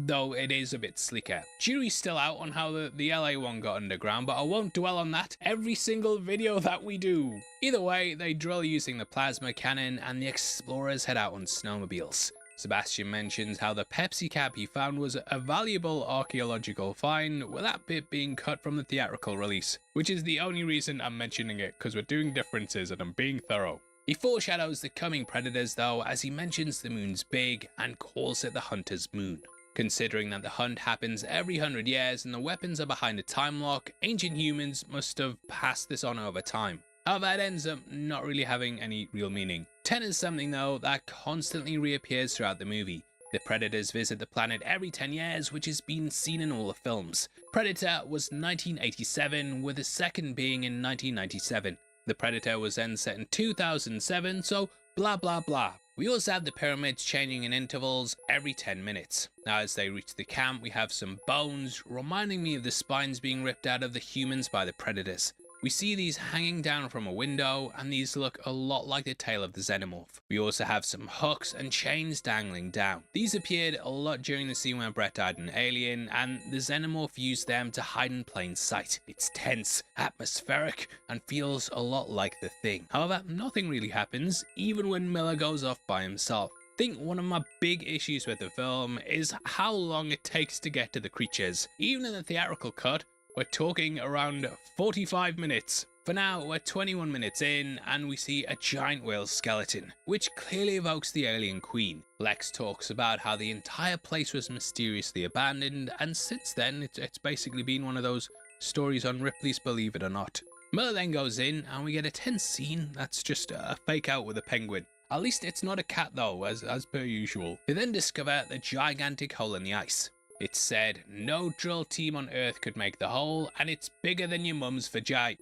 though it is a bit sleeker. Jury's still out on how the LA one got underground, but I won't dwell on that every single video that we do. Either way, they drill using the plasma cannon and the explorers head out on snowmobiles. Sebastian mentions how the Pepsi cap he found was a valuable archaeological find, with that bit being cut from the theatrical release, which is the only reason I'm mentioning it, because we're doing differences and I'm being thorough. He foreshadows the coming Predators though, as he mentions the moon's big and calls it the Hunter's Moon. Considering that the hunt happens every 100 years and the weapons are behind a time lock, ancient humans must have passed this on over time. However, it ends up not really having any real meaning. 10 is something though that constantly reappears throughout the movie. The Predators visit the planet every 10 years, which has been seen in all the films. Predator was 1987, with the second being in 1997. The Predator was then set in 2007, so blah blah blah. We also have the pyramids changing in intervals every 10 minutes. Now as they reach the camp, we have some bones, reminding me of the spines being ripped out of the humans by the Predators. We see these hanging down from a window, and these look a lot like the tail of the xenomorph. We also have some hooks and chains dangling down. These appeared a lot during the scene where Brett died in Alien, and the xenomorph used them to hide in plain sight. It's tense, atmospheric, and feels a lot like The Thing. However, nothing really happens, even when Miller goes off by himself. I think one of my big issues with the film is how long it takes to get to the creatures. Even in the theatrical cut, we're talking around 45 minutes. For now, we're 21 minutes in, and we see a giant whale skeleton, which clearly evokes the alien queen. Lex talks about how the entire place was mysteriously abandoned, and since then, it's basically been one of those stories on Ripley's Believe It or Not. Miller then goes in, and we get a tense scene that's just a fake out with a penguin. At least it's not a cat though, as per usual. They then discover the gigantic hole in the ice. It's said no drill team on Earth could make the hole, and it's bigger than your mum's vagina.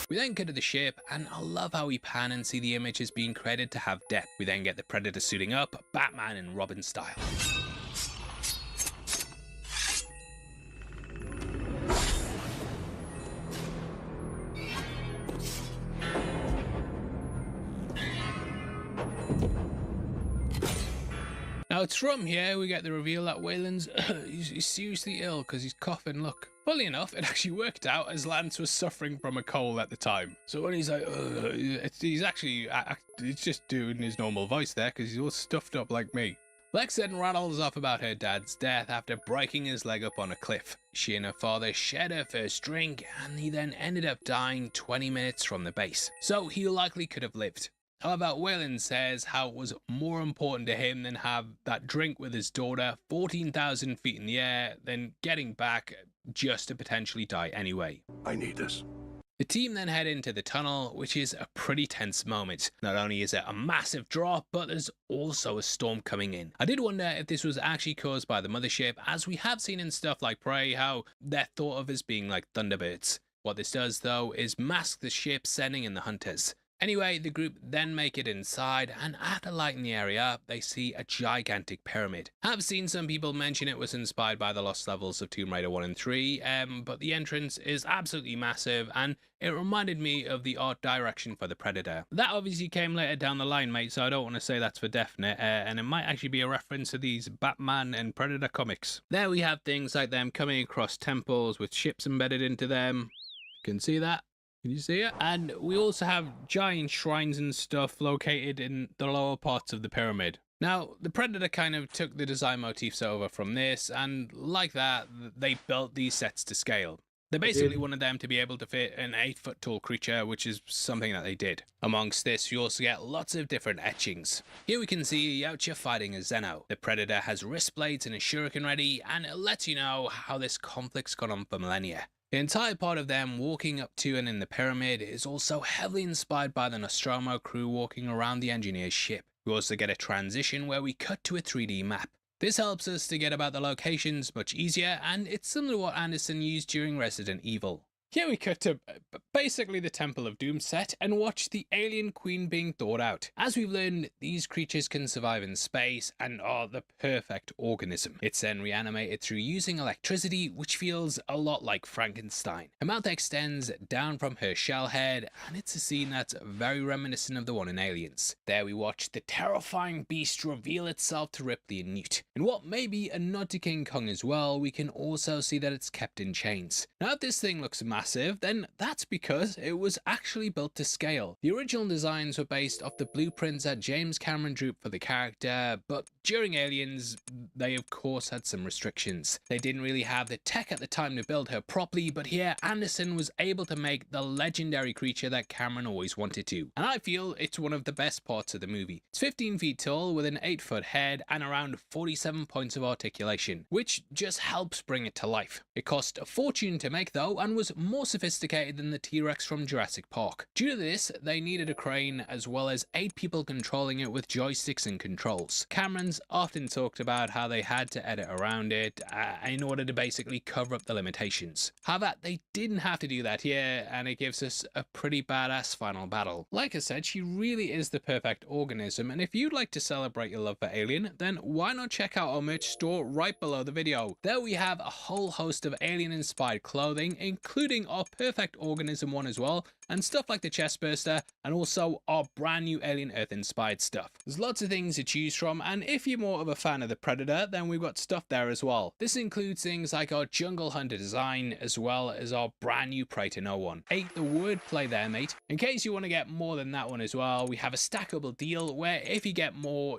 We then cut to the ship, and I love how we pan and see the image is being created to have depth. We then get the Predator suiting up, Batman and Robin style. Now Now it's from here we get the reveal that Wayland's he's seriously ill because he's coughing. Look. Funnily enough, it actually worked out as Lance was suffering from a cold at the time. So when he's like, he's actually he's just doing his normal voice there because he's all stuffed up like me. Lex then rattles off about her dad's death after breaking his leg up on a cliff. She and her father shared her first drink, and he then ended up dying 20 minutes from the base. So he likely could have lived. However, Wayland says how it was more important to him than have that drink with his daughter 14,000 feet in the air than getting back just to potentially die anyway. I need this. The team then head into the tunnel, which is a pretty tense moment. Not only is it a massive drop, but there's also a storm coming in. I did wonder if this was actually caused by the mothership, as we have seen in stuff like Prey how they're thought of as being like Thunderbirds. What this does though is mask the ship sending in the hunters. Anyway, the group then make it inside, and after lighting the area up, they see a gigantic pyramid. I've seen some people mention it was inspired by the lost levels of Tomb Raider 1 and 3, but the entrance is absolutely massive, and it reminded me of the art direction for the Predator. That obviously came later down the line, mate, so I don't want to say that's for definite, and it might actually be a reference to these Batman and Predator comics. There we have things like them coming across temples with ships embedded into them. You can see that. Can you see it? And we also have giant shrines and stuff located in the lower parts of the pyramid. Now, the Predator kind of took the design motifs over from this, and like that, they built these sets to scale. They basically wanted them to be able to fit an 8-foot tall creature, which is something that they did. Amongst this, you also get lots of different etchings. Here we can see Yautja fighting a Zeno. The Predator has wrist blades and a shuriken ready, and it lets you know how this conflict's gone on for millennia. The entire part of them walking up to and in the pyramid is also heavily inspired by the Nostromo crew walking around the engineer's ship. We also get a transition where we cut to a 3D map. This helps us to get about the locations much easier, and it's similar to what Anderson used during Resident Evil. Here we cut to basically the Temple of Doom set and watch the alien queen being thawed out. As we've learned, these creatures can survive in space and are the perfect organism. It's then reanimated through using electricity, which feels a lot like Frankenstein. Her mouth extends down from her shell head, and it's a scene that's very reminiscent of the one in Aliens. There we watch the terrifying beast reveal itself to Ripley and Newt. In what may be a nod to King Kong as well, we can also see that it's kept in chains. Now if this thing looks massive, then that's because it was actually built to scale. The original designs were based off the blueprints that James Cameron drew for the character, but during Aliens, they of course had some restrictions. They didn't really have the tech at the time to build her properly, but here Anderson was able to make the legendary creature that Cameron always wanted to. And I feel it's one of the best parts of the movie. It's 15 feet tall with an 8-foot head and around 47 points of articulation, which just helps bring it to life. It cost a fortune to make though, and was more sophisticated than the T-Rex from Jurassic Park. Due to this, they needed a crane as well as 8 people controlling it with joysticks and controls. Cameron's often talked about how they had to edit around it in order to basically cover up the limitations. However, they didn't have to do that here, and it gives us a pretty badass final battle. Like I said, she really is the perfect organism, and if you'd like to celebrate your love for Alien, then why not check out our merch store right below the video. There we have a whole host of Alien-inspired clothing, including our Perfect Organism one as well, and stuff like the Chestburster, and also our brand new Alien Earth inspired stuff. There's lots of things to choose from, and if you're more of a fan of the Predator, then we've got stuff there as well. This includes things like our Jungle Hunter design, as well as our brand new Praetor No one. Ain't the wordplay there, mate. In case you want to get more than that one as well, we have a stackable deal where if you get more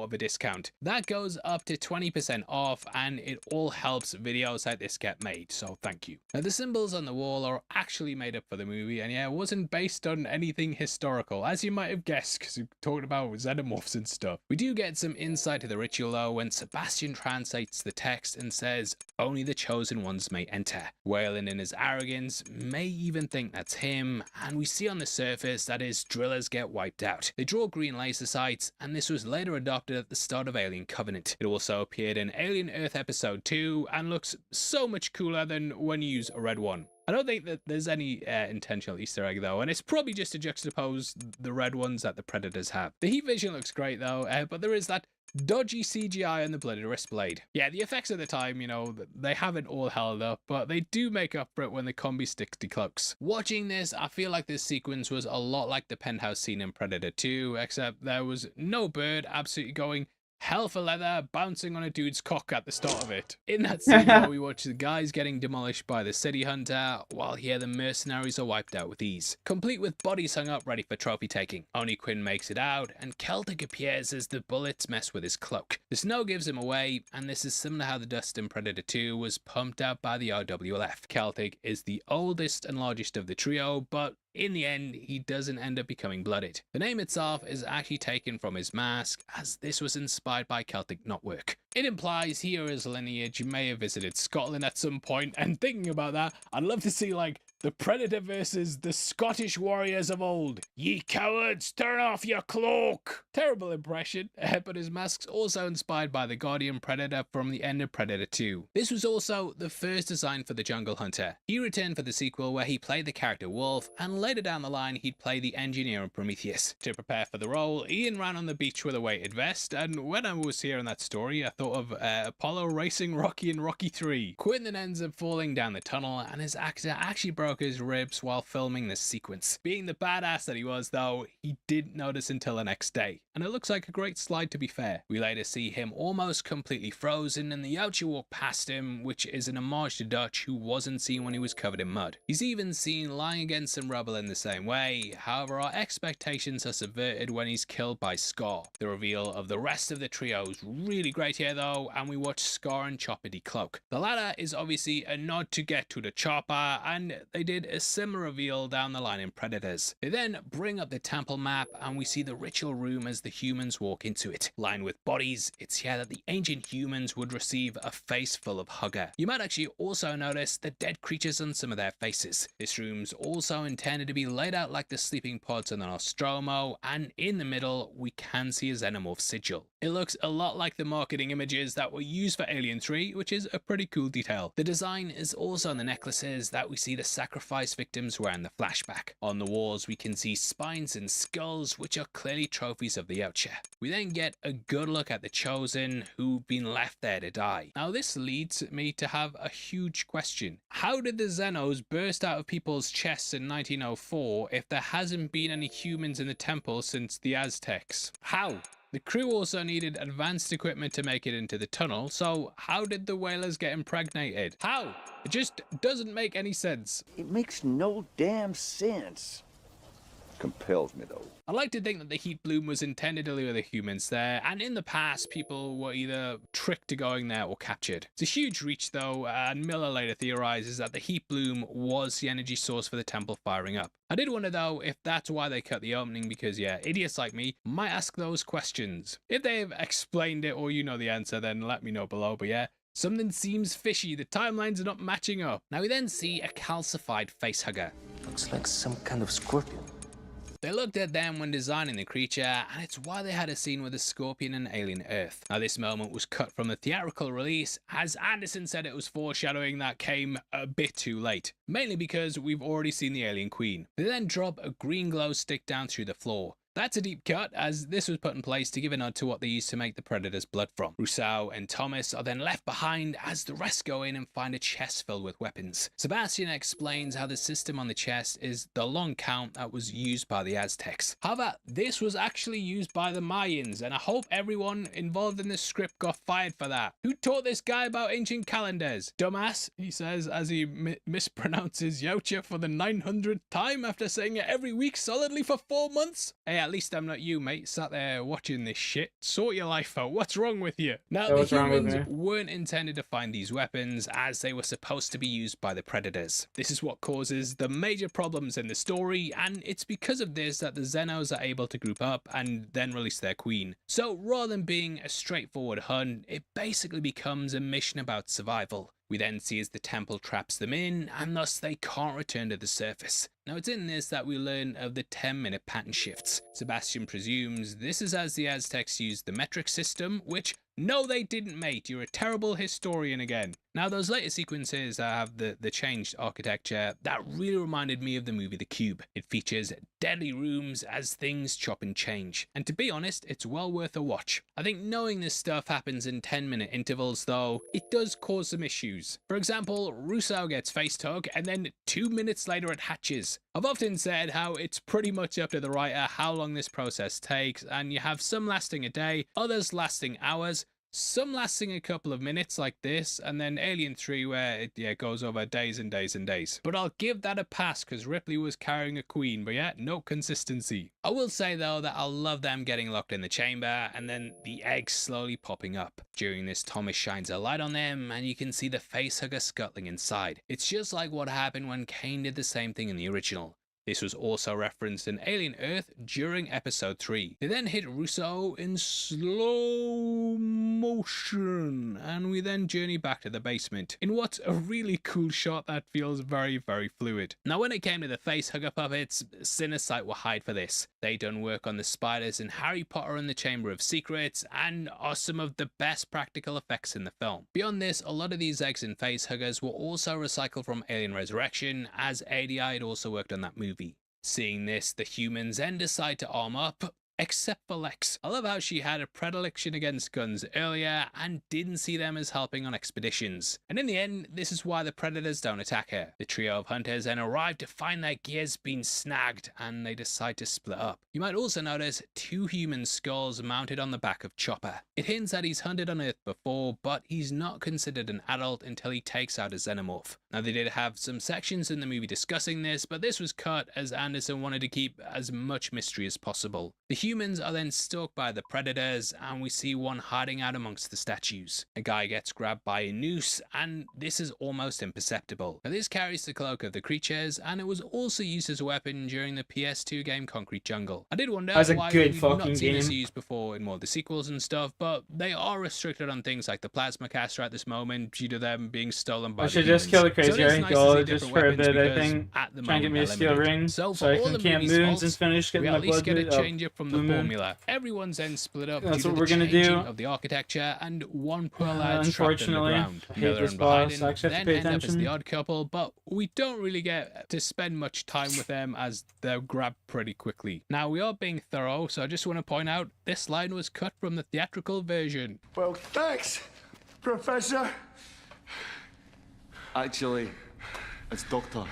of a discount. That goes up to 20% off, and it all helps videos like this get made, so thank you. Now the symbols on the wall are actually made up for the movie, and yeah, it wasn't based on anything historical, as you might have guessed, because we talked about xenomorphs and stuff. We do get some insight to the ritual though, when Sebastian translates the text and says, "Only the chosen ones may enter." Wayland in his arrogance may even think that's him, and we see on the surface that his drillers get wiped out. They draw green laser sights, and this was later adopted at the start of Alien Covenant. It also appeared in Alien Earth Episode 2, and looks so much cooler than when you use a red one. I don't think that there's any intentional Easter egg though, and it's probably just to juxtapose the red ones that the Predators have. The heat vision looks great though, but there is that dodgy CGI on the bloody wrist blade. Yeah, the effects at the time, you know, they haven't all held up, but they do make up for it when the combi sticks decloaks. Watching this, I feel like this sequence was a lot like the penthouse scene in Predator 2, except there was no bird absolutely going hell for leather bouncing on a dude's cock at the start of it. In that scene, though, we watch the guys getting demolished by the city hunter, while here the mercenaries are wiped out with ease, complete with bodies hung up ready for trophy taking. Only Quinn makes it out, and Celtic appears as the bullets mess with his cloak. The snow gives him away, and this is similar to how the dust in Predator 2 was pumped out by the RWLF. Celtic is the oldest and largest of the trio, but in the end, he doesn't end up becoming blooded. The name itself is actually taken from his mask, as this was inspired by Celtic knotwork. It implies he or his lineage may have visited Scotland at some point, and thinking about that, I'd love to see like the Predator versus the Scottish warriors of old. Ye cowards, turn off your cloak! Terrible impression, but his mask's also inspired by the Guardian Predator from the end of Predator 2. This was also the first design for the Jungle Hunter. He returned for the sequel where he played the character Wolf, and later down the line he'd play the engineer in Prometheus. To prepare for the role, Ian ran on the beach with a weighted vest, and when I was hearing that story I thought of Apollo racing Rocky in Rocky 3. Quinn then ends up falling down the tunnel, and his actor actually broke his ribs while filming this sequence. Being the badass that he was though, he didn't notice until the next day, and it looks like a great slide to be fair. We later see him almost completely frozen, and the Yautja walk past him, which is an homage to Dutch, who wasn't seen when he was covered in mud. He's even seen lying against some rubble in the same way, however our expectations are subverted when he's killed by Scar. The reveal of the rest of the trio is really great here though, and we watch Scar and Chopper decloak. The latter is obviously a nod to Get to the Chopper, and they did a similar reveal down the line in Predators. They then bring up the temple map, and we see the ritual room as the humans walk into it. Lined with bodies, it's here that the ancient humans would receive a face full of Hugger. You might actually also notice the dead creatures on some of their faces. This room's also intended to be laid out like the sleeping pods on the Nostromo, and in the middle we can see a xenomorph sigil. It looks a lot like the marketing images that were used for Alien 3, which is a pretty cool detail. The design is also on the necklaces that we see the sacrifice victims wear in the flashback. On the walls we can see spines and skulls, which are clearly trophies of the Yautja. We then get a good look at the Chosen, who've been left there to die. Now this leads me to have a huge question. How did the Xenos burst out of people's chests in 1904 if there hasn't been any humans in the temple since the Aztecs? How? The crew also needed advanced equipment to make it into the tunnel, so how did the whalers get impregnated? How? It just doesn't make any sense. It makes no damn sense. Compels me though. I like to think that the heat bloom was intended to lure the humans there, and in the past people were either tricked to going there or captured. It's a huge reach though, and Miller later theorizes that the heat bloom was the energy source for the temple firing up. I did wonder though if that's why they cut the opening, because yeah, idiots like me might ask those questions. If they've explained it or you know the answer, then let me know below, but yeah, something seems fishy, the timelines are not matching up. Now we then see a calcified facehugger. Looks like some kind of scorpion. They looked at them when designing the creature, and it's why they had a scene with a scorpion and Alien Earth. Now this moment was cut from the theatrical release, as Anderson said it was foreshadowing that came a bit too late, mainly because we've already seen the Alien Queen. They then drop a green glow stick down through the floor. That's a deep cut, as this was put in place to give a nod to what they used to make the Predator's blood from. Rousseau and Thomas are then left behind as the rest go in and find a chest filled with weapons. Sebastian explains how the system on the chest is the long count that was used by the Aztecs. However, this was actually used by the Mayans, and I hope everyone involved in this script got fired for that. Who taught this guy about ancient calendars? Dumbass, he says as he mispronounces Yautja for the 900th time after saying it every week solidly for 4 months. Hey, at least I'm not you, mate, sat there watching this shit. Sort your life out. What's wrong with you? Now, the humans weren't intended to find these weapons, as they were supposed to be used by the Predators. This is what causes the major problems in the story, and it's because of this that the Xenos are able to group up and then release their queen. So rather than being a straightforward hunt, it basically becomes a mission about survival. We then see as the temple traps them in, and thus they can't return to the surface. Now it's in this that we learn of the 10-minute pattern shifts. Sebastian presumes this is as the Aztecs used the metric system, which No, they didn't, mate. You're a terrible historian again. Now, those later sequences have the changed architecture. That really reminded me of the movie The Cube. It features deadly rooms as things chop and change. And to be honest, it's well worth a watch. I think knowing this stuff happens in 10-minute intervals, though, it does cause some issues. For example, Russo gets face tug, and then 2 minutes later it hatches. I've often said how it's pretty much up to the writer how long this process takes, and you have some lasting a day, others lasting hours, some lasting a couple of minutes like this, and then Alien 3 where it goes over days and days and days. But I'll give that a pass because Ripley was carrying a queen, but yeah, no consistency. I will say though that I love them getting locked in the chamber and then the eggs slowly popping up. During this, Thomas shines a light on them and you can see the facehugger scuttling inside. It's just like what happened when Kane did the same thing in the original. This was also referenced in Alien Earth during episode 3. They then hit Russo in slow motion, and we then journey back to the basement in what's a really cool shot that feels very, very fluid. Now, when it came to the facehugger puppets, Cinesite were hyped for this. They done work on the spiders in Harry Potter and the Chamber of Secrets, and are some of the best practical effects in the film. Beyond this, a lot of these eggs and facehuggers were also recycled from Alien Resurrection, as ADI had also worked on that movie. Seeing this, the humans then decide to arm up, except for Lex. I love how she had a predilection against guns earlier and didn't see them as helping on expeditions. And in the end, this is why the Predators don't attack her. The trio of hunters then arrive to find their gears being snagged and they decide to split up. You might also notice 2 human skulls mounted on the back of Chopper. It hints that he's hunted on Earth before, but he's not considered an adult until he takes out a xenomorph. Now, they did have some sections in the movie discussing this, but this was cut as Anderson wanted to keep as much mystery as possible. The humans are then stalked by the Predators, and we see one hiding out amongst the statues. A guy gets grabbed by a noose, and this is almost imperceptible. Now, this carries the cloak of the creatures, and it was also used as a weapon during the PS2 game Concrete Jungle. I did wonder why we've not seen this used before in more of the sequels and stuff, but they are restricted on things like the plasma caster at this moment due to them being stolen by the humans. Just kill the crazy So guy, go just for a bit, I think. Try and get me a steel ring so I can camp moons and finish getting my blood. Get a change up from the formula. Everyone's then split up That's due what to we're the gonna changing do. of the architecture, and one poor lad trapped Unfortunately, underground. hate Miller this and boss. Biden I actually have to then pay end up as attention. the odd couple, but we don't really get to spend much time with them as they're grabbed pretty quickly. Now, we are being thorough, so I just want to point out this line was cut from the theatrical version. Well, thanks, Professor. Actually, it's Doctor.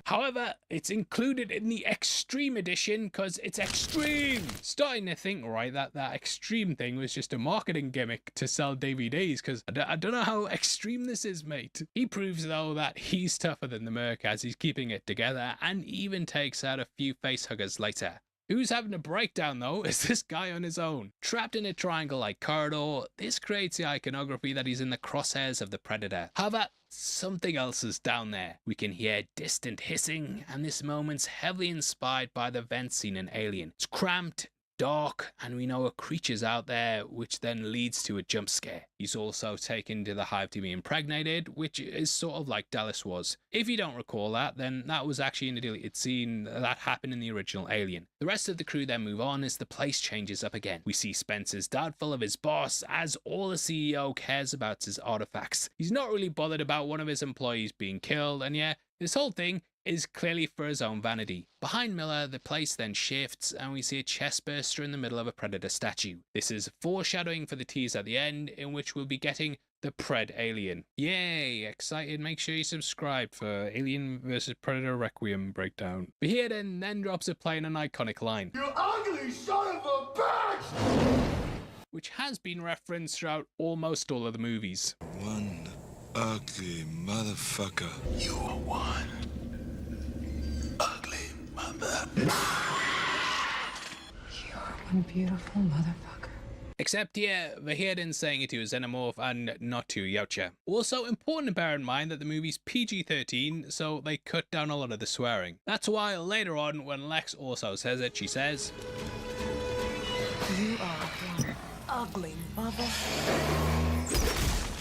However, it's included in the Extreme Edition because it's extreme. Starting to think, right, that extreme thing was just a marketing gimmick to sell DVDs because I don't know how extreme this is, mate. He proves, though, that he's tougher than the Merc as he's keeping it together and even takes out a few facehuggers later. Who's having a breakdown, though, is this guy on his own. Trapped in a triangle-like corridor, this creates the iconography that he's in the crosshairs of the Predator. However, something else is down there. We can hear distant hissing, and this moment's heavily inspired by the vent scene in Alien. It's cramped, dark, and we know a creature's out there, which then leads to a jump scare. He's also taken to the hive to be impregnated, which is sort of like Dallas was. If you don't recall that, then that was actually in the deleted scene that happened in the original Alien. The rest of the crew then move on as the place changes up again. We see Spencer's doubtful of his boss, as all the CEO cares about his artifacts. He's not really bothered about one of his employees being killed, and yeah, this whole thing is clearly for his own vanity. Behind Miller, the place then shifts and we see a chestburster in the middle of a Predator statue. This is foreshadowing for the tease at the end, in which we'll be getting the Pred Alien. Yay, excited, make sure you subscribe for Alien vs Predator Requiem breakdown. But here then drops a play in an iconic line. You ugly son of a bitch! Which has been referenced throughout almost all of the movies. One ugly motherfucker. You are one ugly mother. You're one beautiful motherfucker. Except here, Vahirden saying it to a xenomorph and not to Yautja. Also important to bear in mind that the movie's PG-13, so they cut down a lot of the swearing. That's why later on, when Lex also says it, she says, You are one ugly mother.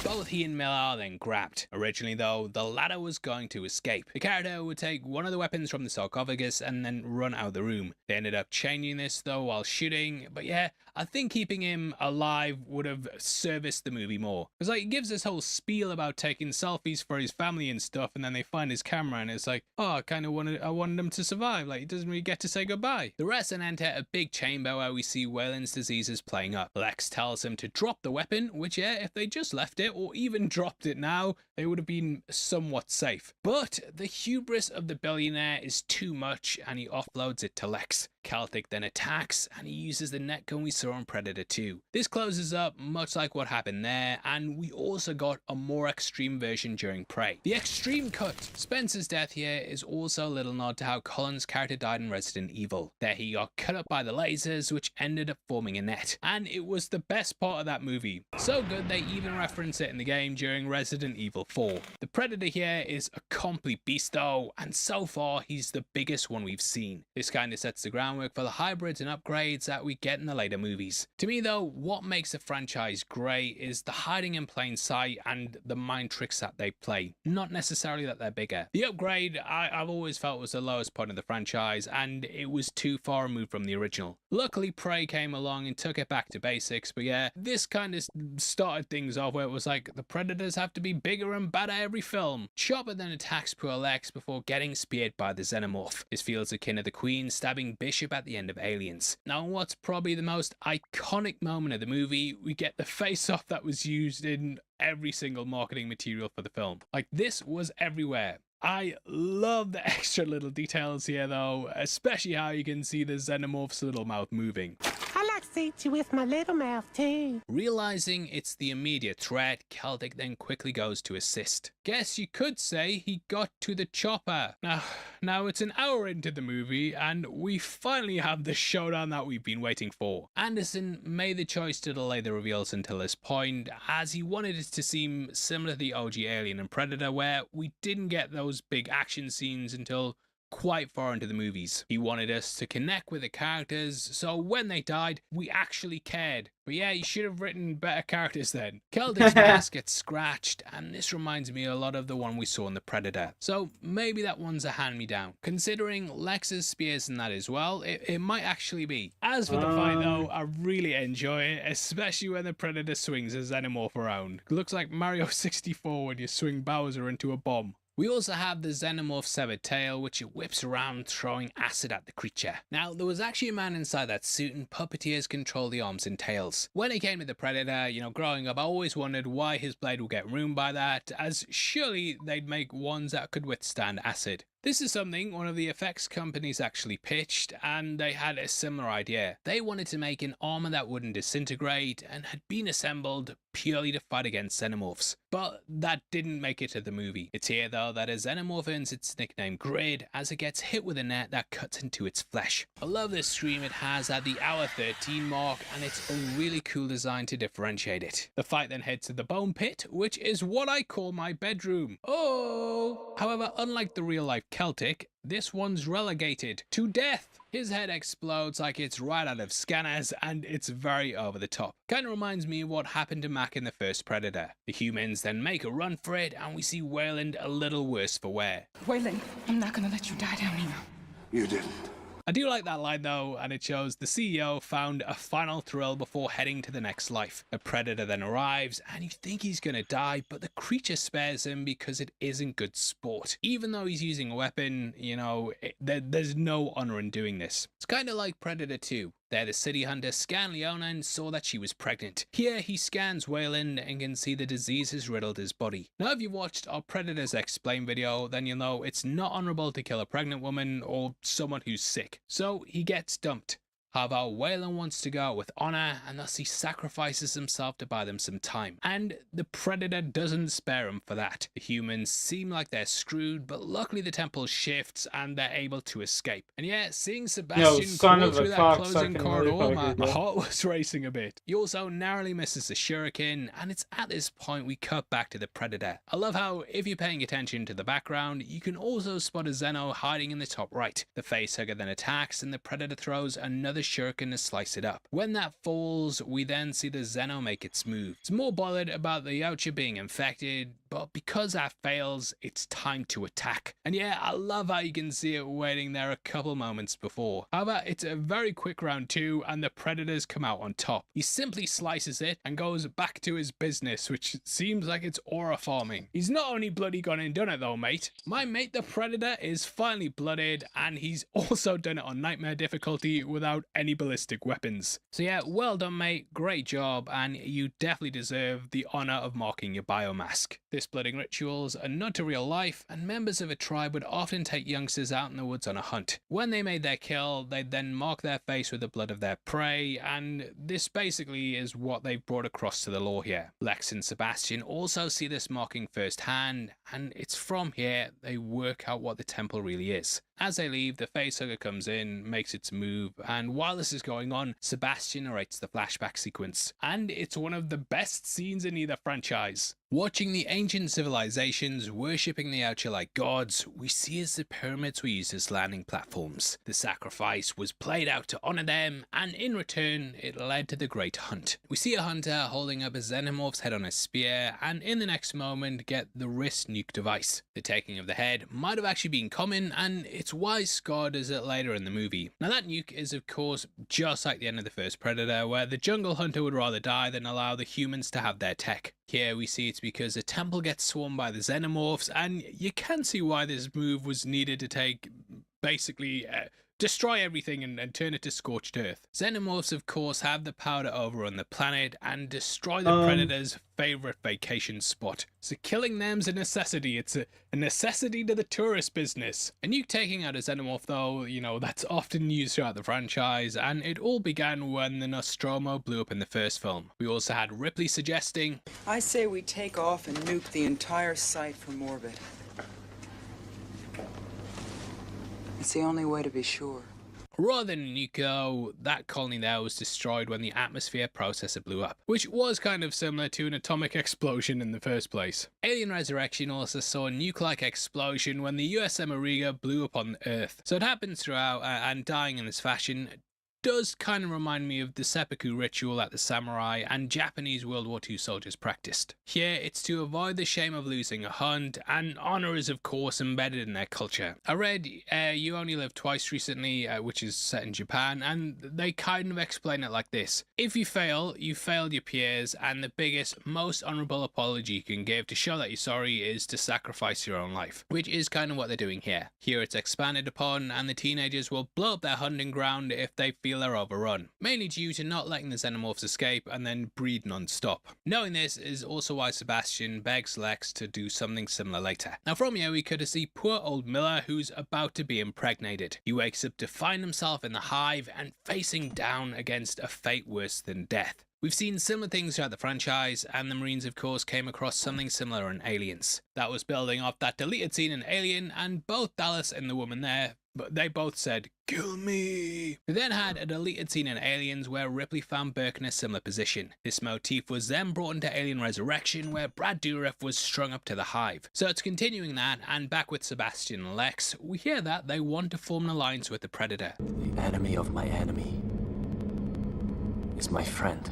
Both he and Miller are then grabbed. Originally though, the latter was going to escape. The character would take one of the weapons from the sarcophagus and then run out of the room. They ended up changing this though while shooting, but yeah, I think keeping him alive would have serviced the movie more. Because like, it gives this whole spiel about taking selfies for his family and stuff, and then they find his camera and it's like, oh, I wanted him to survive, like he doesn't really get to say goodbye. The rest then enter a big chamber where we see Wayland's diseases playing up. Lex tells him to drop the weapon, which yeah, if they just left it or even dropped it now, they would have been somewhat safe. But the hubris of the billionaire is too much and he offloads it to Lex. Celtic then attacks and he uses the net gun we saw in Predator 2. This closes up much like what happened there, and we also got a more extreme version during Prey. The extreme cut. Spencer's death here is also a little nod to how Colin's character died in Resident Evil. There he got cut up by the lasers which ended up forming a net, and it was the best part of that movie. So good they even reference it in the game during Resident Evil 4. The Predator here is a complete beast though, and so far he's the biggest one we've seen. This kind of sets the groundwork for the hybrids and upgrades that we get in the later movies. To me though, what makes the franchise great is the hiding in plain sight and the mind tricks that they play, not necessarily that they're bigger. The upgrade I've always felt was the lowest point of the franchise, and it was too far removed from the original. Luckily Prey came along and took it back to basics, but yeah, this kind of started things off where it was like the Predators have to be bigger and badder every film. Chopper then attacks poor Lex before getting speared by the Xenomorph. This feels akin to the Queen stabbing Bishop at the end of Aliens. Now what's probably the most iconic moment of the movie, we get the face-off that was used in every single marketing material for the film. Like, this was everywhere. I love the extra little details here though, especially how you can see the Xenomorph's little mouth moving. I like to eat you with my little mouth too. Realizing it's the immediate threat, Celtic then quickly goes to assist. Guess you could say he got to the chopper. Now it's an hour into the movie and we finally have the showdown that we've been waiting for. Anderson made the choice to delay the reveals until this point, as he wanted it to seem similar to the OG Alien and Predator, where we didn't get those big action scenes until quite far into the movies. He wanted us to connect with the characters, so when they died, we actually cared. But yeah, you should have written better characters then. Celtic's mask gets scratched, and this reminds me a lot of the one we saw in the Predator. So maybe that one's a hand-me-down. Considering Lex's spears in that as well, it might actually be. As for the fight though, I really enjoy it, especially when the Predator swings a Xenomorph around. It looks like Mario 64 when you swing Bowser into a bomb. We also have the Xenomorph's severed tail, which it whips around, throwing acid at the creature. Now, there was actually a man inside that suit, and puppeteers control the arms and tails. When it came to the Predator, growing up, I always wondered why his blade would get ruined by that, as surely they'd make ones that could withstand acid. This is something one of the effects companies actually pitched, and they had a similar idea. They wanted to make an armor that wouldn't disintegrate and had been assembled purely to fight against Xenomorphs. But that didn't make it to the movie. It's here though that a Xenomorph earns its nickname Grid as it gets hit with a net that cuts into its flesh. I love this scream it has at the hour 13 mark, and it's a really cool design to differentiate it. The fight then heads to the bone pit, which is what I call my bedroom. Oh! However, unlike the real life Celtic, this one's relegated to death. His head explodes like it's right out of Scanners, and it's very over the top. Kinda reminds me of what happened to Mac in the first Predator. The humans then make a run for it, and we see Wayland a little worse for wear. Wayland, I'm not gonna let you die down here. You didn't. I do like that line though, and it shows the CEO found a final thrill before heading to the next life. A Predator then arrives, and you think he's gonna die, but the creature spares him because it isn't good sport. Even though he's using a weapon, there's no honor in doing this. It's kind of like Predator 2. There, the city hunter scanned Leona and saw that she was pregnant. Here, he scans Wayland and can see the disease has riddled his body. Now, if you watched our Predators Explain video, then you'll know it's not honorable to kill a pregnant woman or someone who's sick. So, he gets dumped. However, Wayland wants to go with honor, and thus he sacrifices himself to buy them some time. And the Predator doesn't spare him for that. The humans seem like they're screwed, but luckily the temple shifts and they're able to escape. And yeah, seeing Sebastian crawl through that closing corridor, my heart was racing a bit. He also narrowly misses the shuriken, and it's at this point we cut back to the Predator. I love how, if you're paying attention to the background, you can also spot a Xeno hiding in the top right. The facehugger then attacks, and the Predator throws another shuriken to slice it up. When that falls, we then see the Xeno make its move. It's more bothered about the Yautja being infected, but because that fails, it's time to attack. And yeah, I love how you can see it waiting there a couple moments before. However, it's a very quick round 2 and the predators come out on top. He simply slices it and goes back to his business, which seems like it's aura farming. He's not only bloody gone and done it though, mate. My mate the predator is finally blooded, and he's also done it on nightmare difficulty without any ballistic weapons. So yeah, well done mate, great job, and you definitely deserve the honor of marking your biomask. This blooding rituals are not to real life, and members of a tribe would often take youngsters out in the woods on a hunt. When they made their kill, they'd then mark their face with the blood of their prey, and this basically is what they've brought across to the lore here. Lex and Sebastian also see this marking firsthand, and it's from here they work out what the temple really is. As they leave, the facehugger comes in, makes its move, and while this is going on, Sebastian narrates the flashback sequence. And it's one of the best scenes in either franchise. Watching the ancient civilizations worshipping the Yautja like gods, we see as the pyramids were used as landing platforms. The sacrifice was played out to honor them, and in return, it led to the Great Hunt. We see a hunter holding up a xenomorph's head on a spear, and in the next moment get the wrist nuke device. The taking of the head might have actually been common, and it's why Scott does it later in the movie. Now that nuke is of course just like the end of the first Predator, where the jungle hunter would rather die than allow the humans to have their tech. Here we see it's because the temple gets swarmed by the xenomorphs, and you can see why this move was needed to take basically destroy everything and turn it to scorched earth. Xenomorphs of course have the power to overrun the planet and destroy the predator's favorite vacation spot. So killing them's a necessity. It's a necessity to the tourist business. A nuke taking out a xenomorph though, you know, that's often used throughout the franchise, and it all began when the Nostromo blew up in the first film. We also had Ripley suggesting, I say we take off and nuke the entire site from orbit. It's the only way to be sure. Rather than a nuke though, that colony there was destroyed when the atmosphere processor blew up, which was kind of similar to an atomic explosion in the first place. Alien Resurrection also saw a nuke-like explosion when the USM Auriga blew up on Earth. So it happens throughout, and dying in this fashion does kind of remind me of the seppuku ritual that the samurai and Japanese World War II soldiers practiced. Here, it's to avoid the shame of losing a hunt, and honor is of course embedded in their culture. I read You Only Live Twice recently, which is set in Japan, and they kind of explain it like this. If you fail, you failed your peers, and the biggest, most honorable apology you can give to show that you're sorry is to sacrifice your own life, which is kind of what they're doing here. Here it's expanded upon, and the teenagers will blow up their hunting ground if they feel they're overrun, mainly due to not letting the xenomorphs escape and then breed non-stop. Knowing this is also why Sebastian begs Lex to do something similar later. Now from here we could see poor old Miller, who's about to be impregnated. He wakes up to find himself in the hive and facing down against a fate worse than death. We've seen similar things throughout the franchise, and the Marines of course came across something similar in Aliens. That was building off that deleted scene in Alien, and both Dallas and the woman there, but they both said, "Kill me." We then had a deleted scene in Aliens where Ripley found Burke in a similar position. This motif was then brought into Alien Resurrection where Brad Dourif was strung up to the hive. So it's continuing that, and back with Sebastian and Lex, we hear that they want to form an alliance with the Predator. The enemy of my enemy is my friend.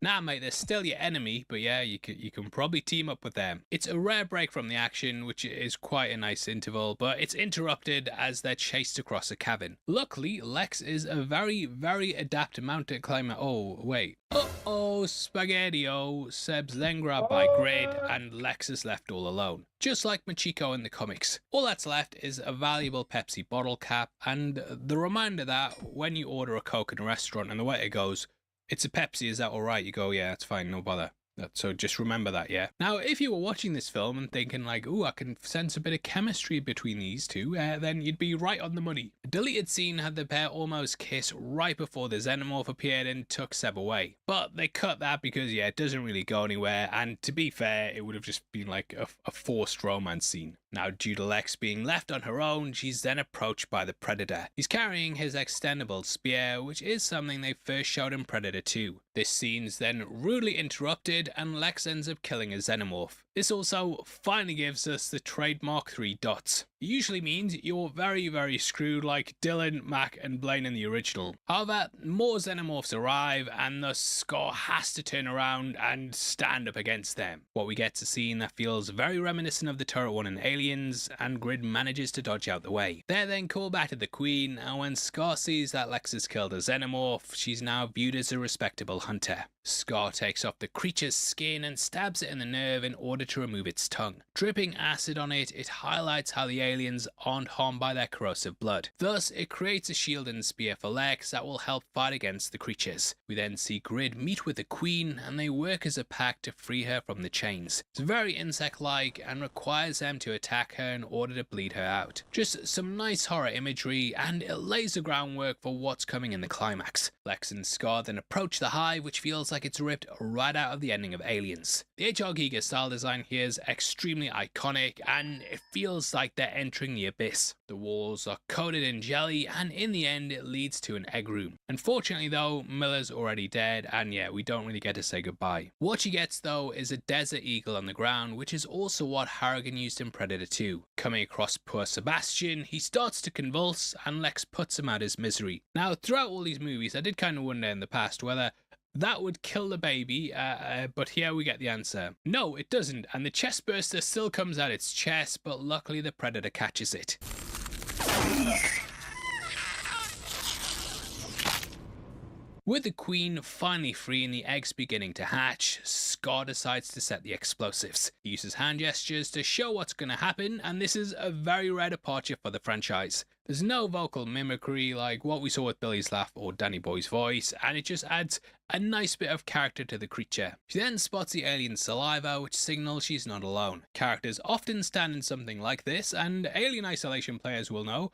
Nah mate, they're still your enemy, but yeah, you can probably team up with them. It's a rare break from the action, which is quite a nice interval, but it's interrupted as they're chased across a cavern. Luckily, Lex is a very, very adept mountain climber. Oh, wait. Uh-oh, Spaghetti-O. Seb's then grabbed by Grid, and Lex is left all alone. Just like Machiko in the comics. All that's left is a valuable Pepsi bottle cap, and the reminder that when you order a Coke in a restaurant and the waiter goes, "It's a Pepsi, is that alright?" You go, "Yeah, it's fine, no bother." So just remember that, yeah? Now, if you were watching this film and thinking like, "Ooh, I can sense a bit of chemistry between these two," then you'd be right on the money. A deleted scene had the pair almost kiss right before the xenomorph appeared and took Seb away. But they cut that because, yeah, it doesn't really go anywhere, and to be fair, it would have just been like a forced romance scene. Now, due to Lex being left on her own, she's then approached by the Predator. He's carrying his extendable spear, which is something they first showed in Predator 2. This scene's then rudely interrupted, and Lex ends up killing a xenomorph. This also finally gives us the trademark 3 dots. It usually means you're very, very screwed like Dylan, Mac and Blaine in the original. However, more Xenomorphs arrive and thus Scar has to turn around and stand up against them. What we get to see that feels very reminiscent of the turret one in Aliens, and Grid manages to dodge out the way. They're then called back to the Queen, and when Scar sees that Lex has killed a Xenomorph, she's now viewed as a respectable hunter. Scar takes off the creature's skin and stabs it in the nerve in order to remove its tongue. Dripping acid on it, it highlights how the aliens aren't harmed by their corrosive blood. Thus, it creates a shield and spear for Lex that will help fight against the creatures. We then see Grid meet with the Queen, and they work as a pack to free her from the chains. It's very insect-like and requires them to attack her in order to bleed her out. Just some nice horror imagery, and it lays the groundwork for what's coming in the climax. Lex and Scar then approach the hive, which feels like it's ripped right out of the ending of Aliens. The HR Giga style design here is extremely iconic, and it feels like they're entering the abyss. The walls are coated in jelly, and in the end it leads to an egg room. Unfortunately though, Miller's already dead, and yeah, we don't really get to say goodbye. What she gets though is a desert eagle on the ground, which is also what Harrigan used in Predator 2. Coming across poor Sebastian, he starts to convulse, and Lex puts him out his misery. Now, throughout all these movies, I did kind of wonder in the past whether that would kill the baby, but here we get the answer. No, it doesn't, and the chest burster still comes out its chest, but luckily the Predator catches it. With the Queen finally free and the eggs beginning to hatch, Scar decides to set the explosives. He uses hand gestures to show what's going to happen, and this is a very rare departure for the franchise. There's no vocal mimicry like what we saw with Billy's laugh or Danny Boy's voice, and it just adds a nice bit of character to the creature. She then spots the alien's saliva, which signals she's not alone. Characters often stand in something like this, and Alien Isolation players will know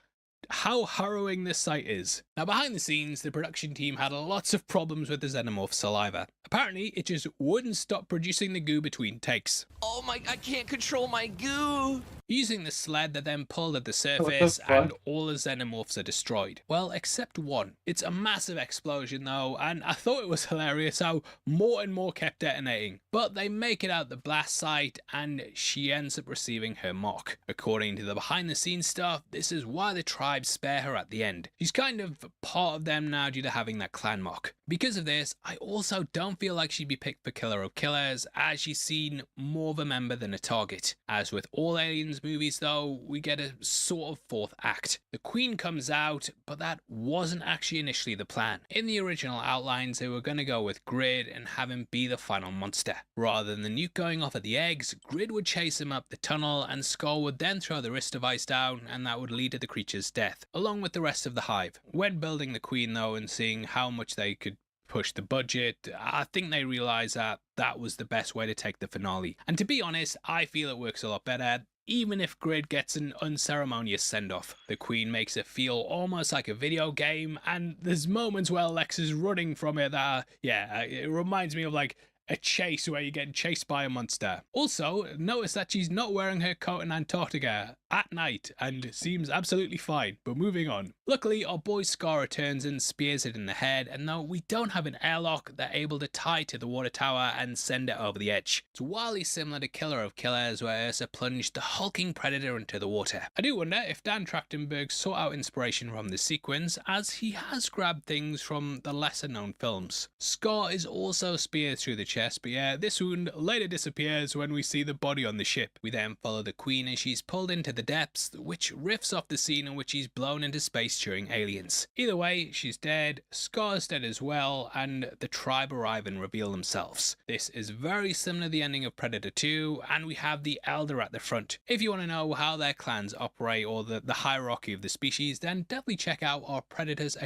how harrowing this sight is. Now, behind the scenes, the production team had lots of problems with the Xenomorph saliva. Apparently, it just wouldn't stop producing the goo between takes. Oh my, I can't control my goo! Using the sled, they then pulled at the surface and all the Xenomorphs are destroyed. Well, except one. It's a massive explosion though, and I thought it was hilarious how more and more kept detonating. But they make it out the blast site and she ends up receiving her mock. According to the behind the scenes stuff, this is why the tribe spare her at the end. She's kind of part of them now due to having that clan mock. Because of this, I also don't feel like she'd be picked for Killer of Killers, as she's seen more of a member than a target. As with all Aliens movies though, we get a sort of fourth act. The Queen comes out, but that wasn't actually initially the plan. In the original outlines, they were going to go with Grid and have him be the final monster. Rather than the nuke going off at the eggs, Grid would chase him up the tunnel, and Scar would then throw the wrist device down, and that would lead to the creature's death, along with the rest of the hive. When building the Queen though, and seeing how much they could push the budget, I think they realised that that was the best way to take the finale. And to be honest, I feel it works a lot better, even if Grid gets an unceremonious send-off. The Queen makes it feel almost like a video game, and there's moments where Lex is running from it that, it reminds me of like a chase where you're getting chased by a monster. Also, notice that she's not wearing her coat in Antarctica at night and seems absolutely fine, but moving on. Luckily, our boy Scar returns and spears it in the head, and though we don't have an airlock, they're able to tie to the water tower and send it over the edge. It's wildly similar to Killer of Killers, where Ursa plunged the hulking predator into the water. I do wonder if Dan Trachtenberg sought out inspiration from this sequence, as he has grabbed things from the lesser known films. Scar is also speared through the chest, but yeah, this wound later disappears when we see the body on the ship. We then follow the Queen as she's pulled into the depths, which riffs off the scene in which she's blown into space during Aliens. Either way, she's dead, Scar's dead as well, and the tribe arrive and reveal themselves. This is very similar to the ending of Predator 2, and we have the Elder at the front. If you want to know how their clans operate or the hierarchy of the species, then definitely check out our Predators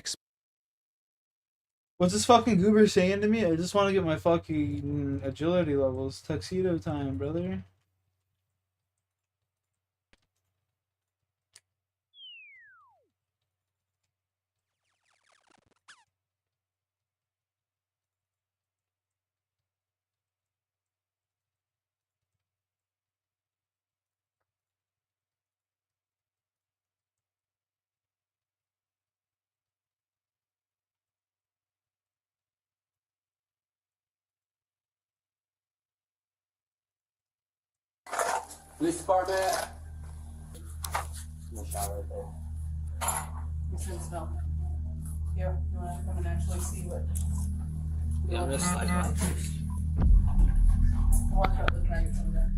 What's this fucking goober saying to me? I just want to get my fucking agility levels. Tuxedo time, brother. Police department. Smell. Here, you wanna come and actually see what? Yeah, I'm gonna slide by. Walk out the drink from there.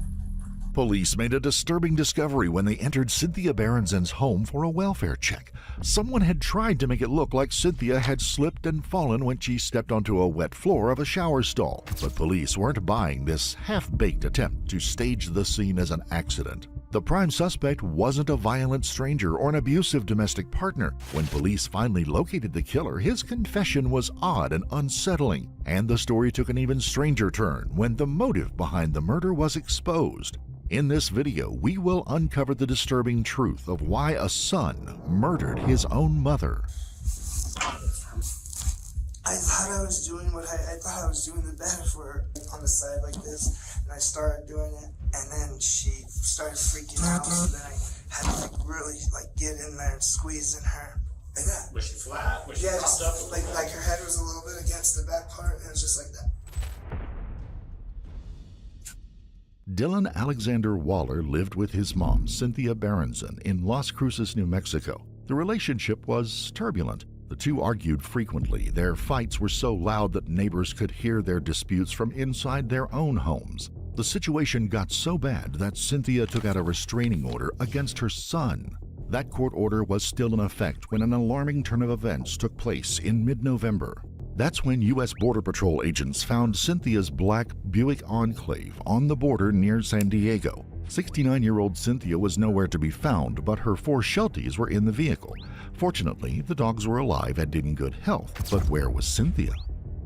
Police made a disturbing discovery when they entered Cynthia Berenson's home for a welfare check. Someone had tried to make it look like Cynthia had slipped and fallen when she stepped onto a wet floor of a shower stall. But police weren't buying this half-baked attempt to stage the scene as an accident. The prime suspect wasn't a violent stranger or an abusive domestic partner. When police finally located the killer, his confession was odd and unsettling, and the story took an even stranger turn when the motive behind the murder was exposed. In this video, we will uncover the disturbing truth of why a son murdered his own mother. I thought I was doing what I thought I was doing the better for her on the side like this, and I started doing it, and then she started freaking out, so then I had to really get in there and squeeze in her. Like that. Was she flat? Was she yeah, propped just up? like her head was a little bit against the back part, and it was just like that. Dylan Alexander Waller lived with his mom, Cynthia Berenson, in Las Cruces, New Mexico. The relationship was turbulent. The two argued frequently. Their fights were so loud that neighbors could hear their disputes from inside their own homes. The situation got so bad that Cynthia took out a restraining order against her son. That court order was still in effect when an alarming turn of events took place in mid-November. That's when U.S. Border Patrol agents found Cynthia's black Buick Enclave on the border near San Diego. 69-year-old Cynthia was nowhere to be found, but her 4 Shelties were in the vehicle. Fortunately, the dogs were alive and in good health, but where was Cynthia?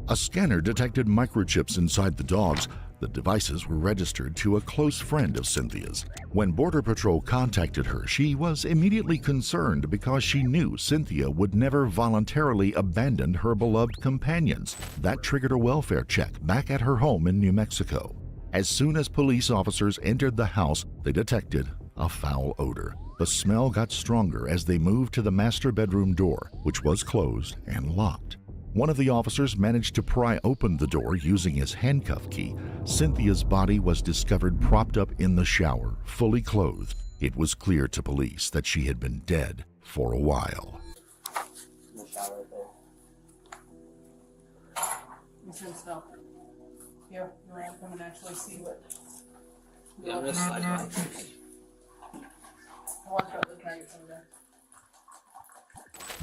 A scanner detected microchips inside the dogs. The devices were registered to a close friend of Cynthia's. When Border Patrol contacted her, she was immediately concerned because she knew Cynthia would never voluntarily abandon her beloved companions. That triggered a welfare check back at her home in New Mexico. As soon as police officers entered the house, they detected a foul odor. The smell got stronger as they moved to the master bedroom door, which was closed and locked. One of the officers managed to pry open the door using his handcuff key. Cynthia's body was discovered propped up in the shower, fully clothed. It was clear to police that she had been dead for a while. Smell. Here, you want to come and actually see what? Yeah, I'm gonna slide by. Walk out the drink from there.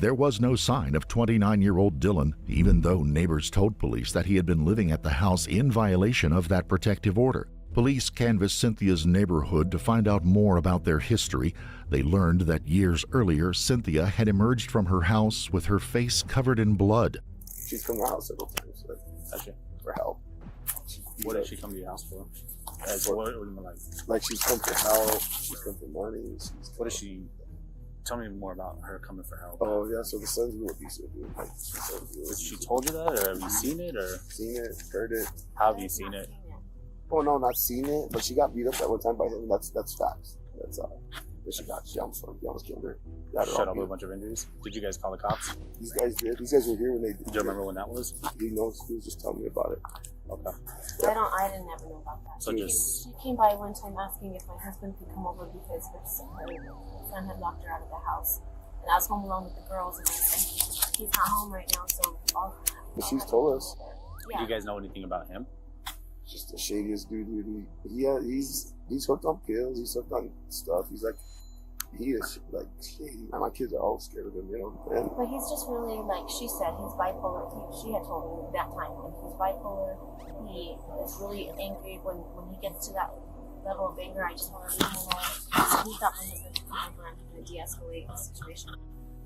There was no sign of 29-year-old Dylan, even though neighbors told police that he had been living at the house in violation of that protective order. Police canvassed Cynthia's neighborhood to find out more about their history. They learned that years earlier, Cynthia had emerged from her house with her face covered in blood. She's come to the house several times for help. What did she come to your house for? What do you mean, like she's come for help, she's come for money. What is she? Tell me more about her coming for help. Oh yeah, so the son's real abusive, dude. Like, she told you that, or have you seen it, or seen it, heard it? How have you seen it? Oh no, not seen it, but she got beat up that one time by him. That's facts. That's she almost killed her. Shut up with a bunch of injuries. Did you guys call the cops? These guys did. These guys were here when they did. Do you remember when that was? He knows. He was just telling me about it. Okay. I didn't ever know about that. So She came by one time asking if my husband could come over because her son had locked her out of the house. And I was home alone with the girls, and he's not home right now, so But she's told us. Yeah. Do you guys know anything about him? Just the shadiest dude. He's hooked on pills. He's hooked on stuff. He is shady. And my kids are all scared of him, you know. And but he's just really, like she said, he's bipolar. She had told me that time. Like, he's bipolar. He is really angry when he gets to that level of anger. I just want to leave him alone. So he thought my husband could come over and de-escalate the situation.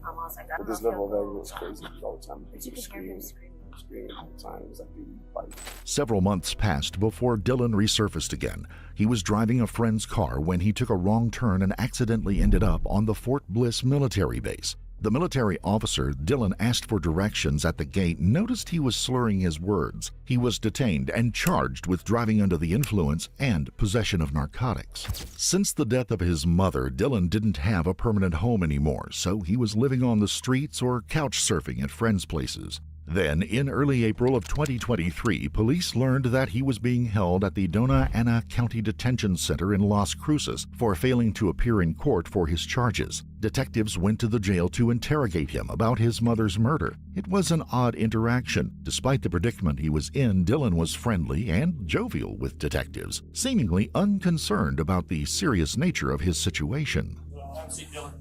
I was like, I don't know. this level of anger was crazy all the time. But you could hear him screaming all the time. It was like, dude, fight. Several months passed before Dylan resurfaced again. He was driving a friend's car when he took a wrong turn and accidentally ended up on the Fort Bliss military base. The military officer Dylan asked for directions at the gate noticed he was slurring his words. He was detained and charged with driving under the influence and possession of narcotics. Since the death of his mother, Dylan didn't have a permanent home anymore, so he was living on the streets or couch surfing at friends' places. Then, in early April of 2023, police learned that he was being held at the Dona Ana County Detention Center in Las Cruces for failing to appear in court for his charges. Detectives went to the jail to interrogate him about his mother's murder. It was an odd interaction. Despite the predicament he was in, Dylan was friendly and jovial with detectives, seemingly unconcerned about the serious nature of his situation. Have a seat, Dylan.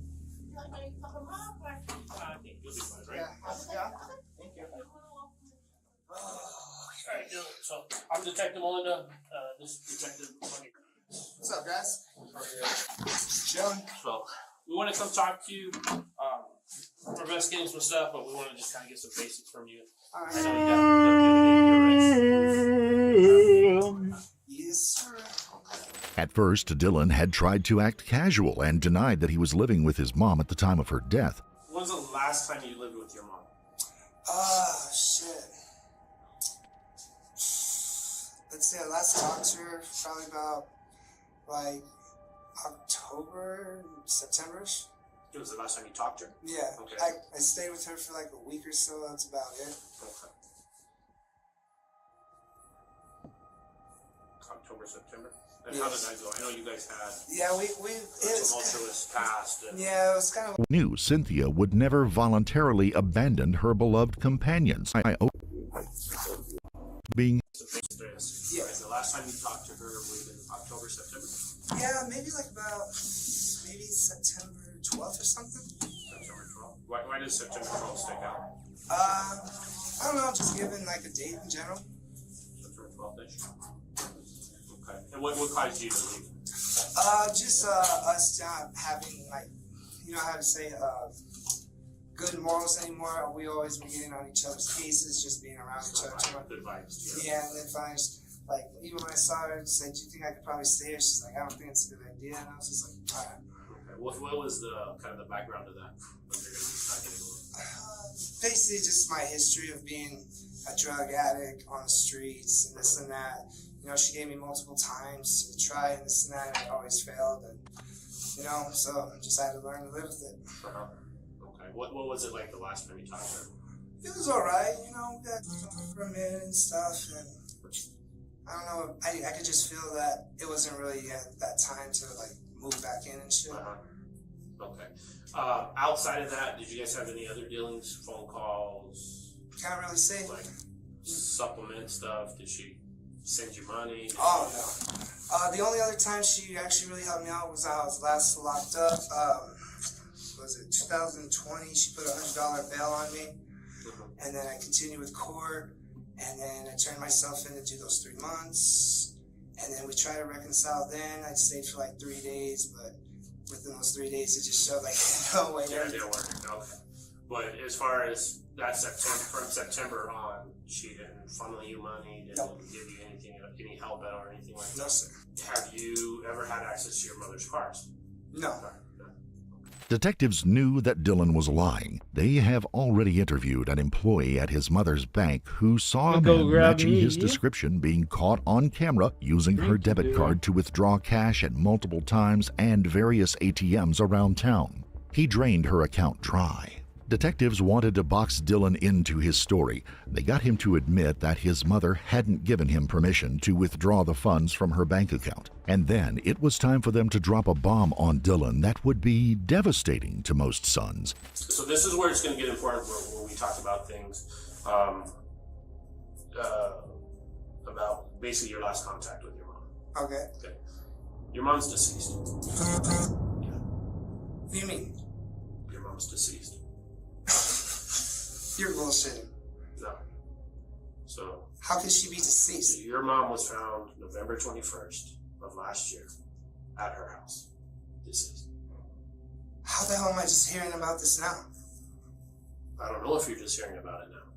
So, I'm Detective Melinda. This is Detective Money. What's up, guys? Chilling. So, we want to come talk to you. We're investigating some stuff, but we want to just kind of get some basics from you. All right. I know you got your arrest. Yes, sir. At first, Dylan had tried to act casual and denied that he was living with his mom at the time of her death. When's the last time you lived with your mom? Shit. Let's say I last talked to her probably about, like, October, September-ish. It was the last time you talked to her? Yeah. Okay. I stayed with her for like a week or so. That's about it. Okay. October, September? And how did that go? I know you guys had it tumultuous past. Yeah, it was kind of... Knew Cynthia would never voluntarily abandon her beloved companions. Being Yeah. The last time you talked to her would have been October, September? Yeah, maybe like about September 12th or something. September 12th? Why does September 12th stick out? I don't know, just given like a date in general. September 12th-ish? Okay. And what caused you to leave? Just us not having, like, you know how to say, good morals anymore. We always be getting on each other's cases, just being around each other too much. Good vibes. Yeah, and then finally, like, even when I saw her, said, "Do you think I could probably stay here?" She's like, "I don't think it's a good idea." And I was just like, all right. Okay. What was the kind of the background of that? Basically, just my history of being a drug addict on the streets and this and that. You know, she gave me multiple times to try and this and that, and I always failed. And you know, so just had to learn to live with it. Okay. What was it like the last time you talked to her? It was alright, you know, we got for a minute and stuff, and I don't know, I could just feel that it wasn't really yet that time to like move back in and shit. Okay. Outside of that, did you guys have any other dealings, phone calls? Can't really say. Like supplement stuff? Did she send you money? Oh no. The only other time she actually really helped me out was I was last locked up. Was it 2020? She put a $100 bail on me, and then I continued with court, and then I turned myself in to do those 3 months, and then we tried to reconcile. Then I stayed for like 3 days, but within those 3 days, it just showed like no way. Yeah, it didn't work. Okay. But as far as that September, from September on, she didn't funnel you money, didn't give you anything, any help at or anything like that? No, sir. Have you ever had access to your mother's cars? No. Detectives knew that Dylan was lying. They have already interviewed an employee at his mother's bank who saw a man matching his description being caught on camera using her debit card to withdraw cash at multiple times and various ATMs around town. He drained her account dry. Detectives wanted to box Dylan into his story. They got him to admit that his mother hadn't given him permission to withdraw the funds from her bank account. And then it was time for them to drop a bomb on Dylan that would be devastating to most sons. So this is where it's going to get important when we talk about things about basically your last contact with your mom. Okay. Okay. Your mom's deceased. What do you mean? Your mom's deceased. You're bullshitting. No. So. How could she be deceased? Your mom was found November 21st of last year at her house, deceased. How the hell am I just hearing about this now? I don't know if you're just hearing about it now.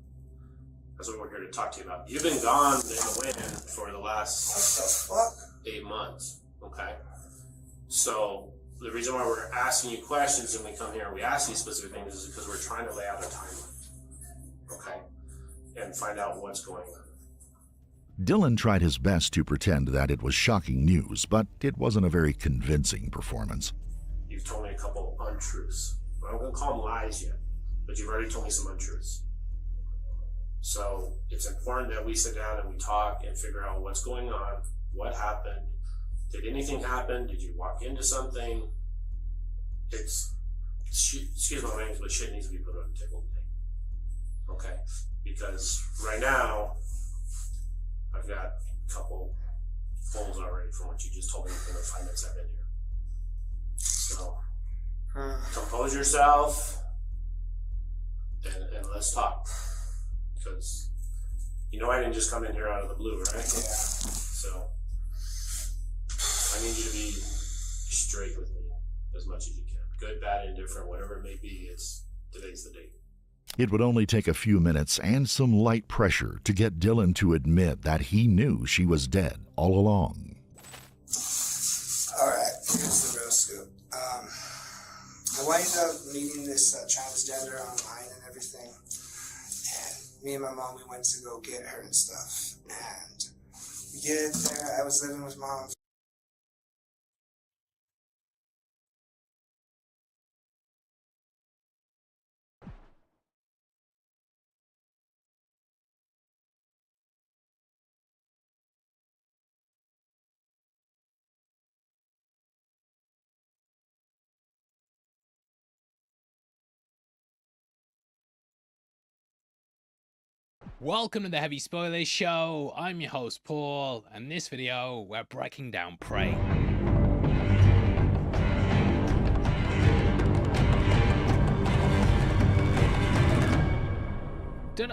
That's what we're here to talk to you about. You've been gone in the wind for the last 8 months, okay? So the reason why we're asking you questions and we come here and we ask you specific things is because we're trying to lay out a timeline, okay? And find out what's going on. Dylan tried his best to pretend that it was shocking news, but it wasn't a very convincing performance. You've told me a couple untruths. I'm not going to call them lies yet, but you've already told me some untruths. So it's important that we sit down and we talk and figure out what's going on, what happened, did anything happen, did you walk into something? Excuse my language, but shit needs to be put on the table today. Okay? Because right now, I've got a couple holes already from what you just told me in the 5 minutes I've been here. So, compose yourself and let's talk. Because you know I didn't just come in here out of the blue, right? Yeah. So I need you to be straight with me as much as you can. Good, bad, indifferent, whatever it may be, today's the day. It would only take a few minutes and some light pressure to get Dylan to admit that he knew she was dead all along. Alright, here's the real scoop. I wind up meeting this transgender online and everything. And me and my mom, we went to go get her and stuff. And we get there, I was living with mom. Welcome to the Heavy Spoilers Show. I'm your host Paul, and in this video we're breaking down Prey.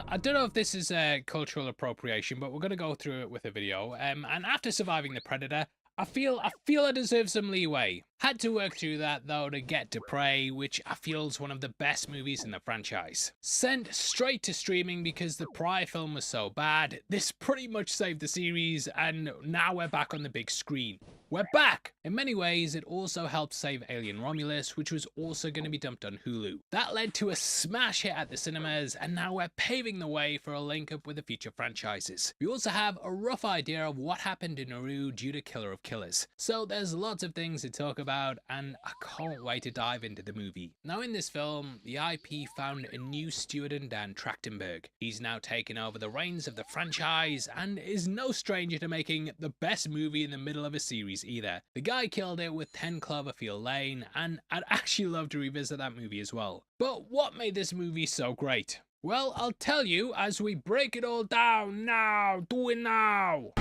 I don't know if this is cultural appropriation, but we're going to go through it with a video. And after surviving the Predator, I feel I deserve some leeway. Had to work through that though to get to Prey, which I feel is one of the best movies in the franchise. Sent straight to streaming because the prior film was so bad, this pretty much saved the series, and now we're back on the big screen. We're back! In many ways, it also helped save Alien Romulus, which was also going to be dumped on Hulu. That led to a smash hit at the cinemas, and now we're paving the way for a link up with the future franchises. We also have a rough idea of what happened in Nauru due to Killer of Killers. So there's lots of things to talk about, and I can't wait to dive into the movie. Now in this film, the IP found a new steward in Dan Trachtenberg. He's now taken over the reins of the franchise, and is no stranger to making the best movie in the middle of a series either. The guy killed it with 10 Cloverfield Lane, and I'd actually love to revisit that movie as well. But what made this movie so great? Well, I'll tell you as we break it all down now. Do it now!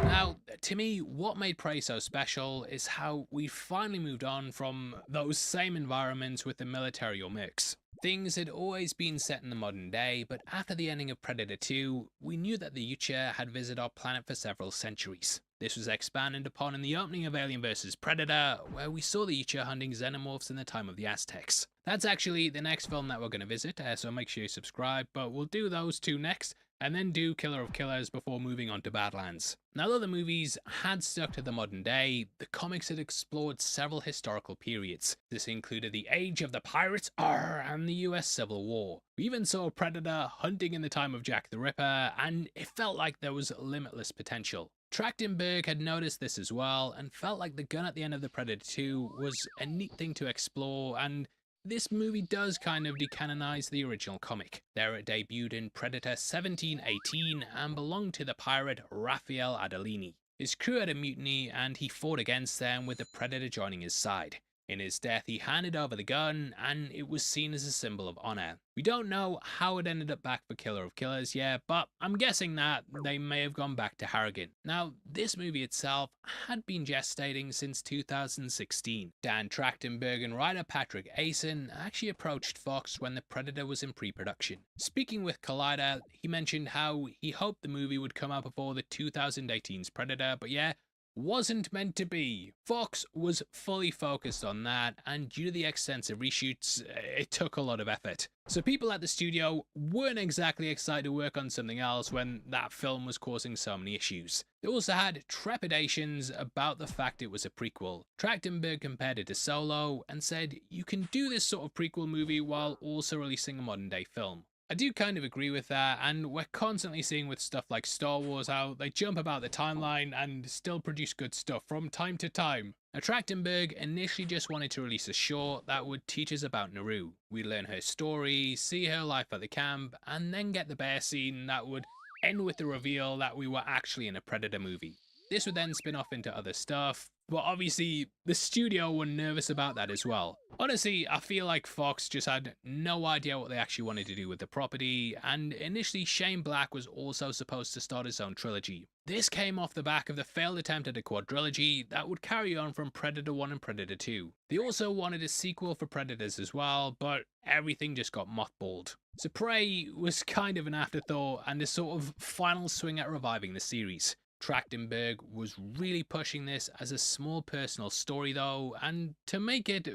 Now, to me, what made Prey so special is how we finally moved on from those same environments with the military or mix. Things had always been set in the modern day, but after the ending of Predator 2, we knew that the Yucha had visited our planet for several centuries. This was expanded upon in the opening of Alien vs Predator, where we saw the Yucha hunting xenomorphs in the time of the Aztecs. That's actually the next film that we're going to visit, so make sure you subscribe, but we'll do those two next, and then do Killer of Killers before moving on to Badlands. Now though the movies had stuck to the modern day, the comics had explored several historical periods. This included the age of the pirates and the US Civil War. We even saw Predator hunting in the time of Jack the Ripper, and it felt like there was limitless potential. Trachtenberg had noticed this as well, and felt like the gun at the end of the Predator 2 was a neat thing to explore, and this movie does kind of decanonize the original comic. There it debuted in Predator 1718 and belonged to the pirate Raphael Adolini. His crew had a mutiny and he fought against them with the Predator joining his side. In his death he handed over the gun and it was seen as a symbol of honor. We don't know how it ended up back for Killer of Killers yet, but I'm guessing that they may have gone back to Harrigan. Now, this movie itself had been gestating since 2016. Dan Trachtenberg and writer Patrick Asen actually approached Fox when the Predator was in pre-production. Speaking with Collider, he mentioned how he hoped the movie would come out before the 2018's Predator, but yeah, wasn't meant to be. Fox was fully focused on that, and due to the extensive reshoots, it took a lot of effort. So people at the studio weren't exactly excited to work on something else when that film was causing so many issues. They also had trepidations about the fact it was a prequel. Trachtenberg compared it to Solo and said, you can do this sort of prequel movie while also releasing a modern day film. I do kind of agree with that, and we're constantly seeing with stuff like Star Wars how they jump about the timeline and still produce good stuff from time to time. Now, Trachtenberg initially just wanted to release a short that would teach us about Naru. We'd learn her story, see her life at the camp, and then get the bear scene that would end with the reveal that we were actually in a Predator movie. This would then spin off into other stuff, but obviously the studio were nervous about that as well. Honestly, I feel like Fox just had no idea what they actually wanted to do with the property, and initially Shane Black was also supposed to start his own trilogy. This came off the back of the failed attempt at a quadrilogy that would carry on from Predator 1 and Predator 2. They also wanted a sequel for Predators as well, but everything just got mothballed. So Prey was kind of an afterthought and a sort of final swing at reviving the series. Trachtenberg was really pushing this as a small personal story though, and to make it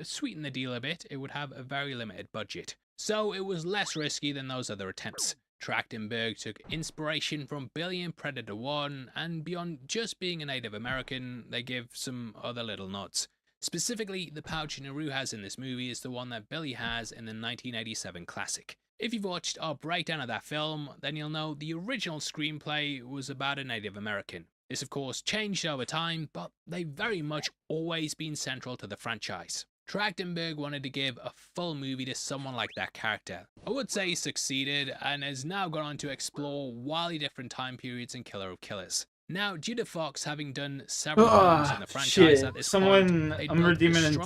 sweeten the deal a bit, it would have a very limited budget. So it was less risky than those other attempts. Trachtenberg took inspiration from Billy in Predator 1, and beyond just being a Native American, they give some other little nods. Specifically, the pouch Naru has in this movie is the one that Billy has in the 1987 classic. If you've watched our breakdown of that film, then you'll know the original screenplay was about a Native American. This of course changed over time, but they've very much always been central to the franchise. Trachtenberg wanted to give a full movie to someone like that character. I would say he succeeded, and has now gone on to explore wildly different time periods in Killer of Killers. Now, due to Fox having done several films in the franchise at this point, I'm redeeming into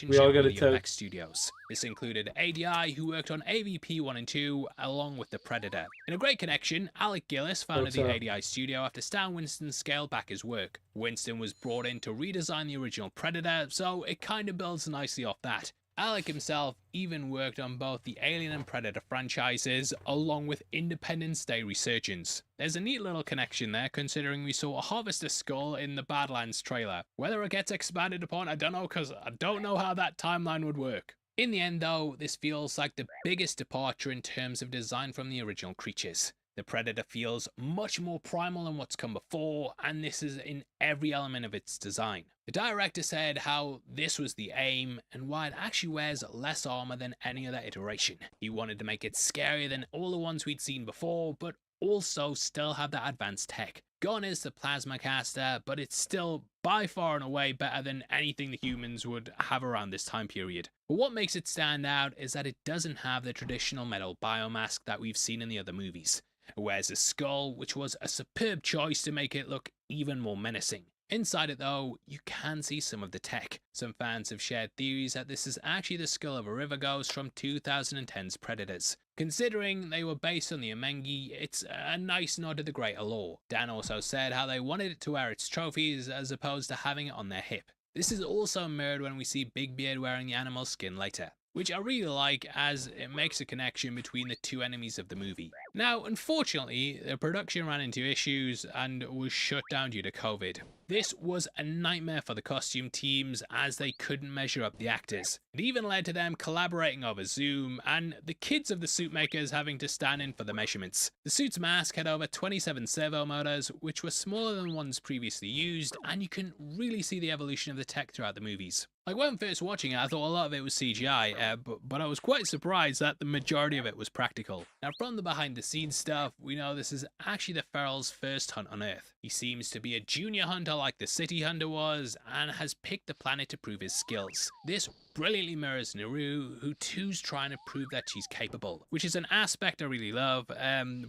We All Got a Tote. Studios. This included ADI, who worked on AVP 1 and 2, along with The Predator. In a great connection, Alec Gillis founded the ADI studio after Stan Winston scaled back his work. Winston was brought in to redesign the original Predator, so it kind of builds nicely off that. Alec himself even worked on both the Alien and Predator franchises, along with Independence Day resurgence. There's a neat little connection there, considering we saw a Harvester skull in the Badlands trailer. Whether it gets expanded upon, I don't know, because I don't know how that timeline would work. In the end though, this feels like the biggest departure in terms of design from the original creatures. The Predator feels much more primal than what's come before, and this is in every element of its design. The director said how this was the aim, and why it actually wears less armor than any other iteration. He wanted to make it scarier than all the ones we'd seen before, but also still have that advanced tech. Gone is the plasma caster, but it's still by far and away better than anything the humans would have around this time period. But what makes it stand out is that it doesn't have the traditional metal biomask that we've seen in the other movies. It wears a skull, which was a superb choice to make it look even more menacing. Inside it though, you can see some of the tech. Some fans have shared theories that this is actually the skull of a river ghost from 2010's Predators. Considering they were based on the Amengi, it's a nice nod to the greater lore. Dan also said how they wanted it to wear its trophies as opposed to having it on their hip. This is also mirrored when we see Big Beard wearing the animal skin later, which I really like as it makes a connection between the two enemies of the movie. Now, unfortunately, the production ran into issues and was shut down due to COVID. This was a nightmare for the costume teams as they couldn't measure up the actors. It even led to them collaborating over Zoom and the kids of the suit makers having to stand in for the measurements. The suit's mask had over 27 servo motors, which were smaller than ones previously used, and you can really see the evolution of the tech throughout the movies. Like when first watching it, I thought a lot of it was CGI, but I was quite surprised that the majority of it was practical. Now, from the behind the scenes stuff, we know this is actually the Feral's first hunt on Earth. He seems to be a junior hunter like the City Hunter was, and has picked the planet to prove his skills. This brilliantly mirrors Naru, who too's trying to prove that she's capable, which is an aspect I really love,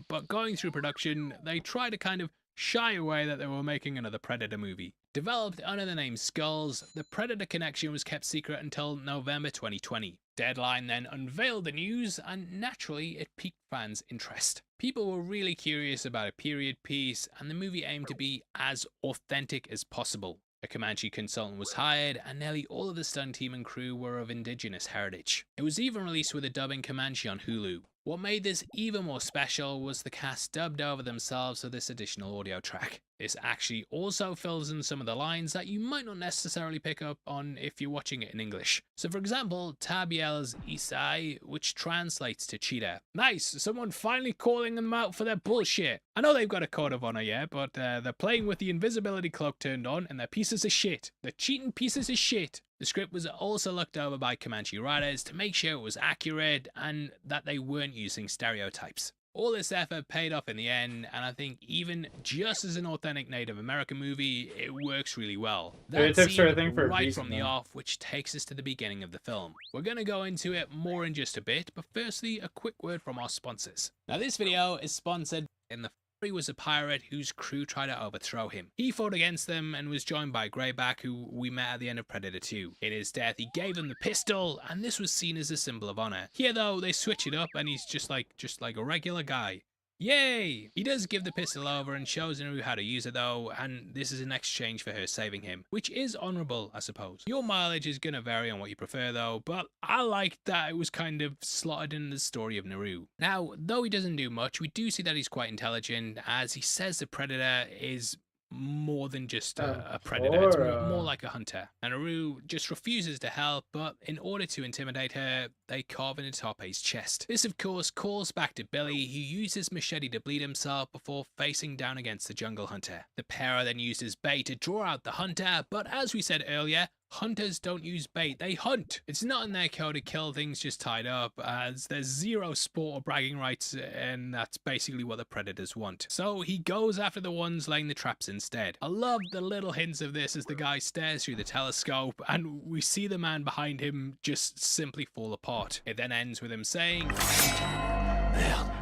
but going through production, they try to kind of shy away that they were making another Predator movie. Developed under the name Skulls, the Predator connection was kept secret until November 2020. Deadline then unveiled the news, and naturally it piqued fans' interest. People were really curious about a period piece, and the movie aimed to be as authentic as possible. A Comanche consultant was hired, and nearly all of the stunt team and crew were of indigenous heritage. It was even released with a dub in Comanche on Hulu. What made this even more special was the cast dubbed over themselves for this additional audio track. This actually also fills in some of the lines that you might not necessarily pick up on if you're watching it in English. So for example, Tab yells Isai, which translates to cheater. Nice, someone finally calling them out for their bullshit. I know they've got a code of honor yet, but they're playing with the invisibility cloak turned on and they're pieces of shit. They're cheating pieces of shit. The script was also looked over by Comanche writers to make sure it was accurate and that they weren't using stereotypes. All this effort paid off in the end, and I think even just as an authentic Native American movie, it works really well. That scene right from the off, which takes us to the beginning of the film. We're going to go into it more in just a bit, but firstly, a quick word from our sponsors. Now this video is sponsored in the He was a pirate whose crew tried to overthrow him. He fought against them and was joined by Greyback, who we met at the end of Predator 2. In his death, he gave him the pistol, and this was seen as a symbol of honor. Here though, they switch it up and he's just like a regular guy. Yay! He does give the pistol over and shows Naru how to use it though, and this is in exchange for her saving him, which is honourable, I suppose. Your mileage is gonna vary on what you prefer though, but I liked that it was kind of slotted in the story of Naru. Now, though he doesn't do much, we do see that he's quite intelligent, as he says the Predator is more than just a predator, it's more like a hunter. And Naru just refuses to help, but in order to intimidate her, they carve into Tarpe's chest. This of course calls back to Billy, who uses machete to bleed himself before facing down against the jungle hunter. The pair then uses bait to draw out the hunter, but as we said earlier, hunters don't use bait, they hunt. It's not in their code to kill things just tied up, as there's zero sport or bragging rights, and that's basically what the predators want. So he goes after the ones laying the traps instead. I love the little hints of this as the guy stares through the telescope, and we see the man behind him just simply fall apart. It then ends with him saying, "Merde,"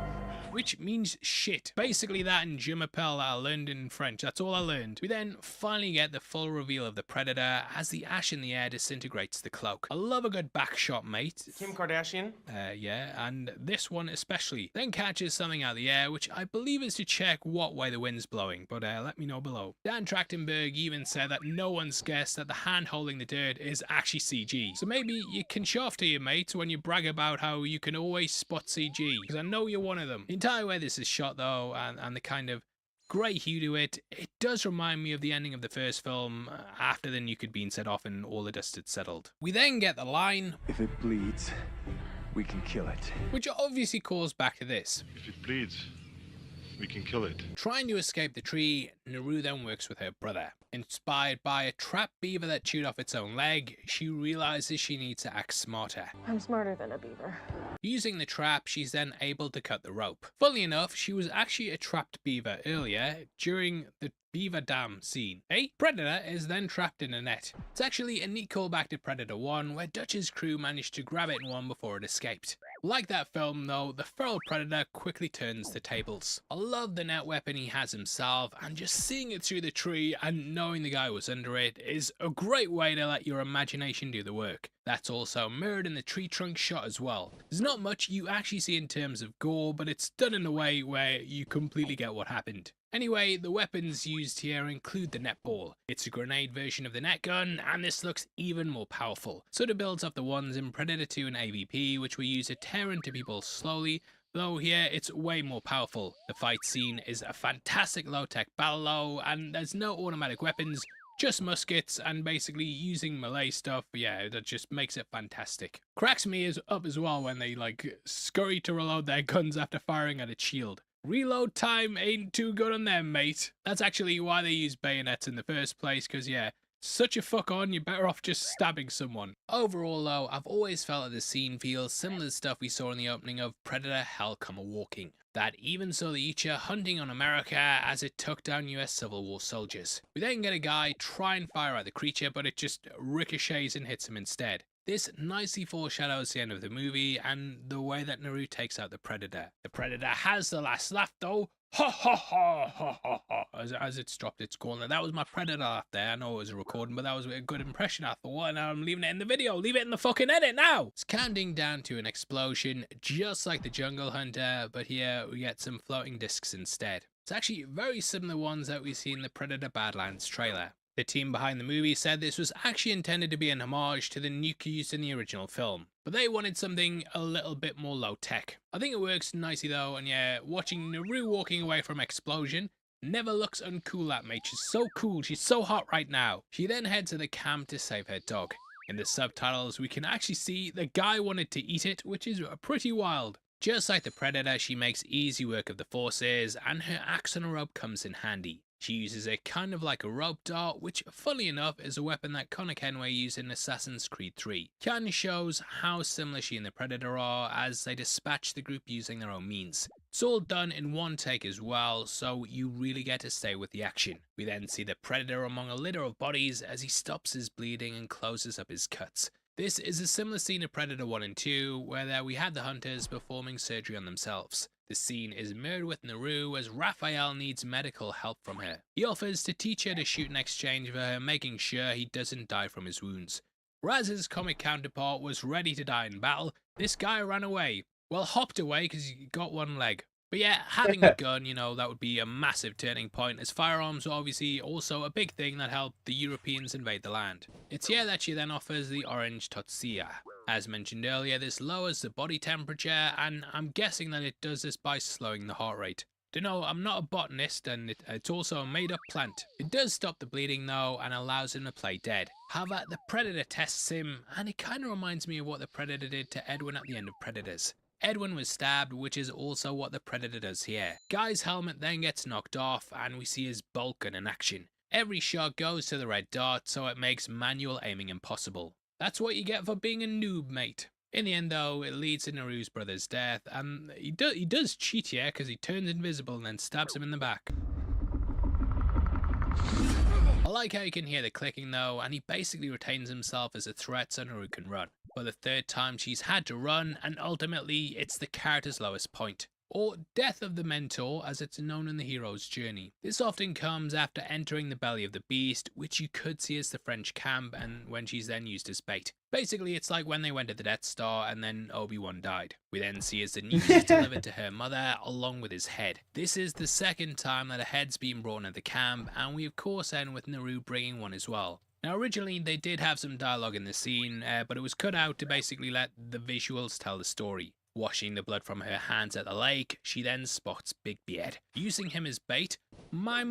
which means shit. Basically that and Je m'appelle that I learned in French. That's all I learned. We then finally get the full reveal of the Predator as the ash in the air disintegrates the cloak. I love a good back shot, mate. Kim Kardashian? Yeah, and this one especially. Then catches something out of the air, which I believe is to check what way the wind's blowing, but let me know below. Dan Trachtenberg even said that no one's guessed that the hand holding the dirt is actually CG. So maybe you can show off to your mates when you brag about how you can always spot CG, because I know you're one of them. The entire way this is shot though, and the kind of grey hue to it, it does remind me of the ending of the first film after the nuke had been set off and all the dust had settled. We then get the line, "If it bleeds, we can kill it," which obviously calls back to this. If it bleeds, we can kill it. Trying to escape the tree, Naru then works with her brother. Inspired by a trapped beaver that chewed off its own leg, she realizes she needs to act smarter. I'm smarter than a beaver. Using the trap, she's then able to cut the rope. Funnily enough, she was actually a trapped beaver earlier during the beaver dam scene. Predator is then trapped in a net. It's actually a neat callback to Predator 1, where Dutch's crew managed to grab it in one before it escaped. Like that film though, the feral predator quickly turns the tables. I love the net weapon he has himself, and just seeing it through the tree and knowing the guy was under it is a great way to let your imagination do the work. That's also mirrored in the tree trunk shot as well. There's not much you actually see in terms of gore, but it's done in a way where you completely get what happened. Anyway, the weapons used here include the netball. It's a grenade version of the net gun, and this looks even more powerful. Sort of builds off the ones in Predator 2 and AVP, which were used to tear into people slowly, though here it's way more powerful. The fight scene is a fantastic low-tech battle, and there's no automatic weapons, just muskets, and basically using melee stuff. Yeah, that just makes it fantastic. Cracks me up as well when they scurry to reload their guns after firing at a shield. Reload time ain't too good on them, mate. That's actually why they use bayonets in the first place, because yeah, such a fuck on, you're better off just stabbing someone. Overall though, I've always felt that the scene feels similar to stuff we saw in the opening of Predator Hell Come A-Walking. That even saw the Icha hunting on America as it took down US Civil War soldiers. We then get a guy try and fire at the creature, but it just ricochets and hits him instead. This nicely foreshadows the end of the movie and the way that Naru takes out the Predator. The Predator has the last laugh though. Ha ha ha ha ha ha, as it's dropped its corner. That was my Predator laugh there. I know it was a recording, but that was a good impression I thought, and I'm leaving it in the video. Leave it in the fucking edit now. It's counting down to an explosion, just like the Jungle Hunter, but here we get some floating discs instead. It's actually very similar ones that we see in the Predator Badlands trailer. The team behind the movie said this was actually intended to be an homage to the nuke used in the original film, but they wanted something a little bit more low-tech. I think it works nicely though, and yeah, watching Naru walking away from explosion never looks uncool, that mate. She's so cool. She's so hot right now. She then heads to the camp to save her dog. In the subtitles, we can actually see the guy wanted to eat it, which is pretty wild. Just like the Predator, she makes easy work of the forces, and her axe and a rope comes in handy. She uses it kind of like a rope dart, which, funnily enough, is a weapon that Connor Kenway used in Assassin's Creed 3. Kind of shows how similar she and the Predator are, as they dispatch the group using their own means. It's all done in one take as well, so you really get to stay with the action. We then see the Predator among a litter of bodies as he stops his bleeding and closes up his cuts. This is a similar scene of Predator 1 and 2, where we had the hunters performing surgery on themselves. The scene is mirrored with Naru as Raphael needs medical help from her. He offers to teach her to shoot in exchange for her making sure he doesn't die from his wounds. Raz's comic counterpart was ready to die in battle. This guy ran away. Well, hopped away because he got one leg. But yeah, having a gun, you know, that would be a massive turning point, as firearms were obviously also a big thing that helped the Europeans invade the land. It's here that she then offers the orange Totsia. As mentioned earlier, this lowers the body temperature, and I'm guessing that it does this by slowing the heart rate. Dunno, I'm not a botanist, and it's also a made-up plant. It does stop the bleeding though, and allows him to play dead. However, the Predator tests him, and it kind of reminds me of what the Predator did to Edwin at the end of Predators. Edwin was stabbed, which is also what the Predator does here. Guy's helmet then gets knocked off, and we see his bulk gun in action. Every shot goes to the red dot, so it makes manual aiming impossible. That's what you get for being a noob, mate. In the end though, it leads to Naru's brother's death, and he does cheat here because he turns invisible and then stabs him in the back. I like how you can hear the clicking though, and he basically retains himself as a threat so Naru can run. For the third time she's had to run, and ultimately it's the character's lowest point. Or death of the mentor, as it's known in the hero's journey. This often comes after entering the belly of the beast, which you could see as the French camp, and when she's then used as bait. Basically, it's like when they went to the Death Star and then Obi-Wan died. We then see as the news is delivered to her mother, along with his head. This is the second time that a head's been brought into the camp, and we of course end with Naru bringing one as well. Now originally they did have some dialogue in the scene, but it was cut out to basically let the visuals tell the story. Washing the blood from her hands at the lake, she then spots Big Beard. Using him as bait, my,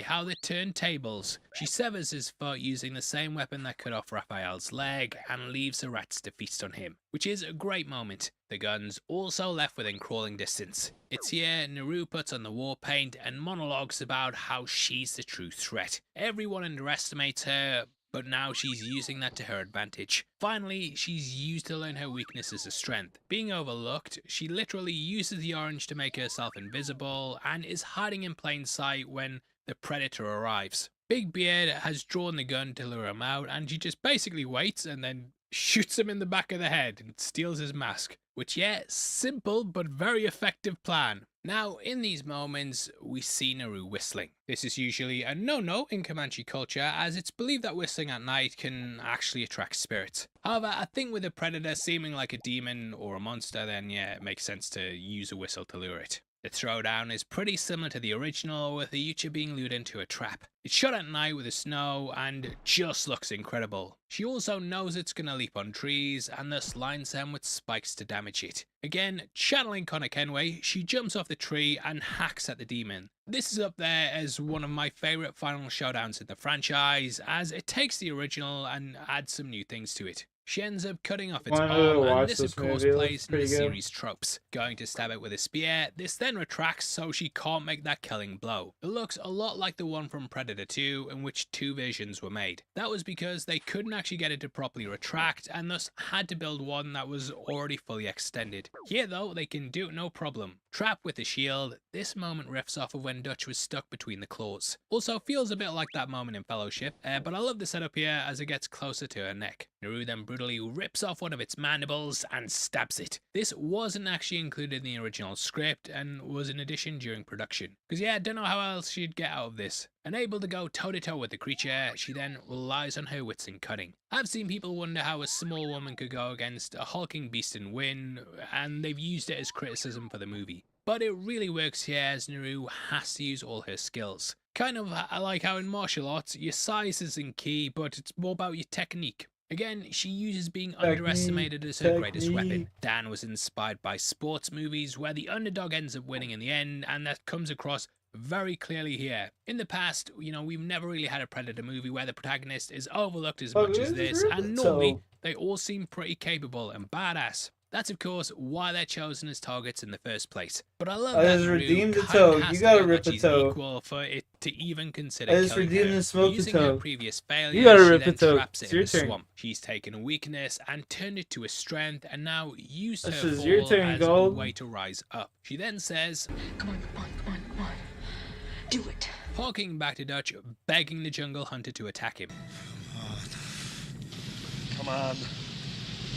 how they turn tables. She severs his foot using the same weapon that cut off Raphael's leg, and leaves the rats to feast on him, which is a great moment. The gun's also left within crawling distance. It's here Naru puts on the war paint and monologues about how she's the true threat. Everyone underestimates her, but now she's using that to her advantage. Finally, she's used to learn her weakness as a strength. Being overlooked, she literally uses the orange to make herself invisible, and is hiding in plain sight when the Predator arrives. Big Beard has drawn the gun to lure him out, and she just basically waits and then shoots him in the back of the head and steals his mask. Which, yeah, simple but very effective plan. Now, in these moments, we see Naru whistling. This is usually a no-no in Comanche culture, as it's believed that whistling at night can actually attract spirits. However, I think with a Predator seeming like a demon or a monster, then yeah, it makes sense to use a whistle to lure it. The throwdown is pretty similar to the original, with the Yucha being lured into a trap. It's shot at night with the snow and just looks incredible. She also knows it's gonna leap on trees and thus lines them with spikes to damage it. Again, channeling Connor Kenway, she jumps off the tree and hacks at the demon. This is up there as one of my favourite final showdowns in the franchise, as it takes the original and adds some new things to it. She ends up cutting off its arm, and this of course plays into the series tropes. Going to stab it with a spear, this then retracts so she can't make that killing blow. It looks a lot like the one from Predator 2, in which two versions were made. That was because they couldn't actually get it to properly retract, and thus had to build one that was already fully extended. Here though, they can do it no problem. Trapped with the shield, this moment riffs off of when Dutch was stuck between the claws. Also feels a bit like that moment in Fellowship, but I love the setup here as it gets closer to her neck. Naru then brutally rips off one of its mandibles and stabs it. This wasn't actually included in the original script and was an addition during production. Because yeah, I don't know how else she'd get out of this. Unable to go toe-to-toe with the creature, she then relies on her wits in cutting. I've seen people wonder how a small woman could go against a hulking beast and win, and they've used it as criticism for the movie. But it really works here as Naru has to use all her skills. Kind of like how in martial arts, your size isn't key, but it's more about your technique. Again, she uses being underestimated as her greatest weapon. Dan was inspired by sports movies where the underdog ends up winning in the end, and that comes across very clearly here. In the past, you know, we've never really had a Predator movie where the protagonist is overlooked as much as this, and normally they all seem pretty capable and badass. That's of course why they're chosen as targets in the first place. But I love I that just Naru redeemed the kinda toe. has You to gotta feel rip that the she's toe. equal for it to even consider I just killing redeemed her. and smoked the Using her toe. previous failure, You gotta she rip then the toe. traps It's it in your the turn. swamp. She's taken a weakness and turned it to a strength, and now used This her is your fall turn, as Gold. a way to rise up. She then says, Come on, come on, come on, come on. Do it. harking back to Dutch, begging the jungle hunter to attack him. Come on.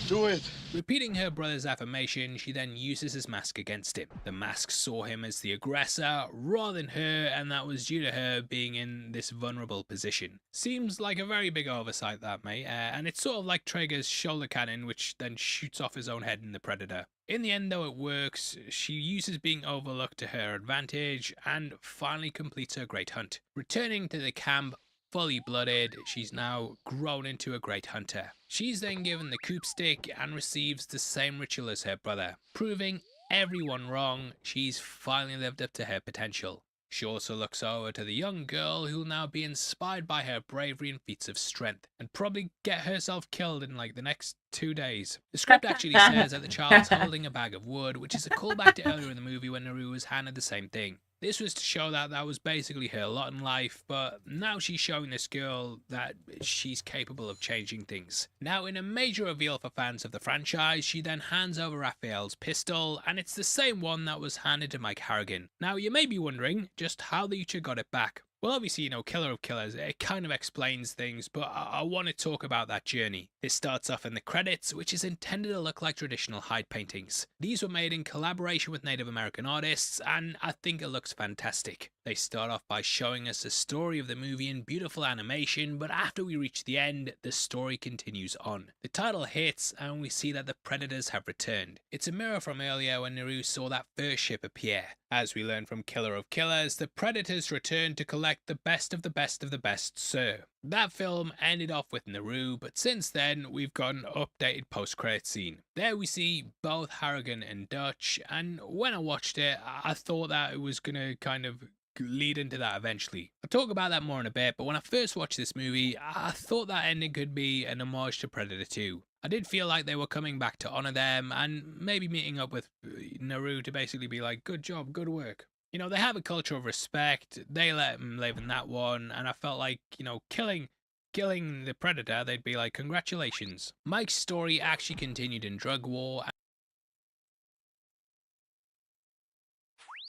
Do it. Repeating her brother's affirmation, she then uses his mask against him. The mask saw him as the aggressor rather than her, and that was due to her being in this vulnerable position. Seems like a very big oversight, that, mate, and it's sort of like Traeger's shoulder cannon, which then shoots off his own head in the Predator. In the end, though, it works. She uses being overlooked to her advantage and finally completes her great hunt. Returning to the camp, fully blooded, she's now grown into a great hunter. She's then given the coop stick and receives the same ritual as her brother, proving everyone wrong. She's finally lived up to her potential. She also looks over to the young girl who'll now be inspired by her bravery and feats of strength, and probably get herself killed in like the next 2 days. The script actually says that the child's holding a bag of wood, which is a callback to earlier in the movie when Naru was handed the same thing. This was to show that that was basically her lot in life, but now she's showing this girl that she's capable of changing things. Now, in a major reveal for fans of the franchise, she then hands over Raphael's pistol, and it's the same one that was handed to Mike Harrigan. Now, you may be wondering just how the Ucha got it back. Well, obviously, you know, Killer of Killers, it kind of explains things, but I want to talk about that journey. This starts off in the credits, which is intended to look like traditional hide paintings. These were made in collaboration with Native American artists, and I think it looks fantastic. They start off by showing us the story of the movie in beautiful animation, but after we reach the end, the story continues on. The title hits, and we see that the Predators have returned. It's a mirror from earlier when Naru saw that first ship appear. As we learn from Killer of Killers, the Predators return to collect the best of the best of the best, sir. That film ended off with Naru, but since then, we've got an updated post-credit scene. There we see both Harrigan and Dutch, and when I watched it, I thought that it was gonna kind of lead into that eventually. I'll talk about that more in a bit, but when I first watched this movie, I thought that ending could be an homage to Predator 2. I did feel like they were coming back to honor them and maybe meeting up with Naru to basically be like, good job, good work. You know, they have a culture of respect, they let him live in that one, and I felt like, you know, killing the Predator, they'd be like, congratulations. Mike's story actually continued in Drug War.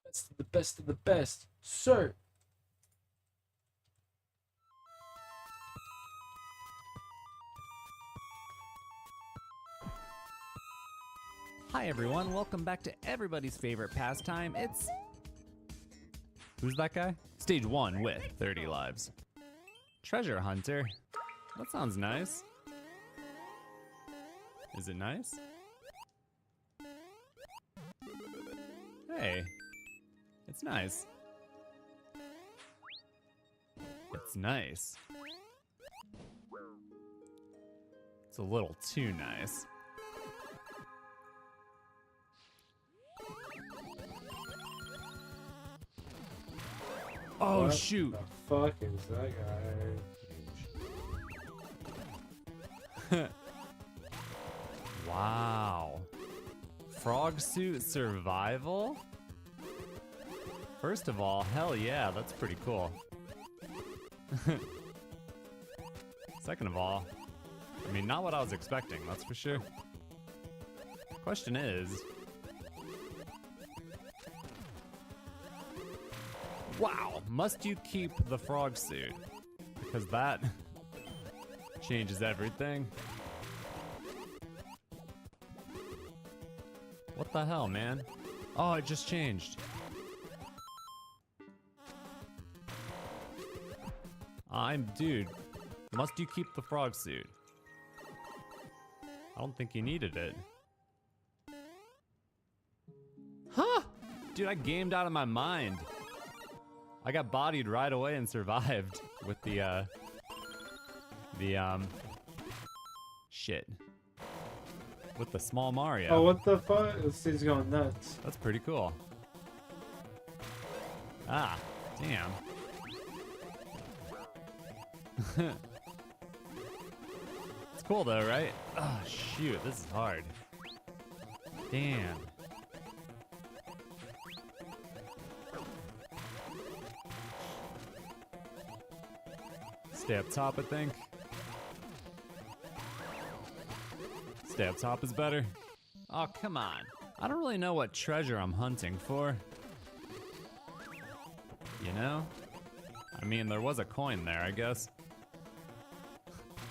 That's the best of the best, sir. Hi everyone, welcome back to everybody's favorite pastime. It's... Who's that guy? Stage 1 with 30 lives. Treasure Hunter. That sounds nice. Is it nice? Hey. It's nice. It's nice. It's a little too nice. Oh, What shoot. the fuck is that guy? Wow. Frog suit survival? First of all, hell yeah, that's pretty cool. Second of all, I mean, not what I was expecting, that's for sure. Question is... Wow, must you keep the frog suit? Because that changes everything. What the hell, man? Oh, it just changed. Dude, must you keep the frog suit? I don't think you needed it. Huh? Dude, I gamed out of my mind. I got bodied right away and survived with shit. With the small Mario. Oh, what the fuck? This thing's going nuts. That's pretty cool. Ah, Damn. It's cool though, right? Oh, shoot, this is hard. Damn. Stay up top, I think. Stay up top is better. Oh, come on. I don't really know what treasure I'm hunting for. You know? I mean, there was a coin there, I guess.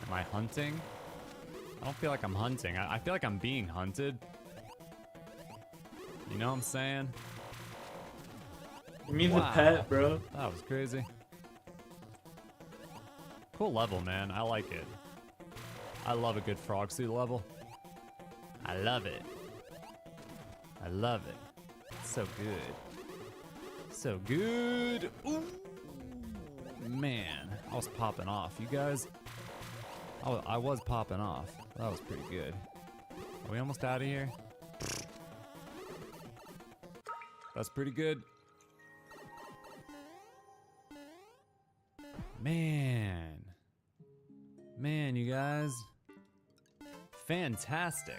Am I hunting? I don't feel like I'm hunting. I feel like I'm being hunted. You know what I'm saying? You mean the pet, bro? That was crazy. Cool level, man. I like it. I love a good frog suit level. I love it. I love it. It's so good. So good. Ooh. Man, I was popping off. You guys? I was popping off. That was pretty good. Are we almost out of here? That's pretty good. Man. Man, you guys. Fantastic.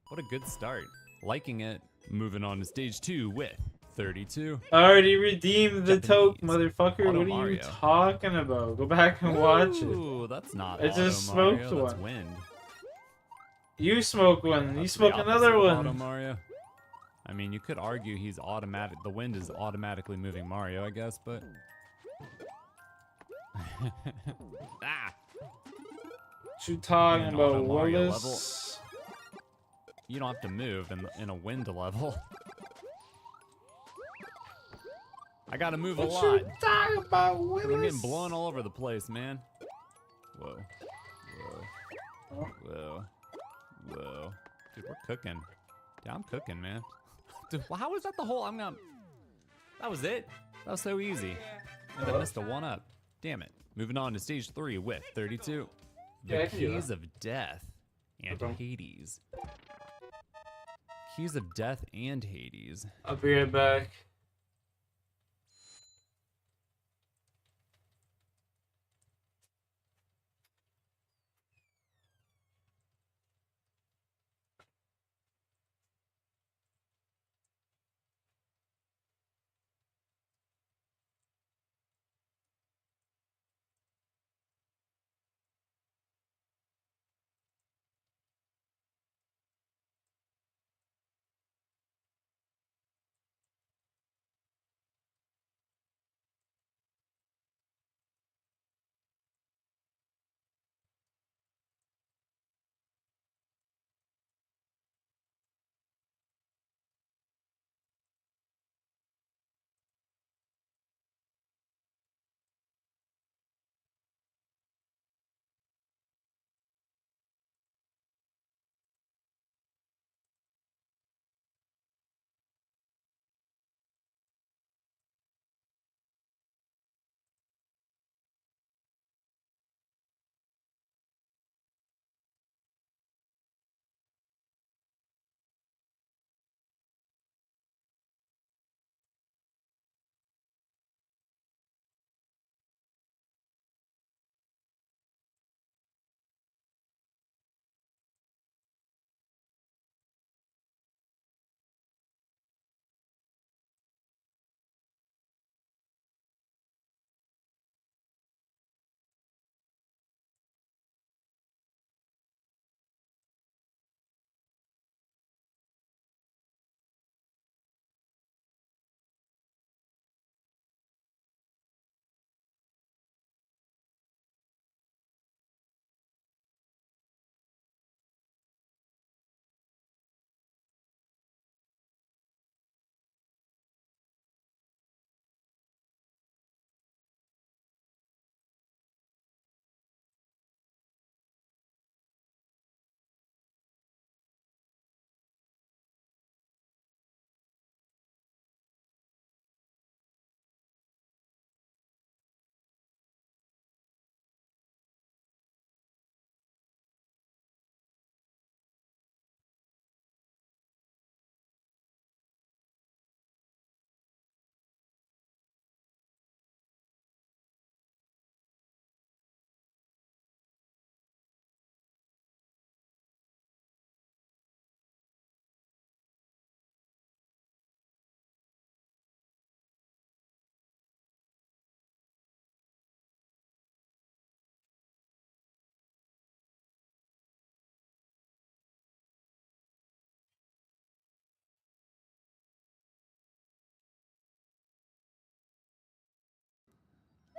What a good start. Liking it. Moving on to stage 2 with 32. I already redeemed the Japanese. toke, motherfucker. Auto What are Mario. you talking about? Go back and watch it. Ooh, that's not I Auto just Mario, smoked that's one. wind. You smoke one. You That's smoke the another opposite of Auto one. Mario. I mean, you could argue he's automatic. The wind is automatically moving Mario, I guess, but. Ah! What you talking In about, Auto Mario Wallace? You don't have to move in a wind level. I gotta move a What lot. you talking about, 'Cause I'm getting Willis? blown all over the place, man. Whoa. Whoa. Whoa. Whoa. Dude, we're cooking. Yeah, I'm cooking, man. Dude, how was that the whole? That was it? That was so easy. And I missed a 1-up. Damn it. Moving on to stage 3 with 32. The Yeah, I can do Keys that. of Death and Okay. Hades. Keys of Death and Hades. I'll be right back.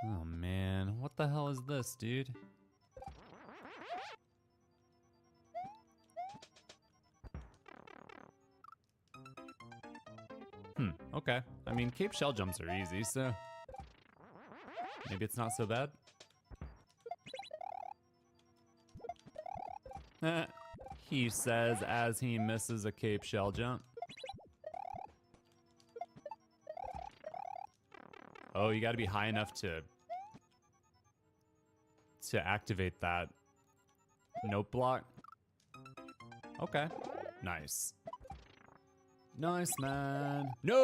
Oh man, what the hell is this, dude? Okay. I mean, cape shell jumps are easy, so maybe it's not so bad. He says as he misses a cape shell jump. Oh, you gotta be high enough to activate that note block. Okay. Nice. Nice, man. No!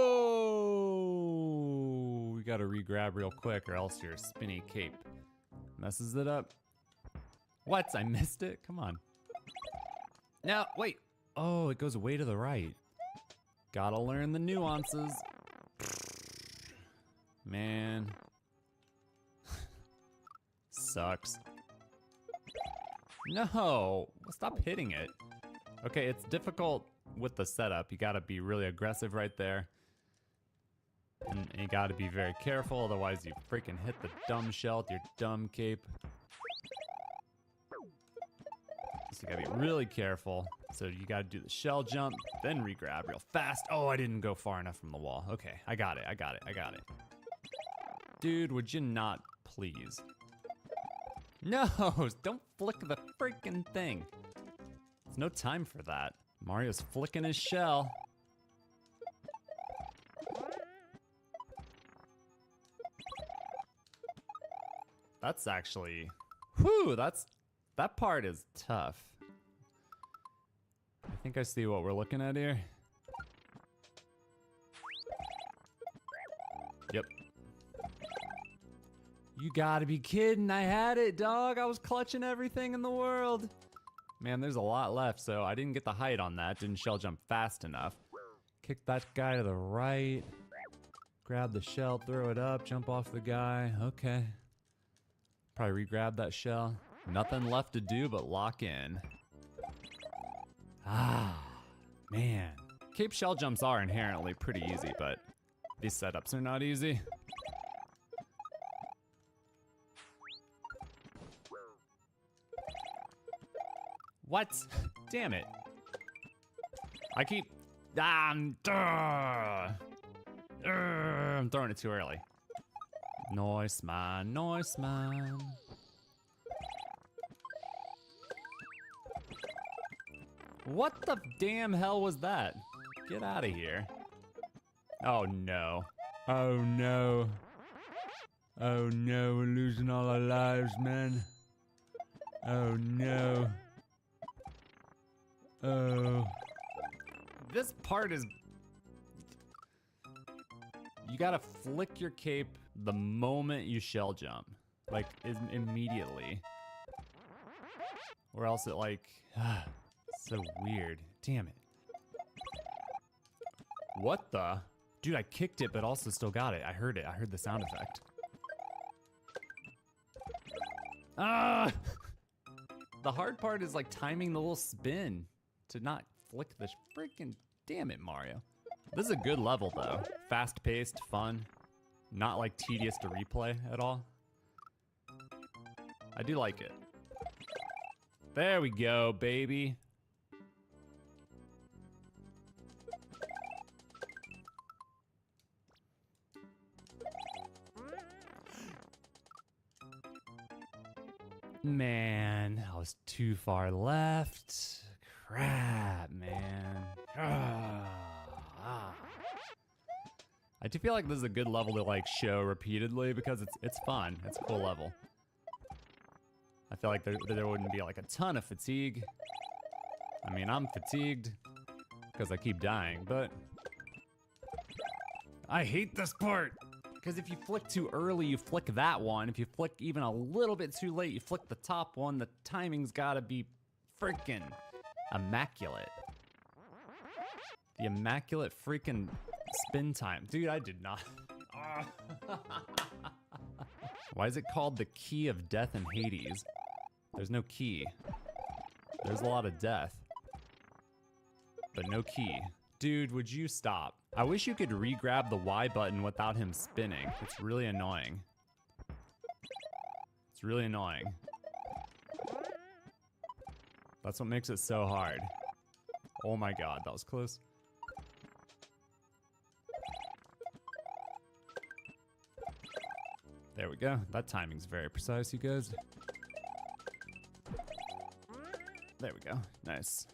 We gotta re-grab real quick or else your spinny cape messes it up. What? I missed it? Come on. No, wait. Oh, it goes way to the right. Gotta learn the nuances. Man. Sucks. No! Stop hitting it. Okay, it's difficult with the setup. You gotta be really aggressive right there. And you gotta be very careful, otherwise you freaking hit the dumb shell with your dumb cape. So you gotta be really careful. So you gotta do the shell jump, then re-grab real fast. Oh, I didn't go far enough from the wall. Okay, I got it. Dude, would you not, please? No, don't flick the freaking thing. There's no time for that. Mario's flicking his shell. That's actually, whew, that part is tough. I think I see what we're looking at here. Yep. You gotta be kidding, I had it, dog. I was clutching everything in the world. Man, there's a lot left, so I didn't get the height on that. Didn't shell jump fast enough. Kick that guy to the right. Grab the shell, throw it up, jump off the guy. Okay. Probably re-grab that shell. Nothing left to do but lock in. Ah, man. Cape shell jumps are inherently pretty easy, but these setups are not easy. What? Damn it. I keep... I'm throwing it too early. Nice, man. Nice, man. What the damn hell was that? Get out of here. Oh, no. Oh, no. Oh, no. We're losing all our lives, man. Oh, no. Oh. This part is... You gotta flick your cape the moment you shell jump. Like, immediately. Or else it like... so weird. Damn it. What the? Dude, I kicked it, but also still got it. I heard it. I heard the sound effect. Ah! The hard part is like timing the little spin to not flick the freaking... Damn it, Mario. This is a good level, though. Fast-paced, fun. Not, like, tedious to replay at all. I do like it. There we go, baby. Man, I was too far left. Crap, man. I do feel like this is a good level to like show repeatedly because it's fun. It's a cool level. I feel like there wouldn't be like a ton of fatigue. I mean, I'm fatigued because I keep dying, but I hate this part. Because if you flick too early, you flick that one. If you flick even a little bit too late, you flick the top one. The timing's gotta be freaking immaculate. The immaculate freaking spin time. Dude, I did not. Why is it called the Key of Death in Hades? There's no key. There's a lot of death. But no key. Dude, would you stop? I wish you could re-grab the Y button without him spinning. It's really annoying. really annoying. That's what makes it so hard. Oh my god, that was close. There we go. That timing's very precise, you guys. There we go. Nice.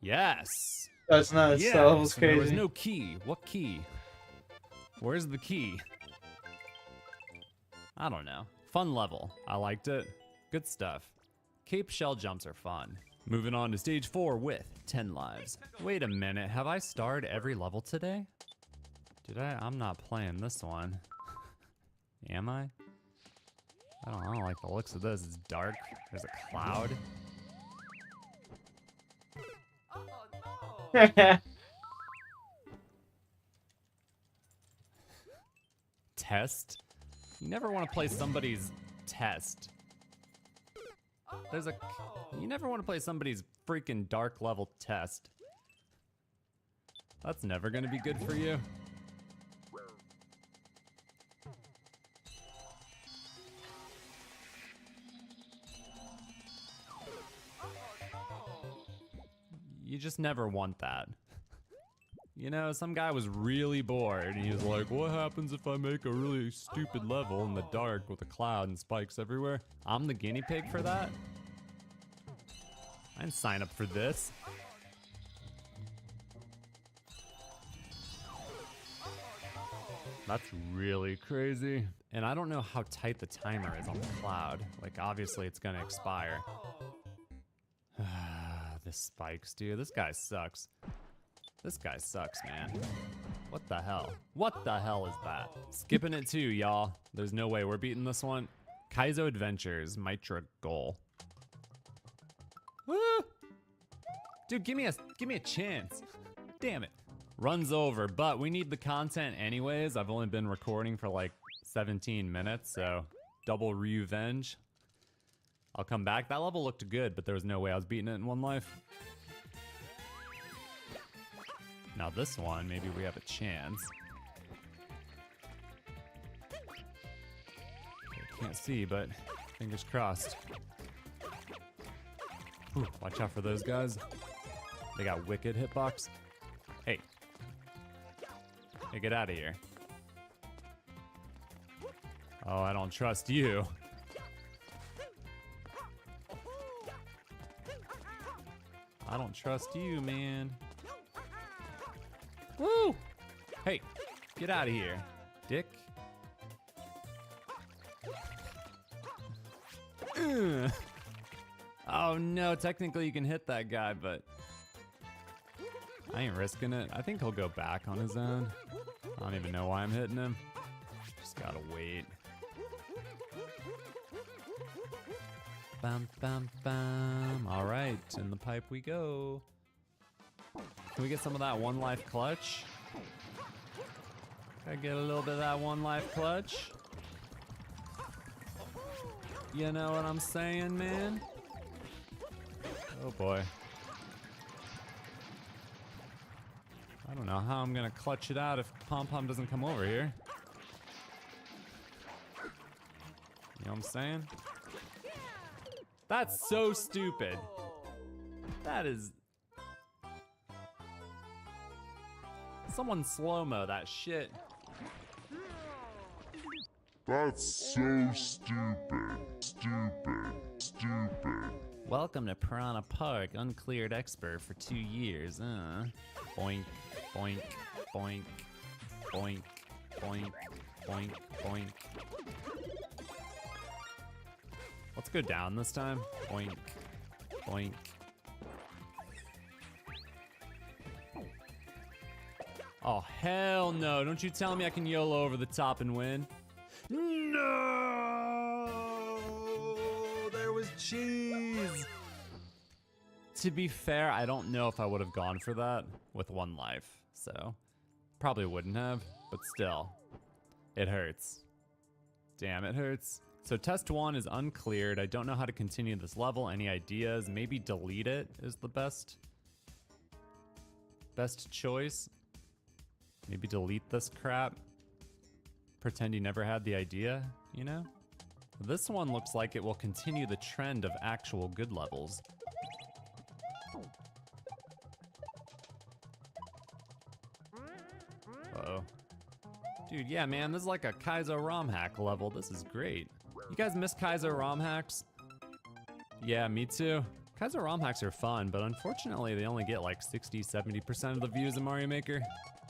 Yes! That's nuts. Yes! That was There was crazy. no key. What key? Where's the key? I don't know. Fun level. I liked it. Good stuff. Cape shell jumps are fun. Moving on to stage 4 with 10 lives. Wait a minute, have I starred every level today? Did I? I'm not playing this one. Am I? I don't like the looks of this. It's dark. There's a cloud. Test? You never want to play somebody's test. You never want to play somebody's freaking dark level test. That's never gonna be good for you. You just never want that. You know, some guy was really bored and he was like, what happens if I make a really stupid level in the dark with a cloud and spikes everywhere? I'm the guinea pig for that? I didn't sign up for this. That's really crazy. And I don't know how tight the timer is on the cloud. Like, obviously it's gonna expire. The spikes, dude. This guy sucks. This guy sucks, man. What the hell? What the hell is that? Skipping it too, y'all. There's no way we're beating this one. Kaizo Adventures, Mitra Goal. Woo! Dude, give me a chance. Damn it. Runs over, but we need the content anyways. I've only been recording for like 17 minutes, so double revenge. I'll come back. That level looked good, but there was no way I was beating it in one life. Now this one, maybe we have a chance. Can't see, but fingers crossed. Ooh, watch out for those guys. They got wicked hitbox. Hey. Hey, get out of here. Oh, I don't trust you. I don't trust you, man. Woo! Hey, get out of here, dick. Ugh. Oh no, technically you can hit that guy, but I ain't risking it. I think he'll go back on his own. I don't even know why I'm hitting him. Just gotta wait. Bam, bam, bam. All right, in the pipe we go. Can we get some of that one life clutch? Can I get a little bit of that one life clutch? You know what I'm saying, man? Oh boy. I don't know how I'm gonna clutch it out if Pom Pom doesn't come over here. You know what I'm saying? That's so stupid. That is... Someone slow-mo that shit. That's so stupid. Stupid. Welcome to Piranha Park, uncleared expert for 2 years, Boink, boink, boink, boink, boink, boink, boink. Let's go down this time. Boink, boink. Oh, hell no. Don't you tell me I can YOLO over the top and win. No! There was cheese! To be fair, I don't know if I would have gone for that with one life. So, probably wouldn't have, but still. It hurts. Damn, it hurts. So test 1 is uncleared. I don't know how to continue this level. Any ideas? Maybe delete it is the best choice. Maybe delete this crap. pretend you never had the idea, you know? This one looks like it will continue the trend of actual good levels. Uh-oh. Dude, yeah, man, this is like a Kaizo ROM hack level. This is great. You guys miss Kaizo ROM hacks? Yeah, me too. Kaizo ROM hacks are fun, but unfortunately they only get like 60-70% of the views in Mario Maker.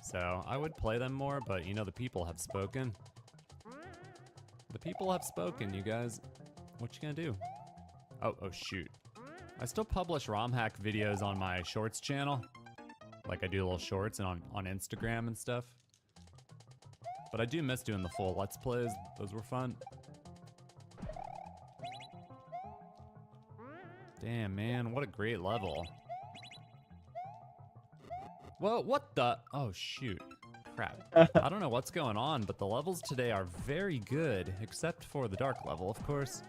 So I would play them more, but you know, the people have spoken. The people have spoken, you guys. What you gonna do? Oh shoot. I still publish ROM hack videos on my shorts channel. Like I do little shorts and on Instagram and stuff. But I do miss doing the full Let's Plays. Those were fun. Damn, man, what a great level. Whoa, what the? Oh, shoot. Crap. I don't know what's going on, but the levels today are very good, except for the dark level, of course.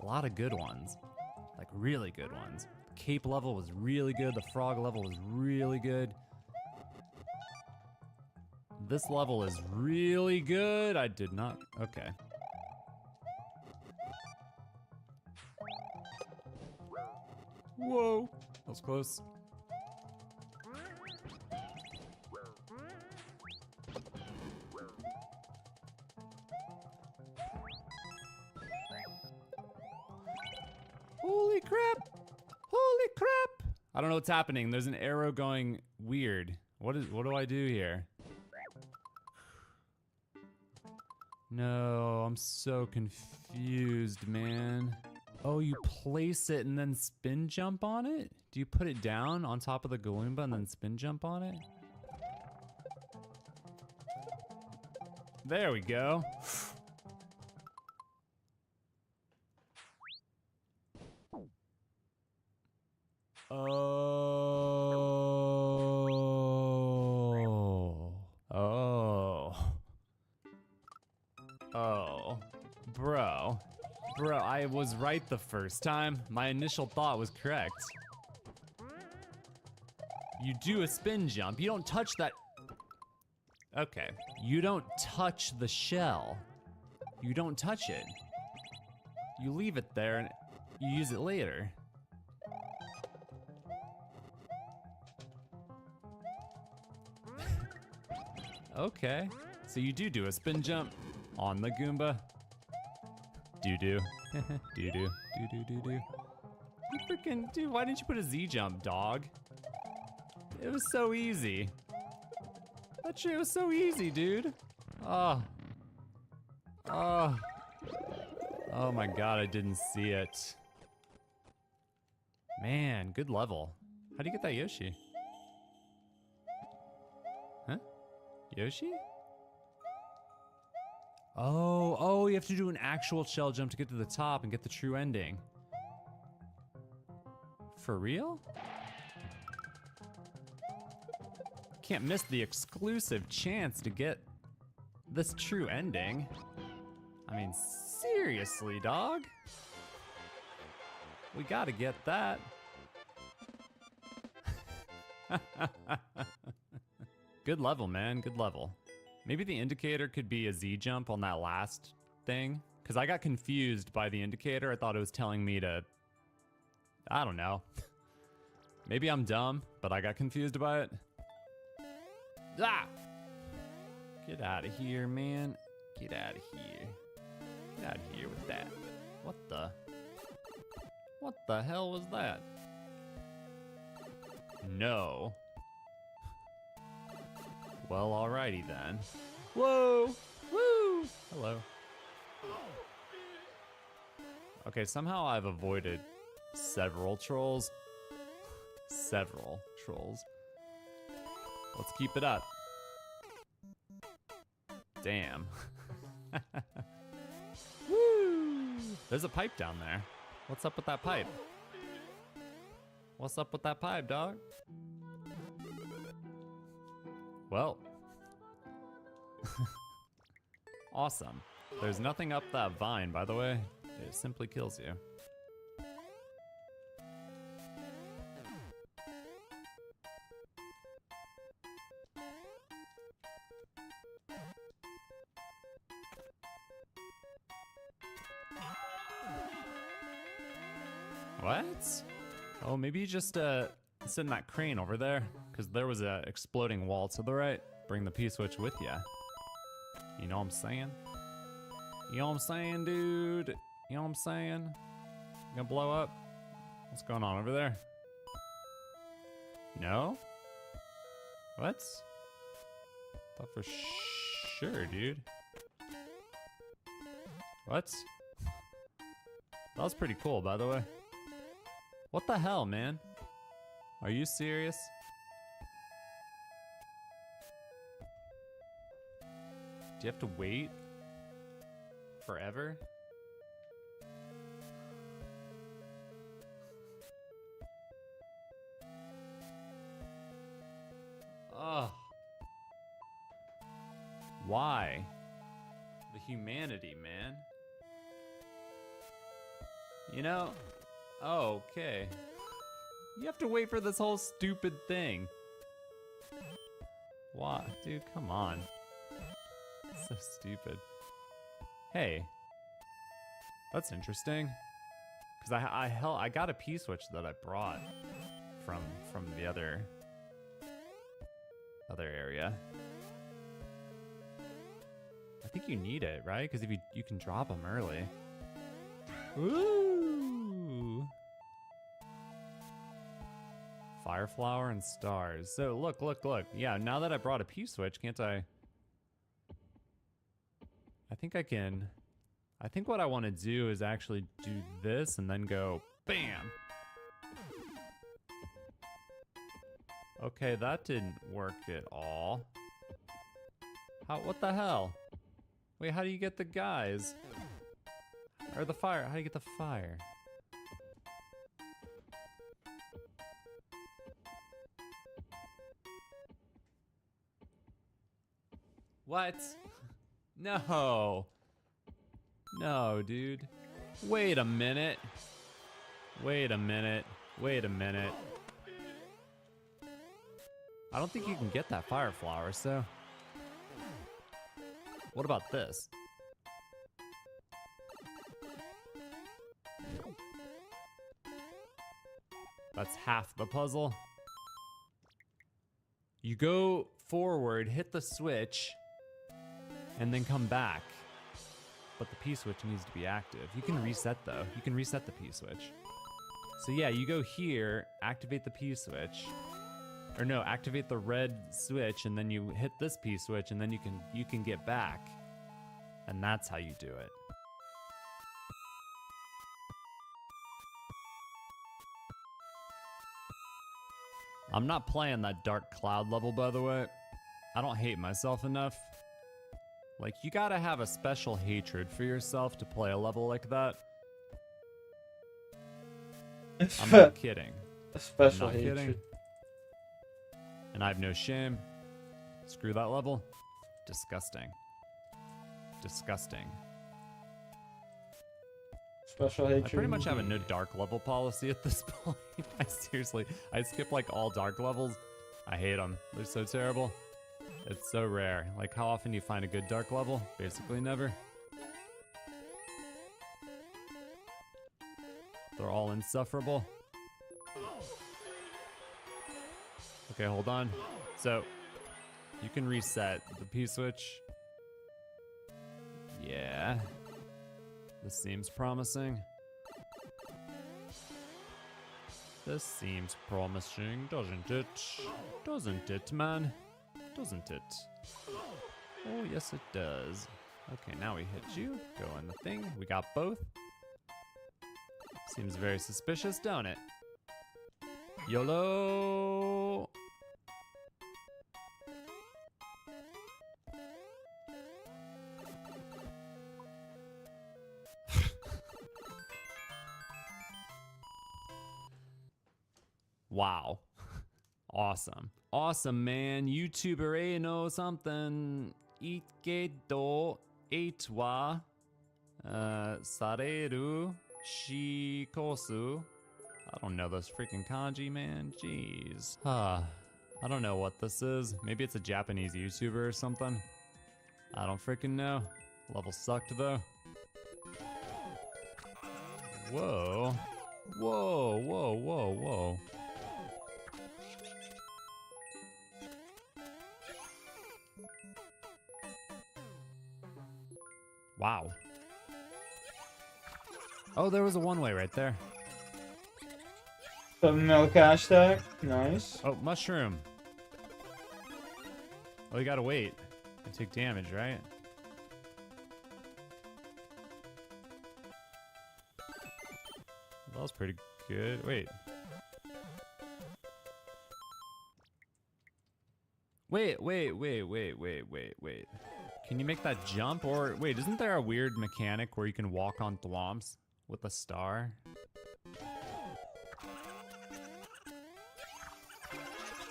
A lot of good ones. Like, really good ones. The cape level was really good. The frog level was really good. This level is really good. I did not... Okay. Whoa. That was close. Holy crap! Holy crap! I don't know what's happening. There's an arrow going weird. What do I do here? No, I'm so confused, man. Oh, you place it and then spin jump on it? Do you put it down on top of the Goomba and then spin jump on it? There we go. Oh, bro, I was right the first time. My initial thought was correct. You do a spin jump, you don't touch that. Okay, you don't touch the shell. You don't touch it. You leave it there and you use it later. Okay, so you do a spin jump on the Goomba. Do-do. Do-do. Do-do-do-do. You freaking, dude, why didn't you put a Z jump, dog? It was so easy. That shit was so easy, dude. Oh. Oh. Oh my god, I didn't see it. Man, good level. How do you get that Yoshi? Huh? Yoshi? Oh, you have to do an actual shell jump to get to the top and get the true ending. For real? Can't miss the exclusive chance to get this true ending. I mean, seriously, dog? We gotta get that. Good level, man, good level. Maybe the indicator could be a Z jump on that last thing. Because I got confused by the indicator. I thought it was telling me to... I don't know. Maybe I'm dumb, but I got confused by it. Ah! Get out of here, man. Get out of here. Get out of here with that. What the? What the hell was that? No. Well, alrighty then. Whoa! Woo! Hello. Okay, somehow I've avoided several trolls. Several trolls. Let's keep it up. Damn. Woo! There's a pipe down there. What's up with that pipe? What's up with that pipe, dog? Well. Awesome. There's nothing up that vine, by the way. It simply kills you. What? Oh, maybe you just sit in that crane over there, because there was a exploding wall to the right. Bring the P-switch with ya. You know what I'm saying? You know what I'm saying, dude? You know what I'm saying? You gonna blow up? What's going on over there? No? What? Thought for sure, dude. What? That was pretty cool, by the way. What the hell, man? Are you serious? Do you have to wait forever? Ugh. Why? The humanity, man. You know? Oh, okay. You have to wait for this whole stupid thing. Why? Dude, come on. So stupid. Hey. That's interesting. Because I got a P-switch that I brought from the other area. I think you need it, right? Because if you can drop them early. Ooh. Fire flower and stars. So look. Yeah, now that I brought a P-switch, can't I? I think I can. I think what I want to do is actually do this and then go BAM! Okay, that didn't work at all. What the hell? Wait, how do you get the guys? Or the fire? How do you get the fire? What? No. No, dude. Wait a minute. Wait a minute. Wait a minute. I don't think you can get that fire flower, so. What about this? That's half the puzzle. You go forward, hit the switch, and then come back. But the P-switch needs to be active. You can reset though. You can reset the P-switch. So yeah, you go here, activate the P-switch. Or no, activate the red switch and then you hit this P-switch and then you can get back. And that's how you do it. I'm not playing that dark cloud level, by the way. I don't hate myself enough. Like, you gotta have a special hatred for yourself to play a level like that. I'm not kidding. A special I'm not hatred. kidding. And I have no shame. Screw that level. Disgusting. Disgusting. Special hatred. I pretty much have a no dark level policy at this point. I skip like all dark levels. I hate them. They're so terrible. It's so rare. Like, how often do you find a good dark level? Basically never. They're all insufferable. Okay, hold on. So, you can reset the P-switch. Yeah. This seems promising. This seems promising, doesn't it? Doesn't it, man? Doesn't it? Oh, yes it does. Okay, now we hit you. Go in the thing. We got both. Seems very suspicious, don't it? YOLO! Wow. Awesome. Awesome, man. YouTuber know something. Ikedo eight wa sareru shikosu. I don't know those freaking kanji, man. Jeez. I don't know what this is. Maybe it's a Japanese YouTuber or something. I don't freaking know. Level sucked though. Whoa. Whoa, whoa, whoa, whoa. Wow. Oh, there was a one-way right there. 7 mil cash stack. Nice. Oh, mushroom. Oh, you gotta wait and take damage, right? That was pretty good. Wait. Wait. Can you make that jump? Or wait, isn't there a weird mechanic where you can walk on thwomps with a star?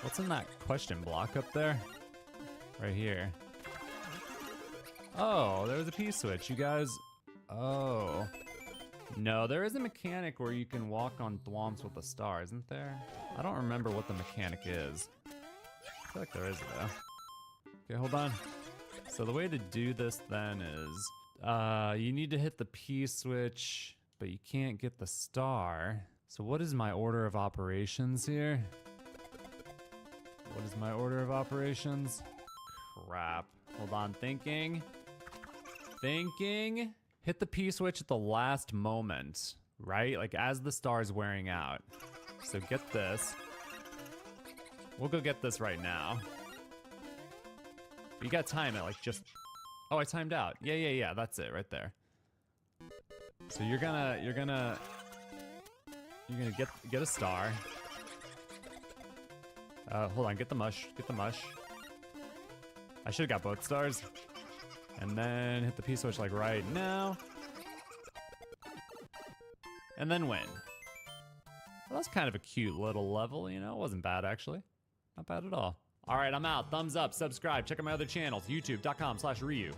What's in that question block up there? Right here. Oh, there was a P-switch, you guys. Oh. No, there is a mechanic where you can walk on thwomps with a star, isn't there? I don't remember what the mechanic is. I feel like there is, though. Okay, hold on. So the way to do this then is, you need to hit the P-switch, but you can't get the star. So what is my order of operations here? What is my order of operations? Crap. Hold on, thinking. Hit the P-switch at the last moment, right? Like as the star's wearing out. So get this. We'll go get this right now. You gotta time it, like just... Oh, I timed out. Yeah, that's it right there. So you're gonna get a star. Hold on, get the mush. I should've got both stars. And then hit the P-switch like right now. And then win. Well, that's kind of a cute little level, you know? It wasn't bad, actually. Not bad at all. All right, I'm out. Thumbs up, subscribe, check out my other channels, youtube.com/Ryu.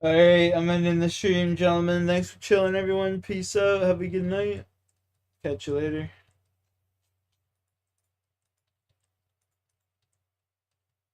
Alright, I'm ending the stream, gentlemen. Thanks for chilling, everyone. Peace out. Have a good night. Catch you later.